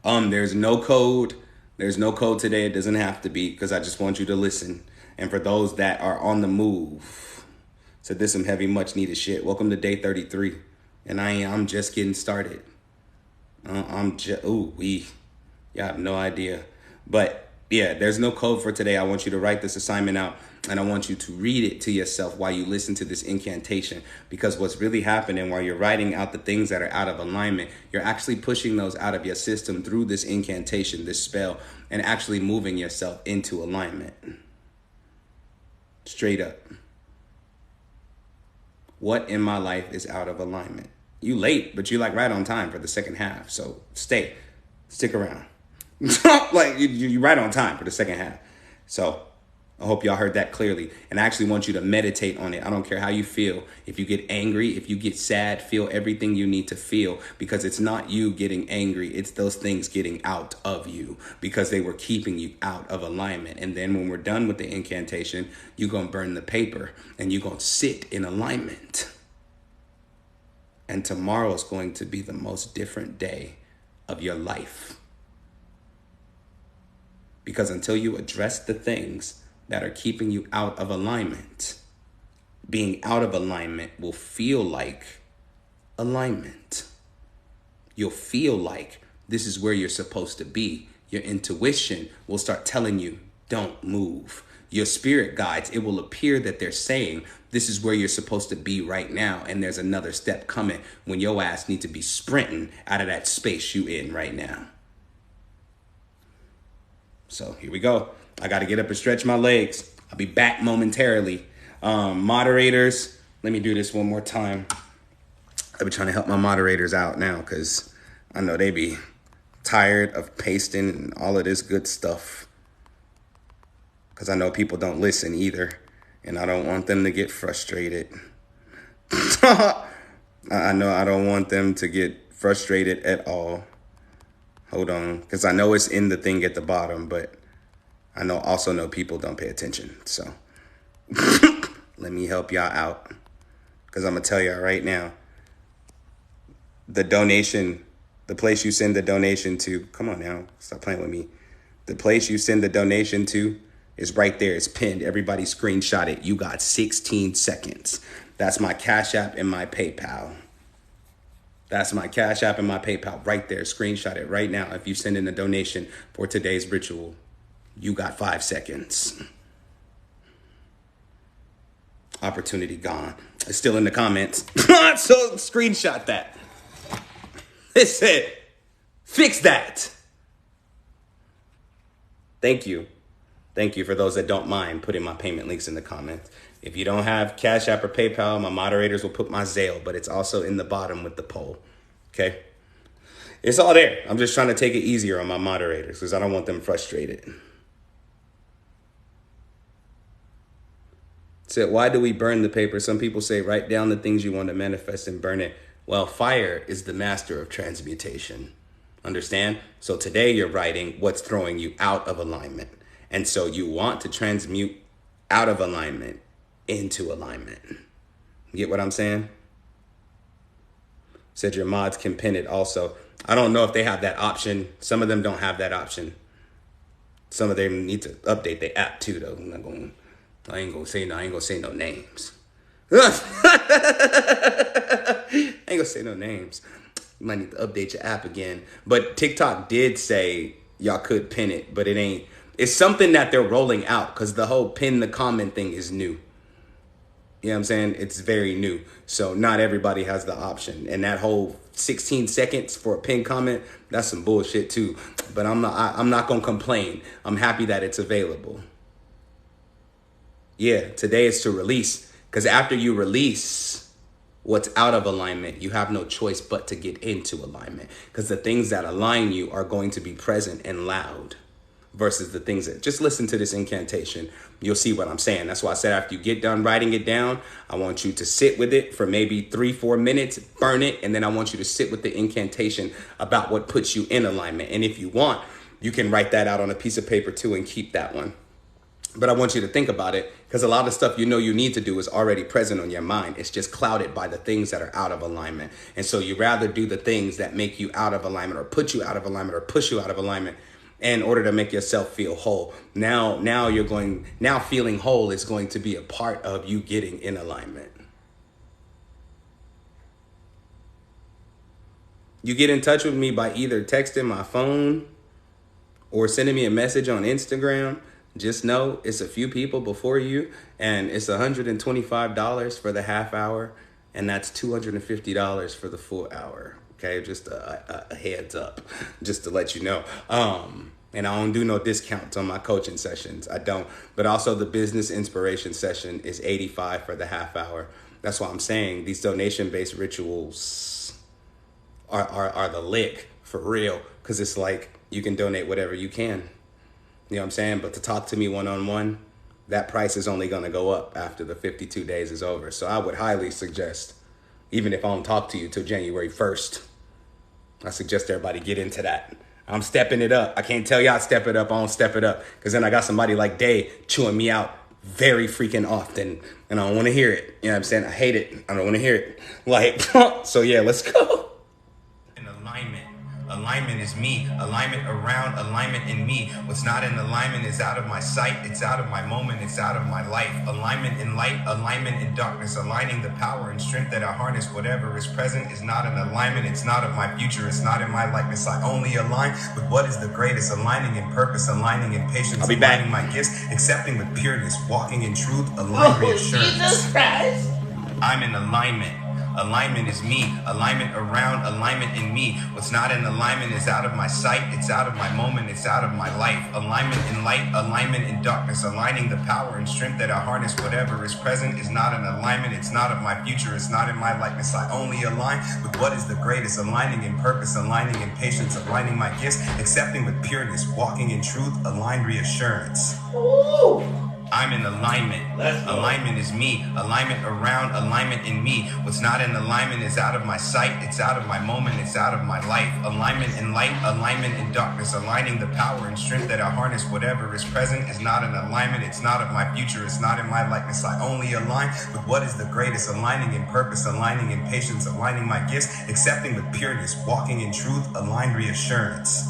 There's no code. There's no code today. It doesn't have to be, because I just want you to listen. And for those that are on the move, so this some heavy, much needed shit. Welcome to day 33. And I'm just getting started. You have no idea. But yeah, there's no code for today. I want you to write this assignment out, and I want you to read it to yourself while you listen to this incantation, because what's really happening while you're writing out the things that are out of alignment, you're actually pushing those out of your system through this incantation, this spell, and actually moving yourself into alignment. Straight up. What in my life is out of alignment? You late, but you like right on time for the second half. So stick around. Like you right on time for the second half. So I hope y'all heard that clearly. And I actually want you to meditate on it. I don't care how you feel. If you get angry, if you get sad, feel everything you need to feel, because it's not you getting angry. It's those things getting out of you because they were keeping you out of alignment. And then when we're done with the incantation, you're going to burn the paper and you're going to sit in alignment. And tomorrow is going to be the most different day of your life. Because until you address the things that are keeping you out of alignment, being out of alignment will feel like alignment. You'll feel like this is where you're supposed to be. Your intuition will start telling you, don't move. Your spirit guides, it will appear that they're saying, this is where you're supposed to be right now. And there's another step coming when your ass needs to be sprinting out of that space you in right now. So here we go. I got to get up and stretch my legs. I'll be back momentarily. Moderators, let me do this one more time. I've been trying to help my moderators out now because I know they be tired of pasting and all of this good stuff. Because I know people don't listen either. And I don't want them to get frustrated. I know I don't want them to get frustrated at all. Hold on, because I know it's in the thing at the bottom, but I also know people don't pay attention. So let me help y'all out, because I'm going to tell y'all right now, the donation, the place you send the donation to, come on now, stop playing with me. The place you send the donation to is right there. It's pinned. Everybody screenshot it. You got 16 seconds. That's my Cash App and my PayPal. That's my Cash App and my PayPal right there. Screenshot it right now. If you send in a donation for today's ritual, you got 5 seconds. Opportunity gone. It's still in the comments. So screenshot that. It said, fix that. Thank you. Thank you for those that don't mind putting my payment links in the comments. If you don't have Cash App or PayPal, my moderators will put my Zelle, but it's also in the bottom with the poll. Okay? It's all there. I'm just trying to take it easier on my moderators because I don't want them frustrated. Said, why do we burn the paper? Some people say, write down the things you want to manifest and burn it. Well, fire is the master of transmutation. Understand? So today you're writing what's throwing you out of alignment. And so you want to transmute out of alignment into alignment. You get what I'm saying? Said your mods can pin it also. I don't know if they have that option. Some of them don't have that option. Some of them need to update their app too, though. I ain't gonna say no names. I ain't gonna say no names. You might need to update your app again. But TikTok did say y'all could pin it, but it ain't. It's something that they're rolling out because the whole pin the comment thing is new. You know what I'm saying? It's very new. So not everybody has the option. And that whole 16 seconds for a pin comment, that's some bullshit too. But I'm not gonna complain. I'm happy that it's available. Yeah, today is to release. Because after you release what's out of alignment, you have no choice but to get into alignment. Because the things that align you are going to be present and loud versus the things that, just listen to this incantation. You'll see what I'm saying. That's why I said after you get done writing it down, I want you to sit with it for maybe 3-4 minutes, burn it, and then I want you to sit with the incantation about what puts you in alignment. And if you want, you can write that out on a piece of paper too and keep that one. But I want you to think about it because a lot of stuff you know you need to do is already present on your mind. It's just clouded by the things that are out of alignment. And so you rather do the things that make you out of alignment or put you out of alignment or push you out of alignment in order to make yourself feel whole. Now feeling whole is going to be a part of you getting in alignment. You get in touch with me by either texting my phone or sending me a message on Instagram. Just know it's a few people before you, and it's $125 for the half hour, and that's $250 for the full hour. Okay, just a heads up, just to let you know. And I don't do no discounts on my coaching sessions. I don't. But also the business inspiration session is $85 for the half hour. That's why I'm saying these donation-based rituals are the lick for real, because it's like you can donate whatever you can. You know what I'm saying? But to talk to me one-on-one, that price is only going to go up after the 52 days is over. So I would highly suggest, even if I don't talk to you till January 1st, I suggest everybody get into that. I'm stepping it up. I can't tell y'all step it up. I don't step it up. Because then I got somebody like Day chewing me out very freaking often. And I don't want to hear it. You know what I'm saying? I hate it. I don't want to hear it. Like, so yeah, let's go. In alignment. Alignment is me. Alignment around, alignment in me. What's not in alignment is out of my sight. It's out of my moment. It's out of my life. Alignment in light, alignment in darkness. Aligning the power and strength that I harness. Whatever is present is not in alignment. It's not of my future. It's not in my likeness. I only align with what is the greatest. Aligning in purpose, aligning in patience. I'll be back. Aligning my gifts, accepting with pureness, walking in truth, align reassurance. Jesus Christ. I'm in alignment. Alignment is me. Alignment around, alignment in me. What's not in alignment is out of my sight. It's out of my moment. It's out of my life. Alignment in light, alignment in darkness. Aligning the power and strength that I harness. Whatever is present is not in alignment. It's not of my future. It's not in my likeness. I only align with what is the greatest. Aligning in purpose, aligning in patience, aligning my gifts, accepting with pureness, walking in truth, align reassurance. Ooh. I'm in alignment. Alignment is me. Alignment around, alignment in me. What's not in alignment is out of my sight. It's out of my moment. It's out of my life. Alignment in light, alignment in darkness. Aligning the power and strength that I harness. Whatever is present is not in alignment. It's not of my future. It's not in my likeness. I only align with what is the greatest. Aligning in purpose, aligning in patience, aligning my gifts, accepting with pureness, walking in truth, align reassurance.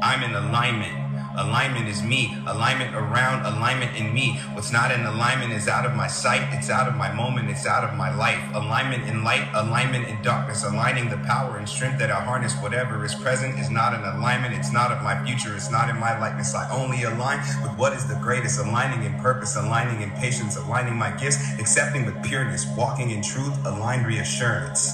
I'm in alignment. Alignment is me. Alignment around, alignment in me. What's not in alignment is out of my sight. It's out of my moment. It's out of my life. Alignment in light, alignment in darkness. Aligning the power and strength that I harness. Whatever is present is not in alignment. It's not of my future. It's not in my likeness. I only align with what is the greatest. Aligning in purpose, aligning in patience, aligning my gifts, accepting with pureness, walking in truth, aligned reassurance.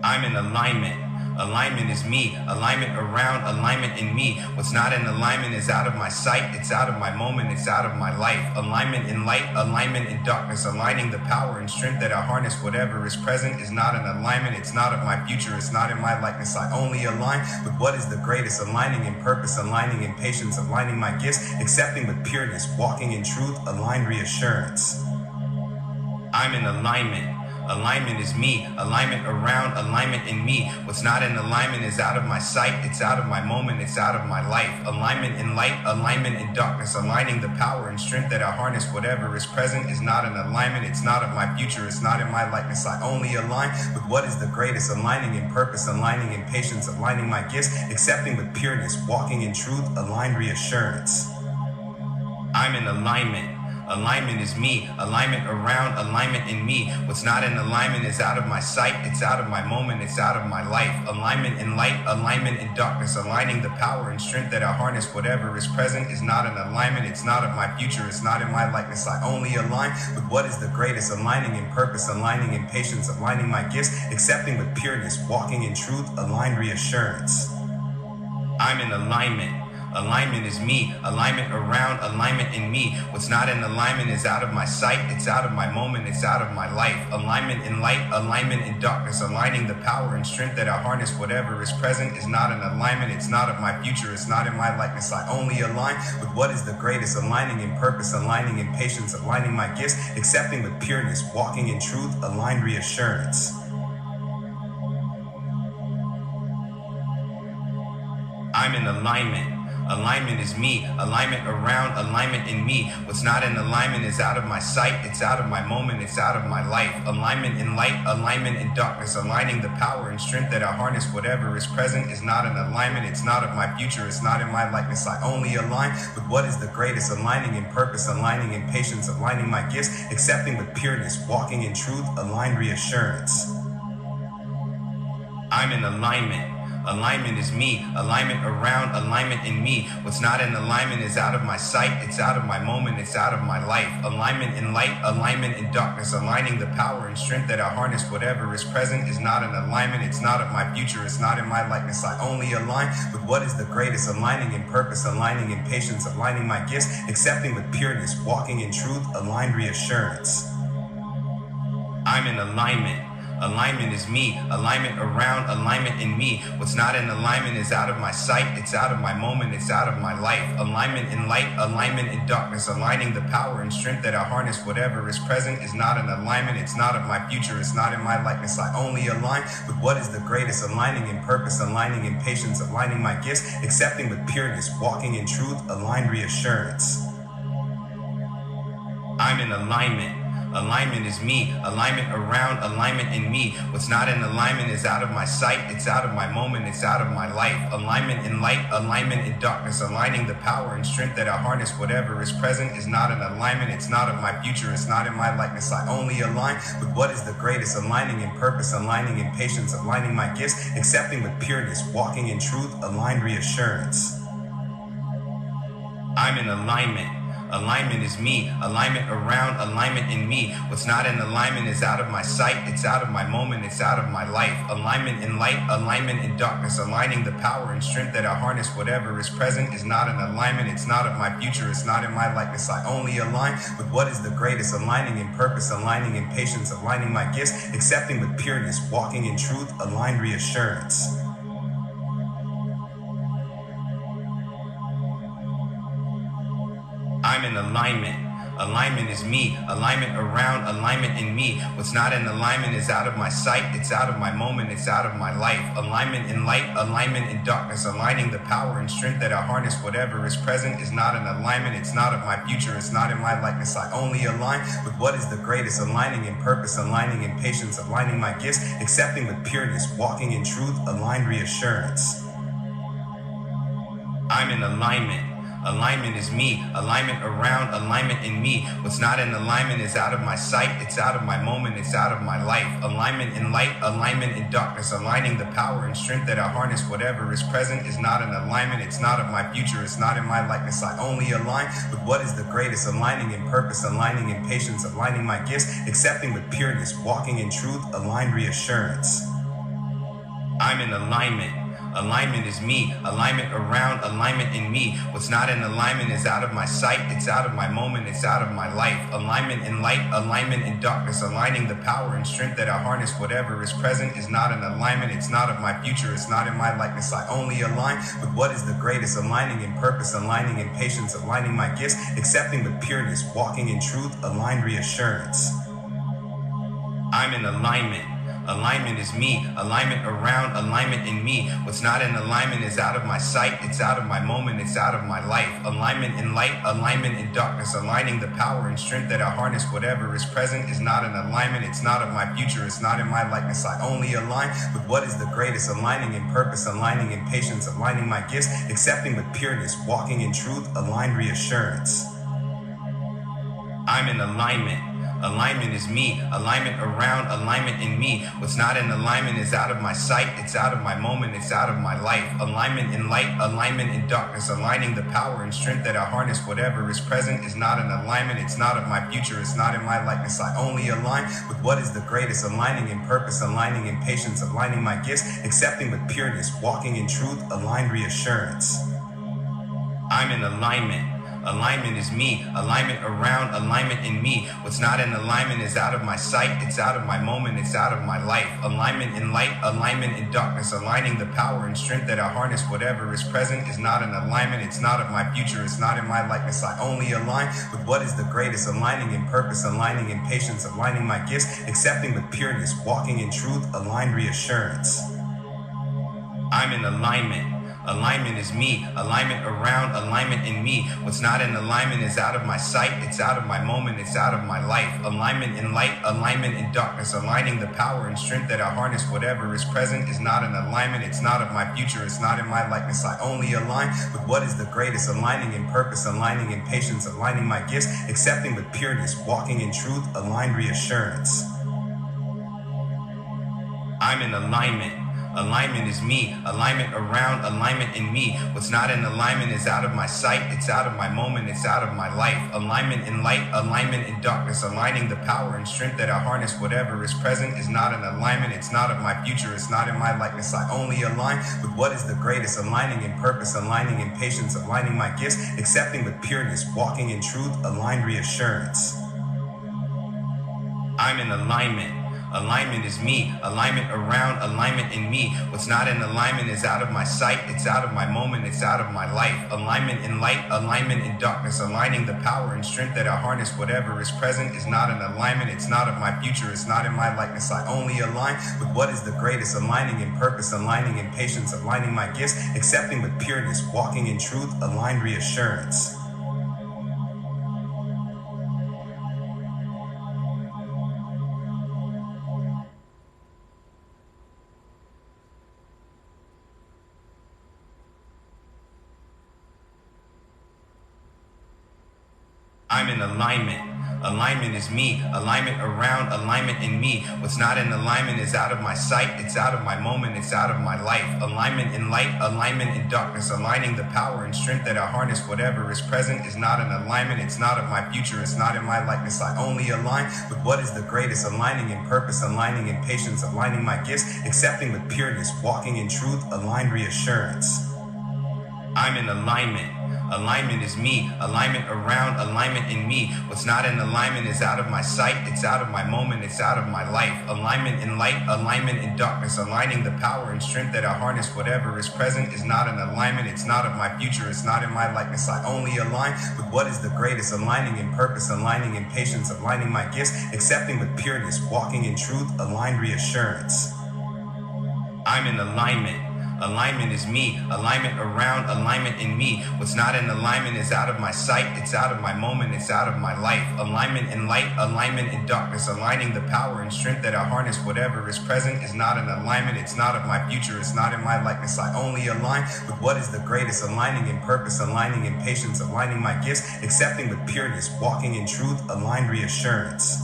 I'm in alignment. Alignment is me. Alignment around, alignment in me. What's not in alignment is out of my sight. It's out of my moment. It's out of my life. Alignment in light, alignment in darkness. Aligning the power and strength that I harness. Whatever is present is not in alignment. It's not of my future. It's not in my likeness. I only align with what is the greatest. Aligning in purpose, aligning in patience, aligning my gifts, accepting with pureness, walking in truth, aligned reassurance. I'm in alignment. Alignment is me. Alignment around, alignment in me. What's not in alignment is out of my sight. It's out of my moment. It's out of my life. Alignment in light, alignment in darkness. Aligning the power and strength that I harness. Whatever is present is not in alignment. It's not of my future. It's not in my likeness. I only align with what is the greatest. Aligning in purpose, aligning in patience, aligning my gifts, accepting with pureness, walking in truth, aligned reassurance. I'm in alignment. Alignment is me. Alignment around, alignment in me. What's not in alignment is out of my sight. It's out of my moment. It's out of my life. Alignment in light, alignment in darkness. Aligning the power and strength that I harness. Whatever is present is not in alignment. It's not of my future. It's not in my likeness. I only align with what is the greatest. Aligning in purpose, aligning in patience, aligning my gifts, accepting with pureness, walking in truth, aligned reassurance. I'm in alignment. Alignment is me. Alignment around, alignment in me. What's not in alignment is out of my sight. It's out of my moment. It's out of my life. Alignment in light, alignment in darkness. Aligning the power and strength that I harness. Whatever is present is not in alignment. It's not of my future. It's not in my likeness. I only align with what is the greatest. Aligning in purpose, aligning in patience, aligning my gifts, accepting with pureness, walking in truth, aligned reassurance. I'm in alignment. Alignment is me. Alignment around, alignment in me. What's not in alignment is out of my sight. It's out of my moment. It's out of my life. Alignment in light, alignment in darkness. Aligning the power and strength that I harness. Whatever is present is not in alignment. It's not of my future. It's not in my likeness. I only align with what is the greatest. Aligning in purpose, aligning in patience, aligning my gifts, accepting with pureness, walking in truth, aligned reassurance. I'm in alignment. Alignment is me. Alignment around, alignment in me. What's not in alignment is out of my sight. It's out of my moment. It's out of my life. Alignment in light, alignment in darkness. Aligning the power and strength that I harness. Whatever is present is not in alignment. It's not of my future. It's not in my likeness. I only align with what is the greatest. Aligning in purpose, aligning in patience, aligning my gifts, accepting with pureness, walking in truth, aligned reassurance. I'm in alignment. Alignment is me. Alignment around, alignment in me. What's not in alignment is out of my sight. It's out of my moment. It's out of my life. Alignment in light, alignment in darkness. Aligning the power and strength that I harness. Whatever is present is not in alignment. It's not of my future. It's not in my likeness. I only align with what is the greatest. Aligning in purpose, aligning in patience, aligning my gifts, accepting with pureness, walking in truth, aligned reassurance. I'm in alignment. Alignment is me. Alignment around, alignment in me. What's not in alignment is out of my sight. It's out of my moment. It's out of my life. Alignment in light, alignment in darkness. Aligning the power and strength that I harness. Whatever is present is not in alignment. It's not of my future. It's not in my likeness. I only align with what is the greatest. Aligning in purpose, aligning in patience, aligning my gifts, accepting with pureness, walking in truth, aligned reassurance. I'm in alignment. Alignment is me. Alignment around, alignment in me. What's not in alignment is out of my sight. It's out of my moment. It's out of my life. Alignment in light, alignment in darkness. Aligning the power and strength that I harness. Whatever is present is not in alignment. It's not of my future. It's not in my likeness. I only align with what is the greatest. Aligning in purpose, aligning in patience, aligning my gifts, accepting with pureness, walking in truth, aligned reassurance. I'm in alignment. Alignment is me. Alignment around, alignment in me. What's not in alignment is out of my sight. It's out of my moment. It's out of my life. Alignment in light, alignment in darkness. Aligning the power and strength that I harness. Whatever is present is not in alignment. It's not of my future. It's not in my likeness. I only align with what is the greatest. Aligning in purpose, aligning in patience, aligning my gifts, accepting with pureness, walking in truth, aligned reassurance. I'm in alignment. Alignment is me. Alignment around, alignment in me. What's not in alignment is out of my sight. It's out of my moment. It's out of my life. Alignment in light, alignment in darkness. Aligning the power and strength that I harness. Whatever is present is not in alignment. It's not of my future. It's not in my likeness. I only align with what is the greatest. Aligning in purpose, aligning in patience, aligning my gifts, accepting with pureness, walking in truth, aligned reassurance. I'm in alignment. Alignment is me. Alignment around, alignment in me. What's not in alignment is out of my sight. It's out of my moment. It's out of my life. Alignment in light, alignment in darkness. Aligning the power and strength that I harness. Whatever is present is not in alignment. It's not of my future. It's not in my likeness. I only align with what is the greatest. Aligning in purpose, aligning in patience, aligning my gifts, accepting with pureness, walking in truth, aligned reassurance. I'm in alignment. Alignment is me. Alignment around, alignment in me. What's not in alignment is out of my sight. It's out of my moment. It's out of my life. Alignment in light, alignment in darkness. Aligning the power and strength that I harness. Whatever is present is not in alignment. It's not of my future. It's not in my likeness. I only align with what is the greatest. Aligning in purpose, aligning in patience, aligning my gifts, accepting with pureness, walking in truth, aligned reassurance. I'm in alignment. Alignment is me. Alignment around, alignment in me. What's not in alignment is out of my sight. It's out of my moment. It's out of my life. Alignment in light, alignment in darkness. Aligning the power and strength that I harness. Whatever is present is not in alignment. It's not of my future. It's not in my likeness. I only align with what is the greatest. Aligning in purpose, aligning in patience, aligning my gifts, accepting with pureness, walking in truth, aligned reassurance. I'm in alignment. Alignment is me. Alignment around, alignment in me. What's not in alignment is out of my sight. It's out of my moment. It's out of my life. Alignment in light, alignment in darkness. Aligning the power and strength that I harness. Whatever is present is not in alignment. It's not of my future. It's not in my likeness. I only align with what is the greatest. Aligning in purpose, aligning in patience, aligning my gifts, accepting with pureness, walking in truth, aligned reassurance. I'm in alignment. Alignment is me. Alignment around, alignment in me. What's not in alignment is out of my sight. It's out of my moment. It's out of my life. Alignment in light, alignment in darkness. Aligning the power and strength that I harness. Whatever is present is not in alignment. It's not of my future. It's not in my likeness. I only align with what is the greatest. Aligning in purpose, aligning in patience, aligning my gifts, accepting with pureness, walking in truth, aligned reassurance. I'm in alignment. Alignment is me. Alignment around, alignment in me. What's not in alignment is out of my sight. It's out of my moment. It's out of my life. Alignment in light, alignment in darkness. Aligning the power and strength that I harness. Whatever is present is not in alignment. It's not of my future. It's not in my likeness. I only align with what is the greatest. Aligning in purpose, aligning in patience, aligning my gifts, accepting with pureness, walking in truth, aligned reassurance. I'm in alignment. Alignment is me. Alignment around, alignment in me. What's not in alignment is out of my sight. It's out of my moment. It's out of my life. Alignment in light, alignment in darkness. Aligning the power and strength that I harness. Whatever is present is not in alignment. It's not of my future. It's not in my likeness. I only align with what is the greatest. Aligning in purpose, aligning in patience, aligning my gifts, accepting with pureness, walking in truth, aligned reassurance. I'm in alignment. Alignment is me. Alignment around, alignment in me. What's not in alignment is out of my sight. It's out of my moment. It's out of my life. Alignment in light, alignment in darkness. Aligning the power and strength that I harness. Whatever is present is not in alignment. It's not of my future. It's not in my likeness. I only align with what is the greatest. Aligning in purpose, aligning in patience, aligning my gifts, accepting with pureness, walking in truth, aligned reassurance. I'm in alignment. Alignment is me. Alignment around, alignment in me. What's not in alignment is out of my sight. It's out of my moment. It's out of my life. Alignment in light, alignment in darkness. Aligning the power and strength that I harness. Whatever is present is not in alignment. It's not of my future. It's not in my likeness. I only align with what is the greatest. Aligning in purpose, aligning in patience, aligning my gifts, accepting with pureness, walking in truth, aligned reassurance. I'm in alignment. Alignment is me. Alignment around, alignment in me. What's not in alignment is out of my sight. It's out of my moment. It's out of my life. Alignment in light, alignment in darkness. Aligning the power and strength that I harness. Whatever is present is not in alignment. It's not of my future. It's not in my likeness. I only align with what is the greatest. Aligning in purpose, aligning in patience, aligning my gifts, accepting with pureness, walking in truth, aligned reassurance.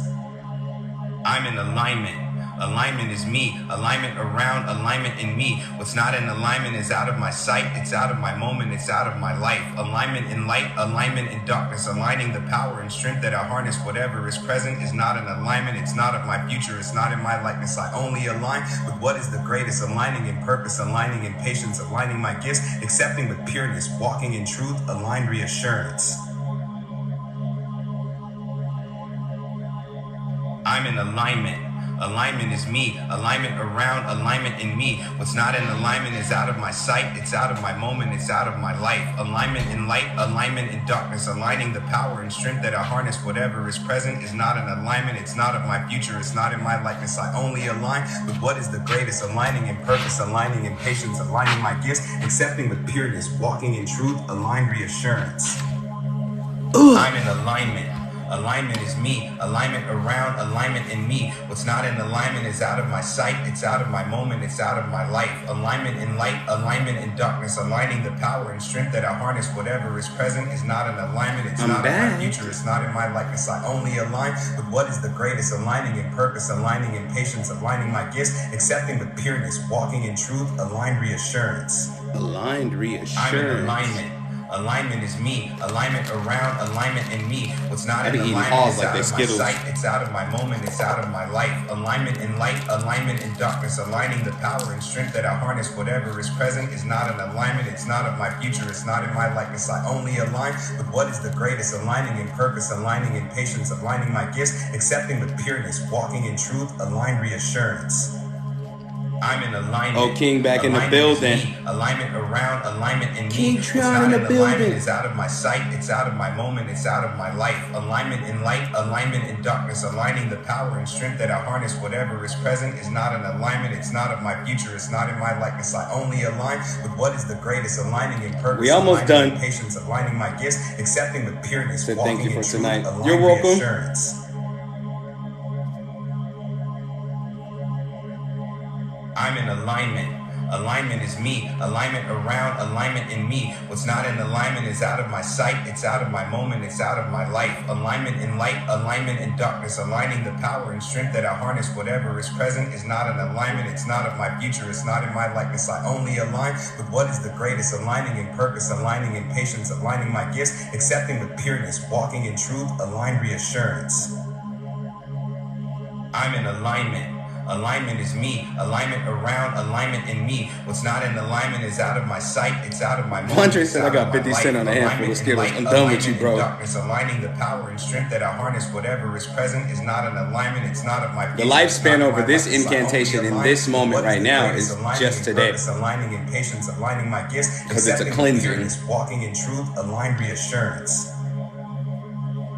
I'm in alignment. Alignment is me. Alignment around, alignment in me. What's not in alignment is out of my sight. It's out of my moment. It's out of my life. Alignment in light, alignment in darkness. Aligning the power and strength that I harness. Whatever is present is not in alignment. It's not of my future. It's not in my likeness. I only align with what is the greatest. Aligning in purpose, aligning in patience, aligning my gifts, accepting with pureness, walking in truth, aligned reassurance. I'm in alignment. Alignment is me. Alignment around, alignment in me. What's not in alignment is out of my sight. It's out of my moment. It's out of my life. Alignment in light, alignment in darkness. Aligning the power and strength that I harness. Whatever is present is not in alignment. It's not of my future. It's not in my likeness. I only align with what is the greatest. Aligning in purpose, aligning in patience, aligning my gifts, accepting with pureness, walking in truth, aligned reassurance. I'm in alignment. Alignment is me. Alignment around, alignment in me. What's not in alignment is out of my sight. It's out of my moment. It's out of my life. Alignment in light, alignment in darkness. Aligning the power and strength that I harness. Whatever is present is not in alignment. It's not in my future. It's not in my likeness. I only align with what is the greatest. Aligning in purpose, aligning in patience, aligning my gifts, accepting with pureness, walking in truth, aligned reassurance. Aligned reassurance. I'm in alignment. Alignment is me. Alignment around, alignment in me. What's not in alignment is out of my sight. It's out of my moment. It's out of my life. Alignment in light, alignment in darkness. Aligning the power and strength that I harness. Whatever is present is not in alignment. It's not of my future. It's not in my likeness. I only align with what is the greatest. Aligning in purpose, aligning in patience, aligning my gifts, accepting with pureness, walking in truth, aligned reassurance. I'm in alignment. Oh, King back in the building. Alignment around, alignment in me. King Trion in the building. It's out of my sight. It's out of my moment. It's out of my life. Alignment in light, alignment in darkness. Aligning the power and strength that I harness. Whatever is present is not in alignment. It's not of my future. It's not in my likeness. I only align with what is the greatest. Aligning in purpose. We almost done. In patience, aligning my gifts, accepting with pureness. So thank you for tonight. You're welcome. Reassurance. I'm in alignment. Alignment is me. Alignment around, alignment in me. What's not in alignment is out of my sight. It's out of my moment. It's out of my life. Alignment in light, alignment in darkness. Aligning the power and strength that I harness. Whatever is present is not in alignment. It's not of my future. It's not in my likeness. I only align with what is the greatest. Aligning in purpose, aligning in patience, aligning my gifts, accepting with pureness, walking in truth, aligned reassurance. I'm in alignment. Alignment is me. Alignment around, alignment in me. What's not in alignment is out of my sight. It's out of my moment. Andre said I got 50 cents on the handful of Skittles. I'm done with you, bro. Darkness, aligning the power and strength that I harness. Whatever is present is not in alignment. It's not of my future. The lifespan over this incantation in this moment right now is just today. Aligning in patience, aligning my gifts, because it's a cleansing. Walking in truth, aligned reassurance.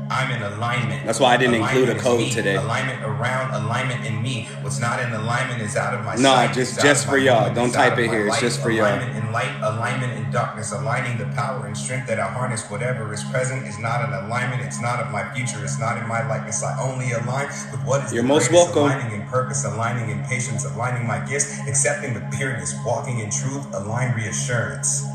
I'm in alignment. That's why I didn't include a code today. Alignment around, alignment in me. What's not in alignment is out of my sight. No, just for y'all. Don't type it here. It's just for y'all. Alignment in light, alignment in darkness. Aligning the power and strength that I harness. Whatever is present is not in alignment. It's not of my future. It's not in my likeness. I only align with what is. You're most welcome. Aligning in purpose, aligning in patience, aligning my gifts, accepting with pureness, walking in truth, aligned reassurance.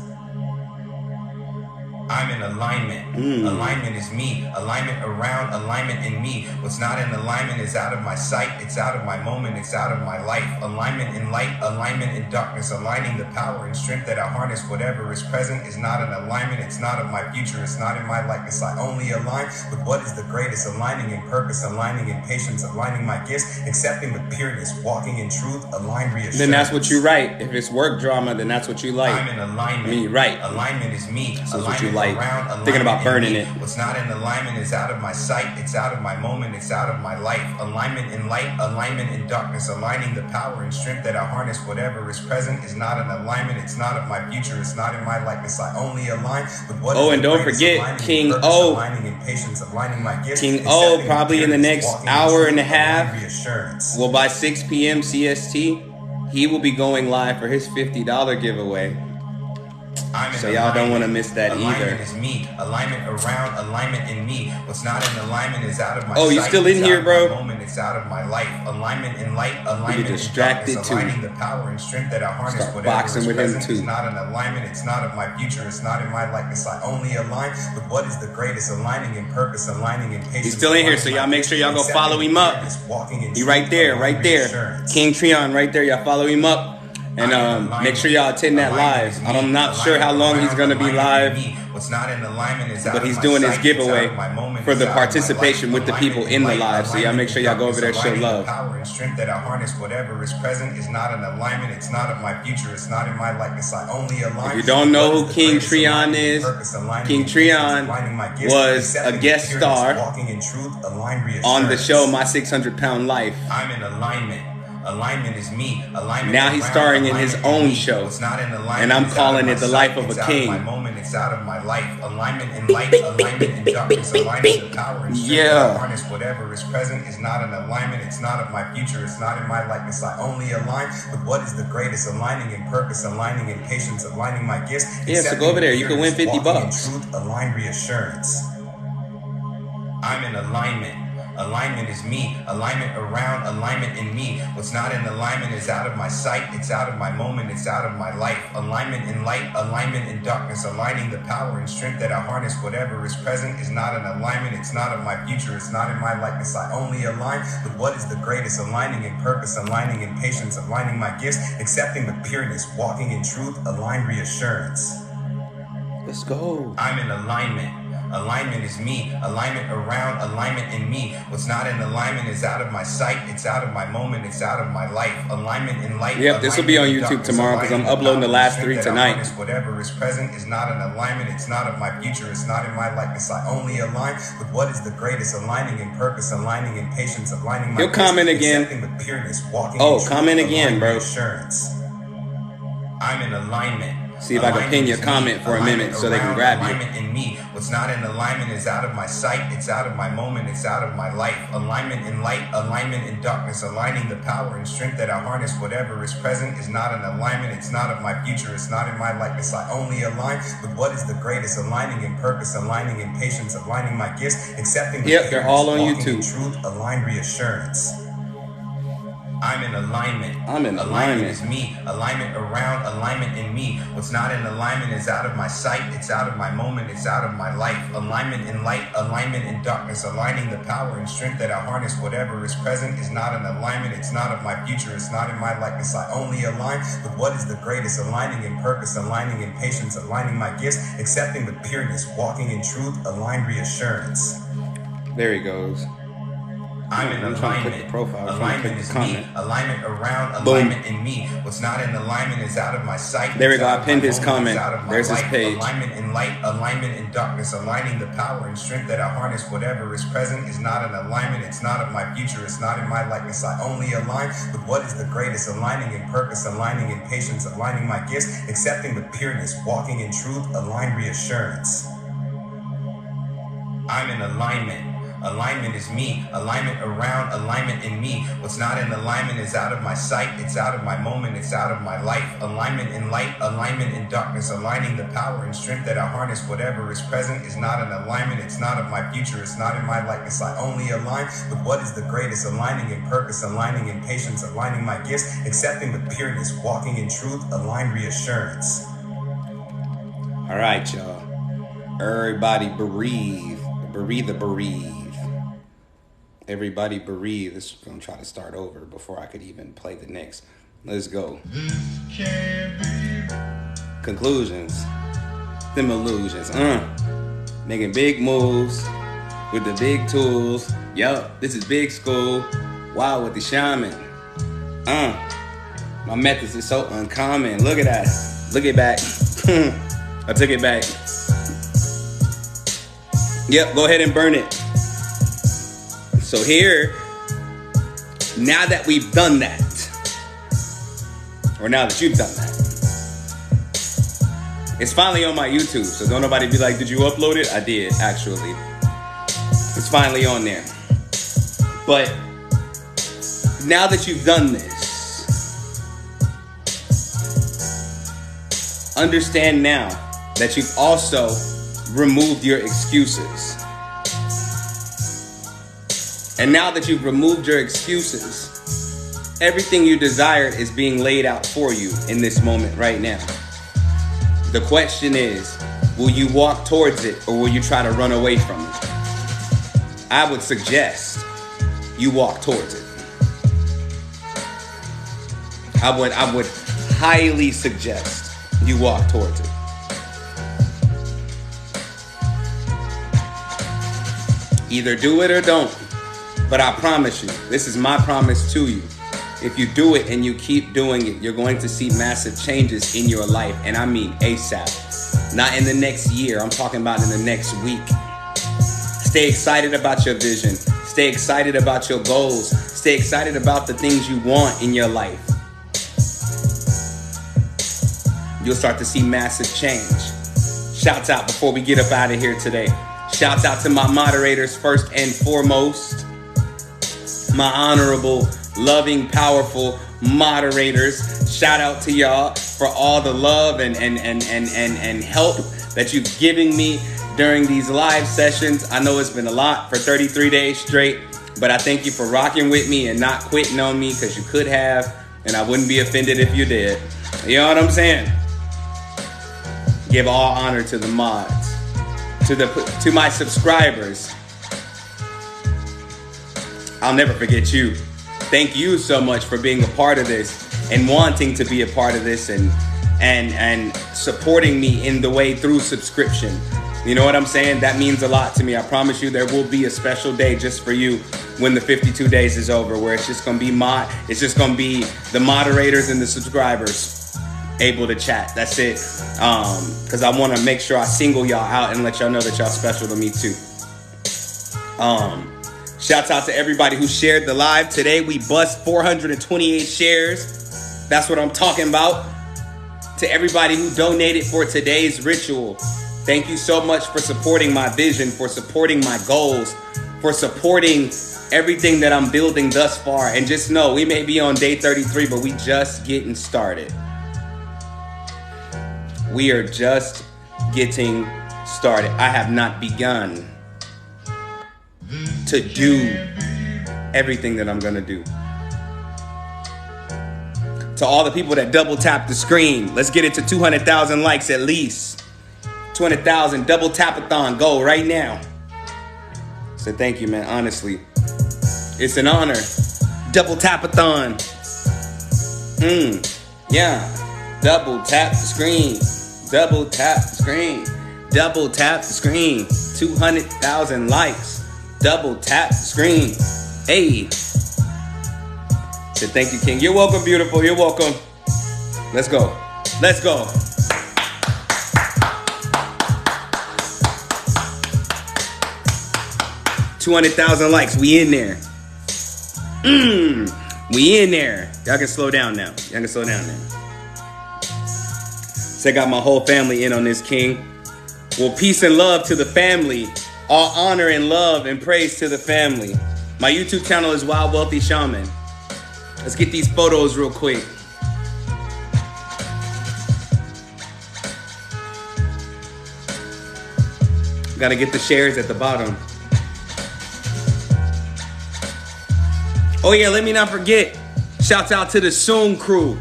I'm in alignment. Alignment is me. Alignment around, alignment in me. What's not in alignment is out of my sight. It's out of my moment. It's out of my life. Alignment in light, alignment in darkness. Aligning the power and strength that I harness. Whatever is present is not in alignment. It's not of my future. It's not in my likeness. I only align with what is the greatest. Aligning in purpose, aligning in patience, aligning my gifts, accepting with pureness, walking in truth, aligned reassurance. Then that's what you write. If it's work drama, then that's what you like. I'm in alignment. Me, right. Alignment is me. So alignment like thinking about burning it. What's not in alignment is out of my sight. It's out of my moment. It's out of my life. Alignment in light, alignment in darkness. Aligning the power and strength that I harness. Whatever is present is not in alignment. It's not of my future. It's not in my likeness. I only align with what is and don't forget King O. King O probably in the next hour and a half. Well, by 6 p.m. CST, he will be going live for his $50 giveaway. So y'all don't want to miss that alignment either. Alignment is me. Alignment around. Alignment in me. What's not in alignment is out of my sight. Oh, you still in here, bro? Moment, it's out of my life. Alignment in light. Alignment in distracted darkness. Aligning the power and strength that I harness. Start boxing with him too. It's not in alignment. It's not of my future. It's not in my likeness. I only align with what is the greatest. Aligning in purpose. Aligning in patience. He's still in here, so y'all make sure y'all go follow him up. He right there, right there. King Treon right there. Y'all follow him up. And make sure y'all attend that live. I'm not sure how long he's going to be live, but he's doing his giveaway for the participation with the people in the live. So y'all make sure y'all go over there, show love. Power and strength that I harness, whatever is present is not in alignment. It's not of my future. It's not in my likeness. I only align. If you don't know who King Treon is, King Treon was a guest star on the show My 600-Pound Life. I'm in alignment. Alignment is me. Alignment now he's starring in his own show, and I'm calling it The Life of a King. My moment, it's out of my life. Alignment in light, alignment in darkness, aligning the power and strength that harness. Whatever is present is not in alignment. It's not of my future. It's not in my likeness. I only align with what is the greatest. Aligning in purpose, aligning in patience, aligning my gifts. Yeah, so go over there. You can win $50. Truth, align reassurance. I'm in alignment. Alignment is me. Alignment around. Alignment in me. What's not in alignment is out of my sight. It's out of my moment. It's out of my life. Alignment in light. Alignment in darkness. Aligning the power and strength that I harness. Whatever is present is not in alignment. It's not of my future. It's not in my likeness. I only align with what is the greatest. Aligning in purpose. Aligning in patience. Aligning my gifts. Accepting with pureness. Walking in truth. Align reassurance. Let's go. I'm in alignment. Alignment is me. Alignment around. Alignment in me. What's not in alignment is out of my sight. It's out of my moment. It's out of my life. Alignment in light. Yep, this will be on YouTube tomorrow because I'm uploading the last 3 tonight. Whatever is present is not in alignment. It's not of my future. It's not in my likeness. I only align with what is the greatest. Aligning in purpose. Aligning in patience. Aligning my He'll comment again. With pureness, walking comment again, bro. Assurance. I'm in alignment. See if I can pin your comment for a minute so they can grab you. Alignment in me. What's not in alignment is out of my sight. It's out of my moment. It's out of my life. Alignment in light. Alignment in darkness. Aligning the power and strength that I harness. Whatever is present is not in alignment. It's not of my future. It's not in my likeness. I only align with what is the greatest. Aligning in purpose. Aligning in patience. Aligning my gifts. Accepting. Yep, they're all on YouTube. Truth. Align reassurance. I'm in alignment. I'm in alignment. Is me. Alignment around. Alignment in me. What's not in alignment is out of my sight. It's out of my moment. It's out of my life. Alignment in light. Alignment in darkness. Aligning the power and strength that I harness. Whatever is present is not in alignment. It's not of my future. It's not in my likeness. I only align with what is the greatest. Aligning in purpose. Aligning in patience. Aligning my gifts. Accepting with pureness. Walking in truth. Align reassurance. There he goes. I'm in alignment. Alignment is me. Alignment around. Alignment in me. What's not in alignment is out of my sight. There we go. I pinned his comment. There's his page. Alignment in light. Alignment in darkness. Aligning the power and strength that I harness. Whatever is present is not in alignment. It's not of my future. It's not in my likeness. I only align with what is the greatest. Aligning in purpose. Aligning in patience. Aligning my gifts. Accepting with pureness. Walking in truth. Align reassurance. I'm in alignment. Alignment is me. Alignment around. Alignment in me. What's not in alignment is out of my sight. It's out of my moment. It's out of my life. Alignment in light. Alignment in darkness. Aligning the power and strength that I harness. Whatever is present is not in alignment. It's not of my future. It's not in my likeness. I only align with what is the greatest. Aligning in purpose. Aligning in patience. Aligning my gifts. Accepting with pureness. Walking in truth. Align reassurance. All right, y'all. Everybody breathe. Breathe. Everybody breathe. This is going to try to start over before I could even play the next. Let's go. Conclusions. Them illusions. Making big moves with the big tools. Yup, this is big school. Wow, with the shaman. My methods is so uncommon. Look at that. Look it back. I took it back. Yep, go ahead and burn it. So here, now that we've done that, or now that you've done that, it's finally on my YouTube, so don't nobody be like, did you upload it? I did, actually. It's finally on there. But now that you've done this, understand now that you've also removed your excuses. And now that you've removed your excuses, everything you desired is being laid out for you in this moment right now. The question is, will you walk towards it or will you try to run away from it? I would suggest you walk towards it. I would highly suggest you walk towards it. Either do it or don't. But I promise you, this is my promise to you. If you do it and you keep doing it, you're going to see massive changes in your life. And I mean ASAP. Not in the next year. I'm talking about in the next week. Stay excited about your vision. Stay excited about your goals. Stay excited about the things you want in your life. You'll start to see massive change. Shouts out before we get up out of here today. Shouts out to my moderators first and foremost. My honorable, loving, powerful moderators. Shout out to y'all for all the love and help that you've given me during these live sessions. I know it's been a lot for 33 days straight, but I thank you for rocking with me and not quitting on me, because you could have, and I wouldn't be offended if you did. You know what I'm saying? Give all honor to the mods, to my subscribers. I'll never forget you. Thank you so much for being a part of this and wanting to be a part of this and supporting me in the way through subscription. You know what I'm saying? That means a lot to me. I promise you there will be a special day just for you when the 52 days is over, where it's just gonna be the moderators and the subscribers able to chat. That's it. Because I want to make sure I single y'all out and let y'all know that y'all special to me too. Shouts out to everybody who shared the live today. We bust 428 shares. That's what I'm talking about. To everybody who donated for today's ritual, thank you so much for supporting my vision, for supporting my goals, for supporting everything that I'm building thus far. And just know, we may be on day 33, but we just getting started. We are just getting started. I have not begun to do everything that I'm going to do. To all the people that double tap the screen, let's get it to 200,000 likes at least. 200,000, double tap-a-thon, go right now. So thank you, man, honestly. It's an honor. Double tap-a-thon. Yeah. Double tap the screen. Double tap the screen. Double tap the screen. 200,000 likes. Double tap the screen. Hey. So thank you, King. You're welcome, beautiful. You're welcome. Let's go. Let's go. $200,000 likes. We in there. We in there. Y'all can slow down now. Y'all can slow down now. So I got my whole family in on this, King. Well, peace and love to the family. All honor and love and praise to the family. My YouTube channel is Wild Wealthy Shaman. Let's get these photos real quick. Gotta get the shares at the bottom. Oh yeah, let me not forget. Shouts out to the Soon crew.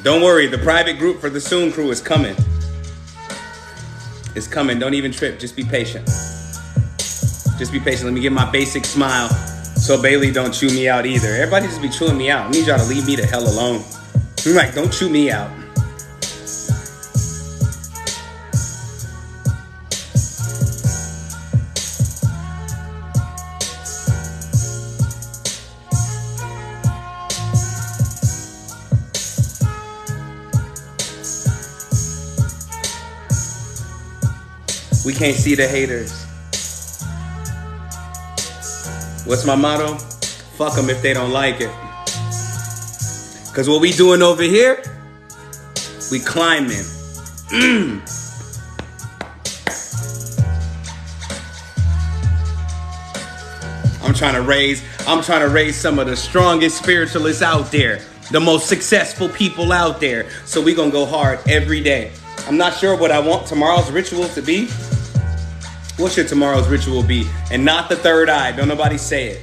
Don't worry, the private group for the Soon crew is coming. It's coming. Don't even trip. Just be patient. Just be patient. Let me get my basic smile so Bailey don't chew me out either. Everybody just be chewing me out. I need y'all to leave me the hell alone. I'm like, don't chew me out. We can't see the haters. What's my motto? Fuck them if they don't like it. Because what we doing over here, we climbing. I'm trying to raise some of the strongest spiritualists out there, the most successful people out there. So we gonna go hard every day. I'm not sure what I want tomorrow's ritual to be. What should tomorrow's ritual be? And not the third eye. Don't nobody say it.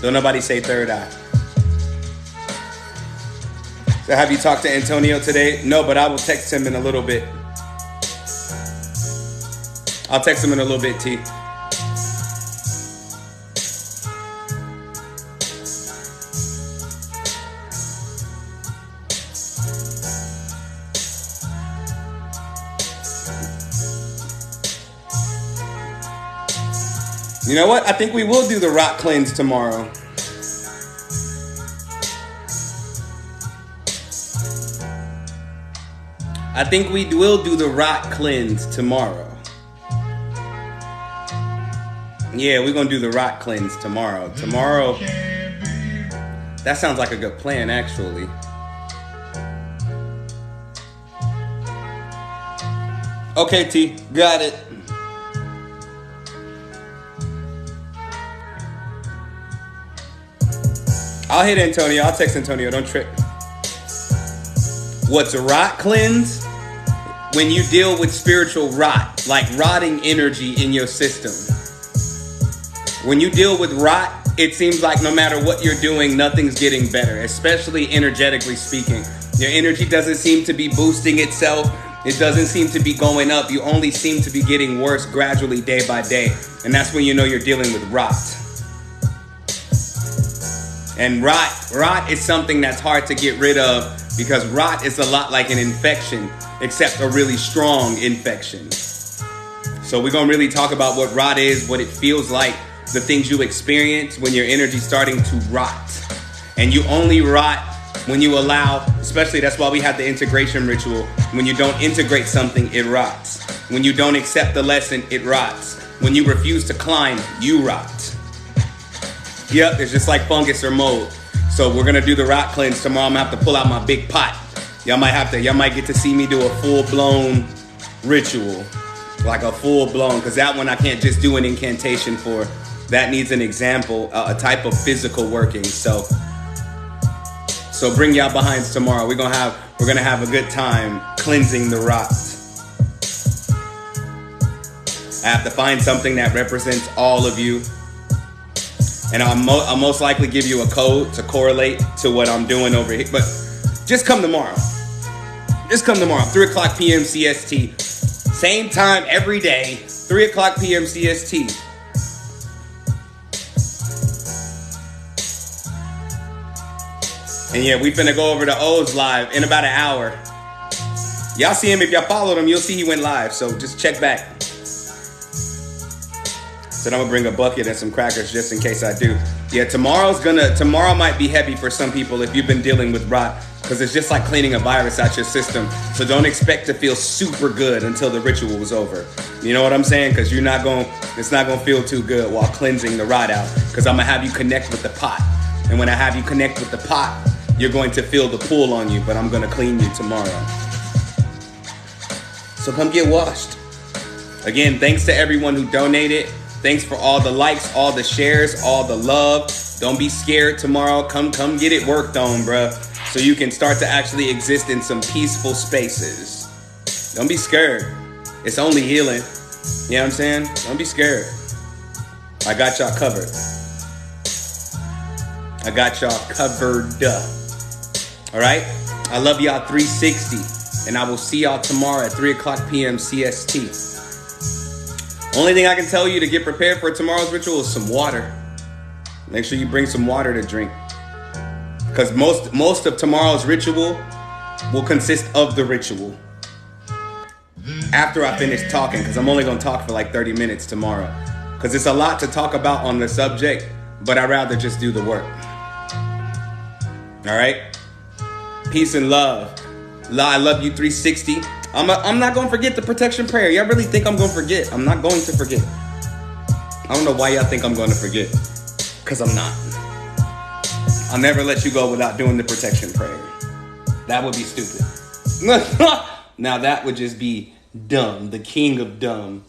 Don't nobody say third eye. So have you talked to Antonio today? No, but I will text him in a little bit. I'll text him in a little bit, T. You know what? I think we will do the rock cleanse tomorrow. I think we will do the rock cleanse tomorrow. Yeah, we're going to do the rock cleanse tomorrow. Tomorrow, that sounds like a good plan, actually. Okay, T, got it. I'll hit Antonio. I'll text Antonio. Don't trip. What's a rot cleanse? When you deal with spiritual rot, like rotting energy in your system. When you deal with rot, it seems like no matter what you're doing, nothing's getting better, especially energetically speaking. Your energy doesn't seem to be boosting itself. It doesn't seem to be going up. You only seem to be getting worse gradually day by day. And that's when you know you're dealing with rot. And rot is something that's hard to get rid of because rot is a lot like an infection, except a really strong infection. So we're going to really talk about what rot is, what it feels like, the things you experience when your energy's starting to rot. And you only rot when you allow, especially that's why we have the integration ritual. When you don't integrate something, it rots. When you don't accept the lesson, it rots. When you refuse to climb, you rot. Yep, it's just like fungus or mold. So we're gonna do the rot cleanse tomorrow. I'm gonna have to pull out my big pot. Y'all might get to see me do a full-blown ritual. Like a full-blown, because that one I can't just do an incantation for. That needs an example, a type of physical working. So bring y'all behinds tomorrow. We're gonna have a good time cleansing the rot. I have to find something that represents all of you. And I'll most likely give you a code to correlate to what I'm doing over here. But just come tomorrow. 3 o'clock p.m. CST. Same time every day, 3 o'clock p.m. CST. And yeah, we finna go over to O's live in about an hour. Y'all see him, if y'all followed him, you'll see he went live. So just check back. So I'm gonna bring a bucket and some crackers just in case I do. Yeah, tomorrow might be heavy for some people if you've been dealing with rot, because it's just like cleaning a virus out your system. So don't expect to feel super good until the ritual is over. You know what I'm saying? Because it's not gonna feel too good while cleansing the rot out. Because I'm gonna have you connect with the pot. And when I have you connect with the pot, you're going to feel the pull on you, but I'm gonna clean you tomorrow. So come get washed. Again, thanks to everyone who donated. Thanks for all the likes, all the shares, all the love. Don't be scared tomorrow. Come get it worked on, bruh. So you can start to actually exist in some peaceful spaces. Don't be scared. It's only healing. You know what I'm saying? Don't be scared. I got y'all covered. All right? I love y'all 360. And I will see y'all tomorrow at 3 o'clock p.m. CST. Only thing I can tell you to get prepared for tomorrow's ritual is some water. Make sure you bring some water to drink. Because most of tomorrow's ritual will consist of the ritual. After I finish talking, because I'm only going to talk for like 30 minutes tomorrow. Because it's a lot to talk about on the subject, but I'd rather just do the work. All right? Peace and love. I love you 360. I'm not going to forget the protection prayer. Y'all really think I'm going to forget? I'm not going to forget. I don't know why y'all think I'm going to forget. Because I'm not. I'll never let you go without doing the protection prayer. That would be stupid. Now that would just be dumb. The king of dumb.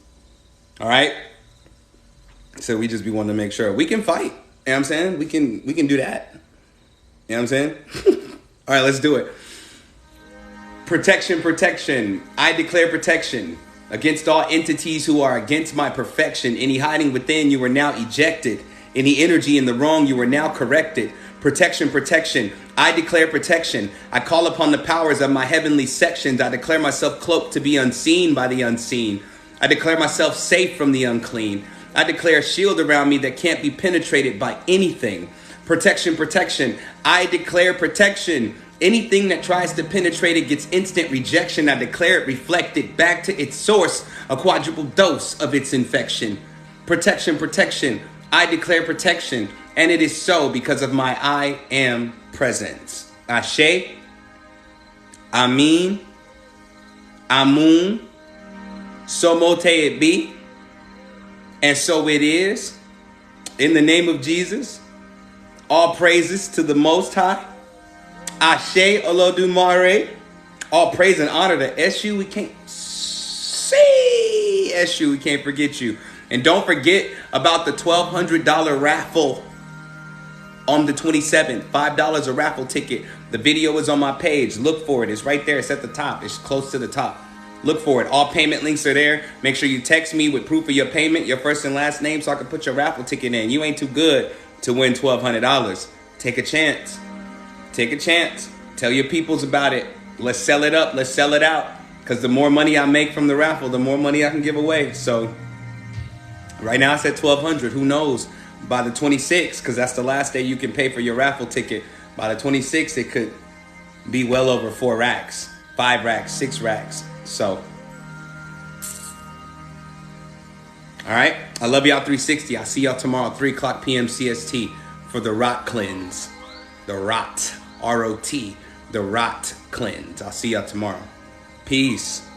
All right? So we just be wanting to make sure. We can fight. You know what I'm saying? We can do that. You know what I'm saying? All right, let's do it. Protection, protection. I declare protection against all entities who are against my perfection. Any hiding within, you are now ejected. Any energy in the wrong, you are now corrected. Protection, protection. I declare protection. I call upon the powers of my heavenly sections. I declare myself cloaked to be unseen by the unseen. I declare myself safe from the unclean. I declare a shield around me that can't be penetrated by anything. Protection, protection. I declare protection. Anything that tries to penetrate it gets instant rejection. I declare it reflected back to its source, a quadruple dose of its infection. Protection, protection. I declare protection. And it is so because of my I am presence. Ashe, Amin, Amun, so mote it be, and so it is. In the name of Jesus, all praises to the Most High. Ashe Olodumare. All praise and honor to Eshu. We can't see Eshu. We can't forget you. And don't forget about the $1,200 raffle on the 27th. $5 a raffle ticket. The video is on my page. Look for it. It's right there. It's at the top. It's close to the top. Look for it. All payment links are there. Make sure you text me with proof of your payment, your first and last name, so I can put your raffle ticket in. You ain't too good to win $1,200. Take a chance. Take a chance. Tell your peoples about it. Let's sell it up. Let's sell it out. Because the more money I make from the raffle, the more money I can give away. So right now it's at $1,200. Who knows? By the 26th, because that's the last day you can pay for your raffle ticket. By the 26th, it could be well over 4 racks, 5 racks, 6 racks. So, all right. I love y'all 360. I'll see y'all tomorrow, 3 o'clock p.m. CST for the Rot Cleanse. The Rot, R-O-T, the Rot Cleanse. I'll see y'all tomorrow. Peace.